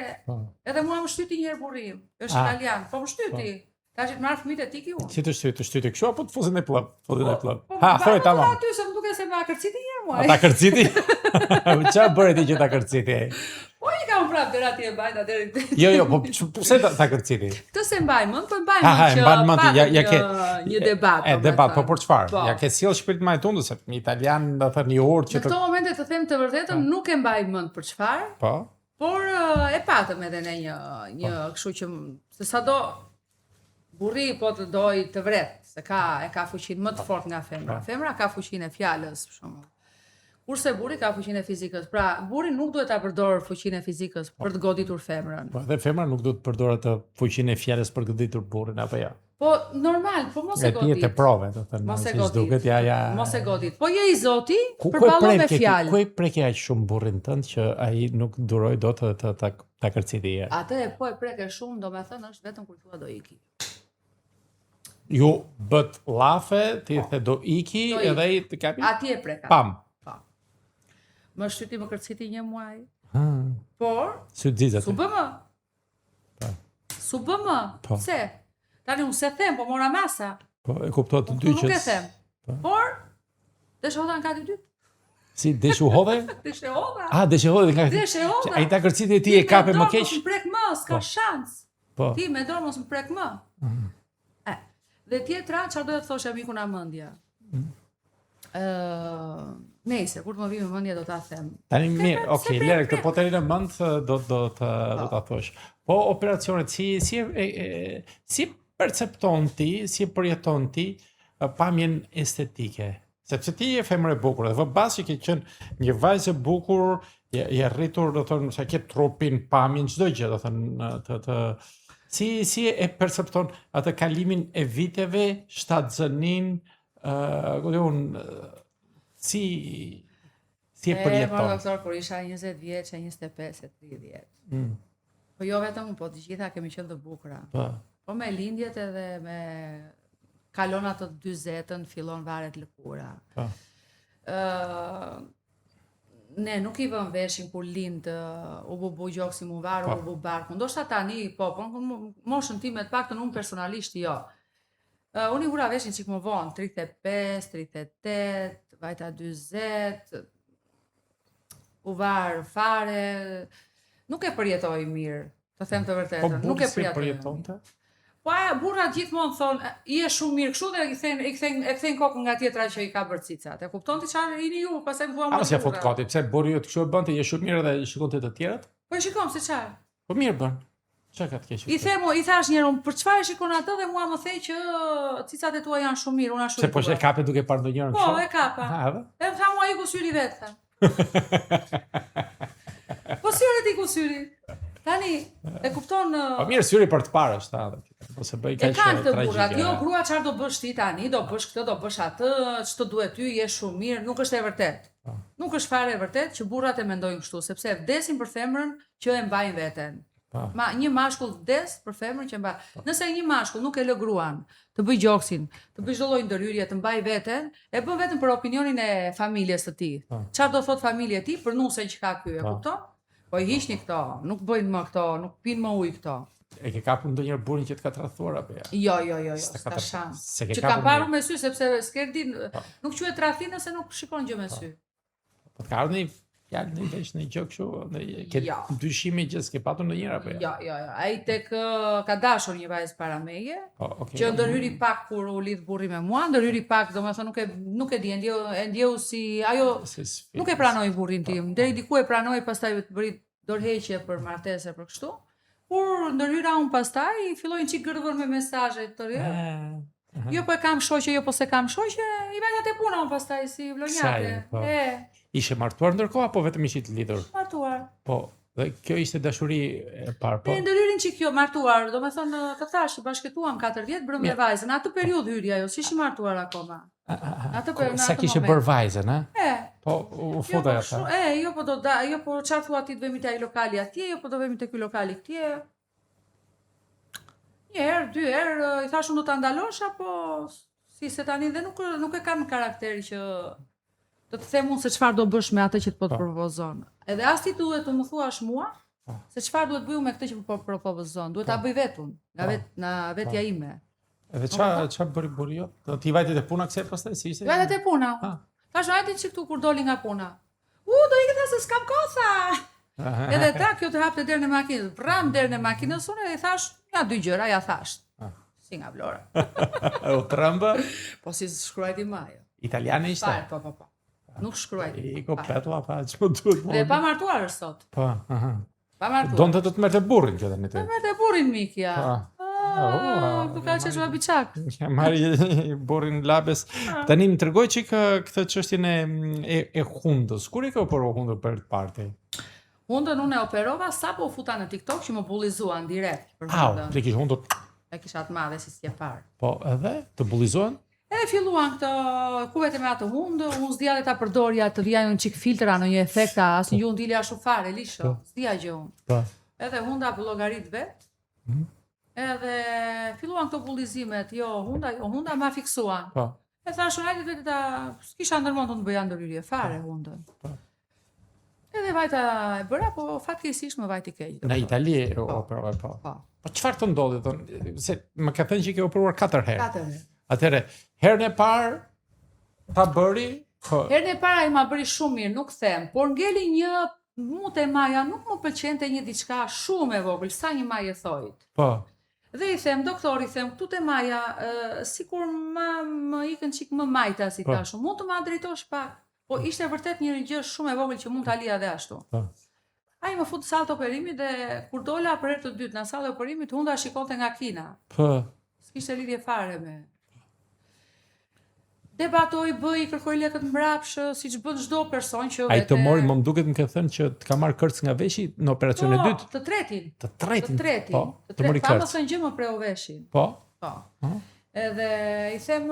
edhe mua më shtyti një herë burri. Është italian, po më shtyti. Tash të marr fëmijët e tiki unë. Si të shtyti kështu apo të fuzin e plot? Ha, thoj tamam. Aty se më duket se më kërciti një herë mua. Ta kërciti? Çfarë bëre ti që ta kërciti? Po i kam prapë deri atje bajta deri. Jo, po pse ta kërciti? Këtë se mbaj mend, po mbaj mend që ja ke një debat. Debat, po për çfarë? Ja ke sjell shpirt më tundë se një italian do thënë një orë që në këto momente të them të vërtetën nuk e mbaj mend për çfarë. Po. Por e patëm edhe ne një kështu që se sado burri po të doj të vret, se e ka fuqinë më të fortë nga femra. Femra ka fuqinë e fjalës, për shembull. Kurse burri ka fuqinë e fizikës. Pra, burri nuk duhet ta përdorë fuqinë e fizikës për të goditur femrën. Po, dhe femra nuk duhet të përdorë atë fuqinë e fjalës për të goditur burrin apo jo. Po, normal, po mos e godit. Pjetë e prove, do thënë. Mos e godit. Mos e godit. Po je i Zoti, përballon me fjalë. Ku e preke aq shumë burrin tënd që ai nuk duroj dot ta kërciti herë. Atë po e preke shumë, domethënë është vetëm kur thua do iki. Ju bët llafe, ti the do iki edhe ai të kapi. Atje e preka. Pam. Më shtyti më kërciti një muaj. Por su bëmë. Pse? Tani unë se them, po mora masa. Po e kuptoj të dy që. Nuk e them. Por deshodha në kati dytë. Si deshodhe? Deshodha. Deshodhe nga. Ai ta kërciti ti e kape më keq. Mos më prek më, s'ka shans. Ti me dorë mos më prek më. Dhe tjetra, çfarë do të thosh amikun Amendja? Nëse kur të më vi në mendje do ta them. Tani mirë, okay, lere këtë po tani në mend do ta thosh. Po operacionet si percepton ti, si përjeton ti pamjen estetike? Sepse ti je femër e bukur, dhe vëbas që ke qenë një vajzë e bukur, je rritur, do thënë, sa ke trupin, pamjen, çdo gjë, do thënë si e percepton atë kalimin e viteve, shtatzënin, si e përjeton? Më doktor, kur isha 20 vjeç, 25, 30. Po jo vetëm, po të gjitha kemi qenë të bukura. Po me lindjet edhe me kalonat të 40-ën, fillon varet lëkura. Ne nuk i vëm veshin kur lind u bubu gjoksi mu varu, u bubu barku. Ndoshta tani, po moshën time të paktën unë personalisht jo. Unë i vura veshin qik më vonë, 35, 38, vajta 40, u varë fare, nuk e përjetoj mirë, të them të vërtetën, nuk e përjetonte. Po burrat gjithmonë thonë, je shumë mirë kështu dhe e kthejnë kokën nga tjetra që i ka bërë cicat. E kupton ti çfarë jeni ju, pastaj më thua më. Si afut kati, pse burri jot kështu e bënte, je shumë mirë dhe shikonte të tjerat? Po e shikom se çfarë. Po mirë bën. Çka ka të keq? I thash njëherë, për çfarë shikon atë dhe mua më thej që cicat e tua janë shumë mirë, unë ashtu. Se po e kape duke parë ndonjërin Po, e kapa. edhe? E tha mua iku syri vetë. Tha. Po syri ti ku syri? Tani, e kupton... Po mirë, syri për të parë është, ose bëj E kaq kanë të burrat, tragjike. jo grua çfarë do bësh ti tani, do bësh këtë, do bësh atë, ç'të duhet ty, je shumë mirë, nuk është e vërtet. Nuk është fare e vërtet që burrat e mendojnë kështu, sepse vdesin për femrën që e mbajnë veten. Një mashkull vdes për femrën që e mbaj. Nëse një mashkull nuk e lë gruan të bëj gjoksin, të bëj çdo lloj ndërhyrje, të mbaj veten, e bën vetëm për opinionin e familjes së tij. Çfarë do thot familja e tij për nusen që ka ky, e kupton? Po i hiqni këto, nuk bëjnë më këto, nuk pinë më ujë këto. E ke kapur ndonjëherë burrin që të ka tradhuar apo ja? Jo, s'ka shans. Që kam parë me sy sepse s'kerdi nuk quhet tradhti nëse nuk shikon gjë me sy. Po të ka ardhur një fjalë në vesh në gjë kështu, ke dyshime gjë s'ke patur ndonjëherë apo ja? Jo. Ai tek ka dashur një vajzë para meje, që ndërhyri pak kur u lidh burri me mua, ndërhyri pak, domethënë nuk e di, e ndjeu si ajo nuk e pranoi burrin tim. Deri diku e pranoi, pastaj bëri dorëheqje për martese për kështu. Kur ndërhyra unë pastaj, fillojnë çik gërdhën me mesazhe të tjera. Jo po e kam shoqe, jo po se kam shoqe, i vajta te puna unë pastaj si vlonjake. Ishe martuar ndërkohë apo vetëm ishit lidhur? Martuar. Po, dhe kjo ishte dashuri e parë, po. E ndërhyrin çik kjo martuar, domethënë të thash, bashkëtuam 4 vjet, brëm me vajzën. Atë periudhë hyri ajo, s'ishim martuar akoma. Sa kishe bërë vajzën, a? Po, u futa ata. Jo po çfarë thua ti të vemi te ai lokali atje, jo po do vemi te ky lokali këtje. Një herë, 2 herë, i thash unë do ta ndalosh apo si se tani dhe nuk e kam karakteri që do të them unë se çfarë do bësh me atë që të po të propozon. Edhe as ti duhet të më thuash mua se çfarë duhet bëju me këtë që po propozon. Duhet ta bëj vetun, nga vetja ime. Edhe çfarë bëri burri jot? Do t'i vajte te puna kse pastaj si ishte? Vajte te puna. Tash vajte çik këtu kur doli nga puna. Do ikë tha se s'kam kosa. Edhe ta kjo të hapte derën e makinës, pram derën e makinës, unë i thash, ja 2 gjëra, ja thash. Si nga Vlora. U trëmbë? Po si shkruaj ti maja. Italiane ishte? Po. Nuk shkruaj ti. I kompletua, pa, që më duhet më. Dhe pa martuar është sot. Pa martuar. Donte të të merte burrin kjo tani ty. Të merte burrin mikja. Tu ka qesh biçak. Ja marri burrin labes. Tani më tregoj çik këtë çështjen e hundës. Kur e ke operuar hundën për të parë? Hundën unë e operova sapo u futa në TikTok që më bullizuan direkt për hundën. Ti kishe hundur? E kisha të madhe si s'je parë. Po, edhe të bullizuan? E filluan këtë kuvet e me atë hundë, unë s'dija ta përdorja të vija një çik filtra në një efekta, asnjë gjë unë dili ashtu fare, lisho. S'dija gjë unë. Edhe hunda llogarit vet. Edhe filluan këto bullizimet, jo hunda ma fiksuan. E thashun hajde vetë ta s'kisha ndërmend të bëja ndërhyrje fare hundën. Edhe vajta e bëra, po fatkeqësisht më vajti keq. Në Itali operova, po. Po çfarë të ndodhi thonë? Se më ka thënë që ke operuar 4 herë. 4 herë. Atëherë, herën e parë ta bëri. Herën e parë ai ma bëri shumë mirë, nuk them, por ngeli një mute maja, nuk më pëlqente një diçka shumë e vogël, sa një majë thojt. Po. Dhe i them, doktori, këtu te maja, sikur më ikën çik më majta si tashu, mund të ma drejtosh pak. Po ishte vërtet një gjë shumë e vogël që mund ta lija dhe ashtu. Ai më fut sallë të operimit dhe kur dola për herë të dytë në sallë të operimit, hunda shikonte nga kina. Po. S'kishte lidhje fare me. Debatoj, bëj, kërkoj lekët mbrapsh, siç bën çdo person që vetë. Ai të mori, më duket më ke thënë që të ka marrë kërc nga veshi në operacionin e dytë. Të tretin. Të tretin. Po. Të mori kërc. Pa më thënë gjë më preu veshin. Po. Edhe i them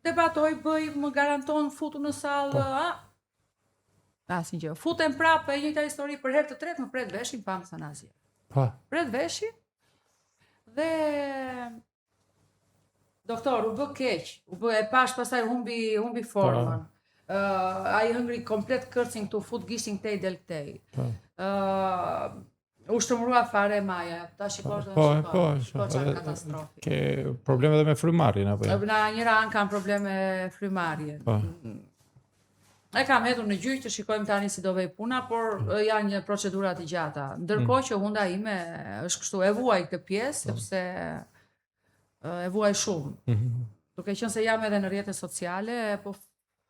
debatoj, bëj, më garanton futu në sallë, asnjë gjë. Futem prapë, e njëjta histori për herë të tretë, më pret veshin, pa më thënë asgjë. Po. Pret veshin dhe doktor, u bë keq, e pash pastaj humbi formën. Ai hëngri komplet kërcin këtu, fut gishin këtej del këtej. U shtrëmrua fare maja, ta shikosh dhe shikosh katastrofë. Ke probleme dhe me frymarrjen apo jo? Na njëra anë kam probleme frymarrje. E kam hedhur në gjyq të shikojmë tani si do vej puna, por janë një procedura të gjata. Ndërkohë që hunda ime është kështu, e vuaj këtë pjesë sepse e vuaj shumë. Duke qenë se jam edhe në rrjetet sociale, po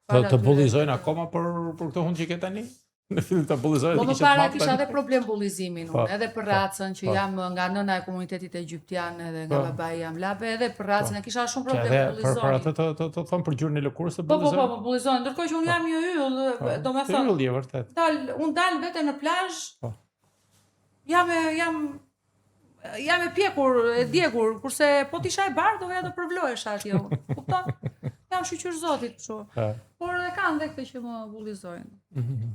të bullizojnë akoma për këtë hund që ke tani? Në fillim ta bullizoj. Po më para kisha edhe problem bullizimin unë, edhe për racën që po. jam nga nëna e komunitetit egjiptian edhe nga babai jam labe, edhe për racën e kisha shumë problem Për bullizoni. atë të thon për gjurën e lëkurës të Po, bullizoj. më bullizoni, ndërkohë që unë jam një yll, domethënë, Yll je vërtet. unë dal vete në plazh, Po. jam e pjekur, e djegur, kurse po t'isha e bardhë, doja të përvlohesha atje. Kupton? Jam shqyr zotit kështu. Por e kanë dhe këtë që më bullizojnë.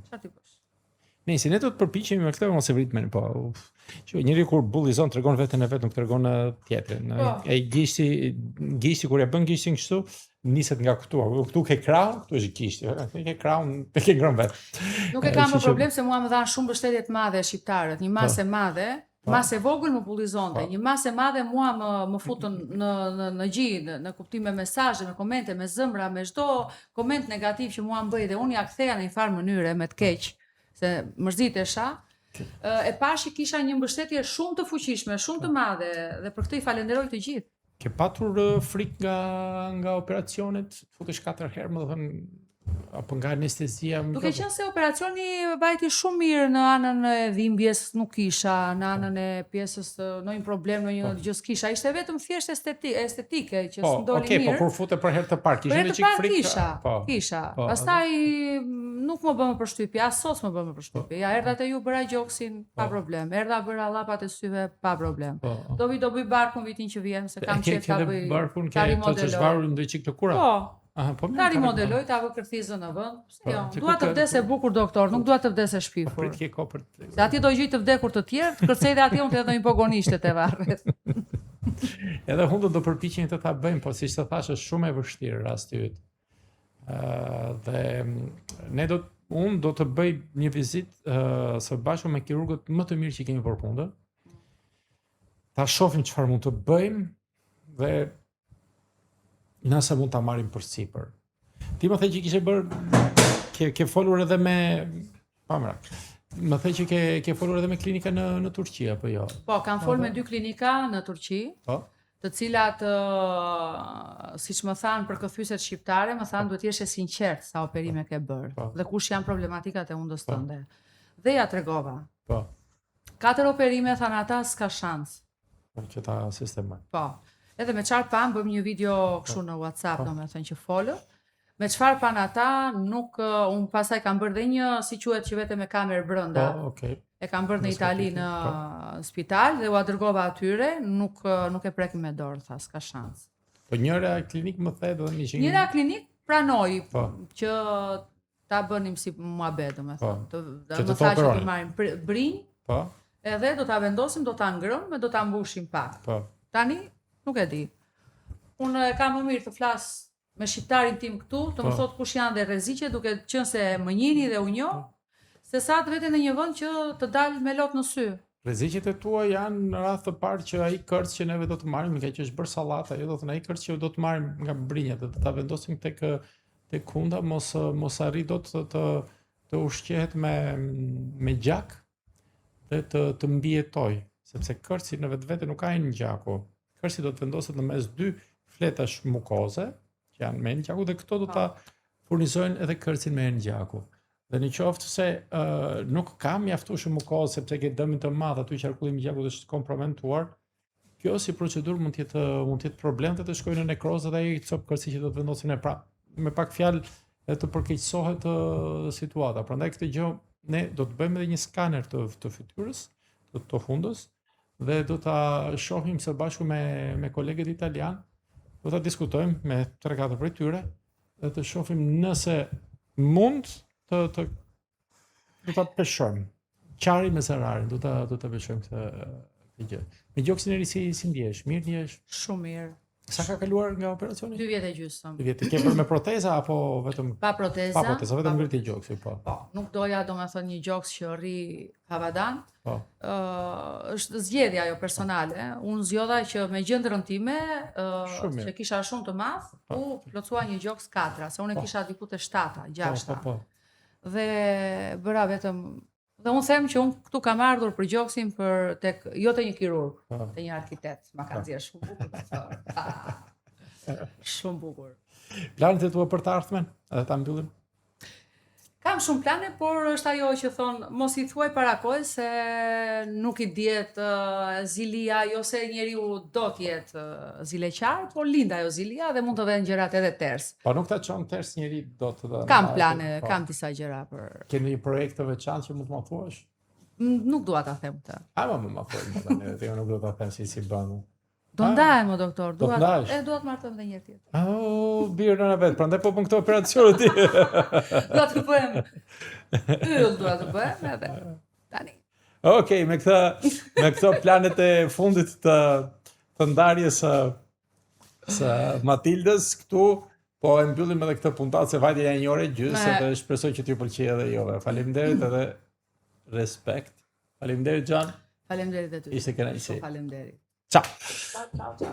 Çfarë ti bësh? Nëse ne do të përpiqemi me këtë mos e vritmen, po. Që njëri kur bullizon tregon veten e vet, nuk tregon tjetrin. E gishti kur ja bën gishtin kështu, niset nga këtu. Këtu ke krahun, këtu është gishti. Ke krahun, ke ngrën vet. Nuk e kam problem se mua më dhanë shumë mbështetje të madhe shqiptarët, një masë e madhe. Masë e vogël më bullizonte, një masë e madhe mua më futën në gjë, në kuptim me mesazhe, me komente, me zëmbra, me çdo koment negativ që mua më bëi dhe unë ja ktheja në një farë mënyre me të keq, se mërzitesha. E pashi kisha një mbështetje shumë të fuqishme, shumë të madhe dhe për këtë i falenderoj të gjithë. Ke patur frikë nga operacionet, futesh 4 herë, më thënë, apo nga anestezia? Duke qenë se operacioni vajti shumë mirë në anën e dhimbjes nuk kisha, në anën e pjesës ndonjë problem, ndonjë gjë s'kisha. Ishte vetëm thjesht estetike që s'ndoli mirë. Po kur fute për herë të parë, kishe një çik frikë? Kisha. Pastaj nuk më bëmë përshtypje, as sot më bëmë përshtypje. Ja, erdha te ju bëra gjoksin pa problem. Erdha bëra llapat e syve pa problem. Do bëj barkun vitin që vjen, se kam qejf ta bëj. Barkun ke të zhvarur ndonjë çik të kura? Po. Ta rimodeloj, ta vë kërthizën në vend. Dua të vdes e bukur doktor, nuk dua të vdes e shpifur. Prit ke kopër. Se atje do gjej të vdekur të tjerë, kërcej dhe atje unë të jetë një pogonishte të varret. Edhe hundët do përpiqen të ta bëjmë, po siç të thash është shumë e vështirë rasti yt. Dhe unë do të bëj një vizitë së bashku me kirurgët më të mirë që kemi përfundë. Ta shohim çfarë mund të bëjmë dhe nëse mund ta marrim përsipër. Ti më the që kishe bërë ke folur edhe me pamra. Më the që ke folur edhe me klinika në Turqi apo jo? Po, kam folur me 2 klinika në Turqi. Po. Të cilat siç më thanë për këthyset shqiptare, më thanë duhet jesh e sinqert sa operime ke bërë dhe kush janë problematikat e hundës tënde. Dhe ja tregova. Po. 4 operime thanë ata s'ka shans. Që ta sistemoj. Po. Edhe me çfarë pan bëm një video kështu në WhatsApp, domethënë që folë. Me çfarë pan ata, nuk un pastaj kam bërë dhe një si quhet që vetëm me kamerë brenda. Po, okay. E kam bërë në Itali në spital dhe ua dërgova atyre, nuk e prek me dorë, tha, s'ka shans. Po njëra klinik më the do të ishin. Njëra klinik pranoi që ta bënim si muhabet, domethënë. Do të thashë të marrim brinj. Po. Edhe do ta vendosim, do ta ngrëm, do ta mbushim pak. Po. Tani nuk e di. Unë kam më mirë të flas me shqiptarin tim këtu, të më thot kush janë dhe rreziqe, duke qenë se më njihni dhe u njoh, se sa të vete në një vend që të dalë me lot në sy. Rreziqet e tua janë në radhë të parë që ai kërc që neve do të marrim, nga që është bërë sallata, jo do të thënë ai kërc që do të marrim nga brinjat, do ta vendosim tek hunda, mos arri dot të ushqehet me gjak dhe të mbijetoj, sepse kërci në vetvete nuk ka një gjaku. Kërci do të vendoset në mes 2 fletash mukoze, që janë me gjaku, dhe këto do ta furnizojnë edhe kërcin me gjaku. Dhe në qoftë se nuk ka mjaftueshëm mukozë sepse ke dëmin të madh aty qarkullimi i gjakut është komprometuar, kjo si procedurë mund të jetë problem dhe të shkojë në nekrozë dhe ai cop kërci që do të vendosin pra. Me pak fjalë të përkeqësohet situata. Prandaj këtë gjë ne do të bëjmë edhe një skaner të fytyrës, të hundës, dhe do ta shohim së bashku me kolegët italian, do ta diskutojmë me 3-4 prej tyre dhe të shohim nëse mund do ta peshojmë. Qari me zararin, do ta peshojmë këtë gjë. Me gjoksin e ri si ndjesh? Mirë ndjesh? Shumë mirë. Sa ka kaluar nga operacioni? 2 vjet e gjysmë. 2 vjet. Ke bërë me proteza apo vetëm? Pa proteza. Pa proteza, vetëm ngritje gjoksi, po. Po, nuk doja domethënë një gjoks që rri havadan. Po. Është zgjedhja ajo personale. Unë zgjodha që me gjendërën time, që kisha shumë të madh, u plotësua një gjoks 4, se unë kisha diku te 7, 6. Po. Dhe bëra vetëm dhe unë them që unë këtu kam ardhur për gjoksin jo te një kirurg, te një arkitekt, ma ka nxjerr shumë bukur. Shumë bukur. Planet e tua për të ardhmen, edhe ta mbyllim? Ka Kam shumë plane, por është ajo që thonë, mos i thuaj para kohës se nuk i diet zilia, jo se njeriu do t'jetë zileqar, por lind ajo zilia dhe mund të vjen gjërat edhe ters. Po nuk ta çon ters njëri do të. Kam plane, kam disa gjëra për. Keni një projekt të veçantë që mund të më thuash? Nuk dua ta them këtë. Ma thuaj më tani, jo nuk do ta them si bën. Do ndahem, o doktor, Do dua të martoj me njëri tjetër. Birë nëna vet, prandaj po bën këtë operacion ti. Dua të bëhem. Dua të bëhem edhe. Tani. Okej, me këto planet e fundit të ndarjes së Matildës këtu, po e mbyllim edhe këtë puntat se vajte janë 1:30 dhe shpresoj që t'ju pëlqej edhe juve. Faleminderit edhe respekt. Faleminderit Xhan. Faleminderit edhe ty. Ishte kënaqësi. Faleminderit. Ciao. Ciao.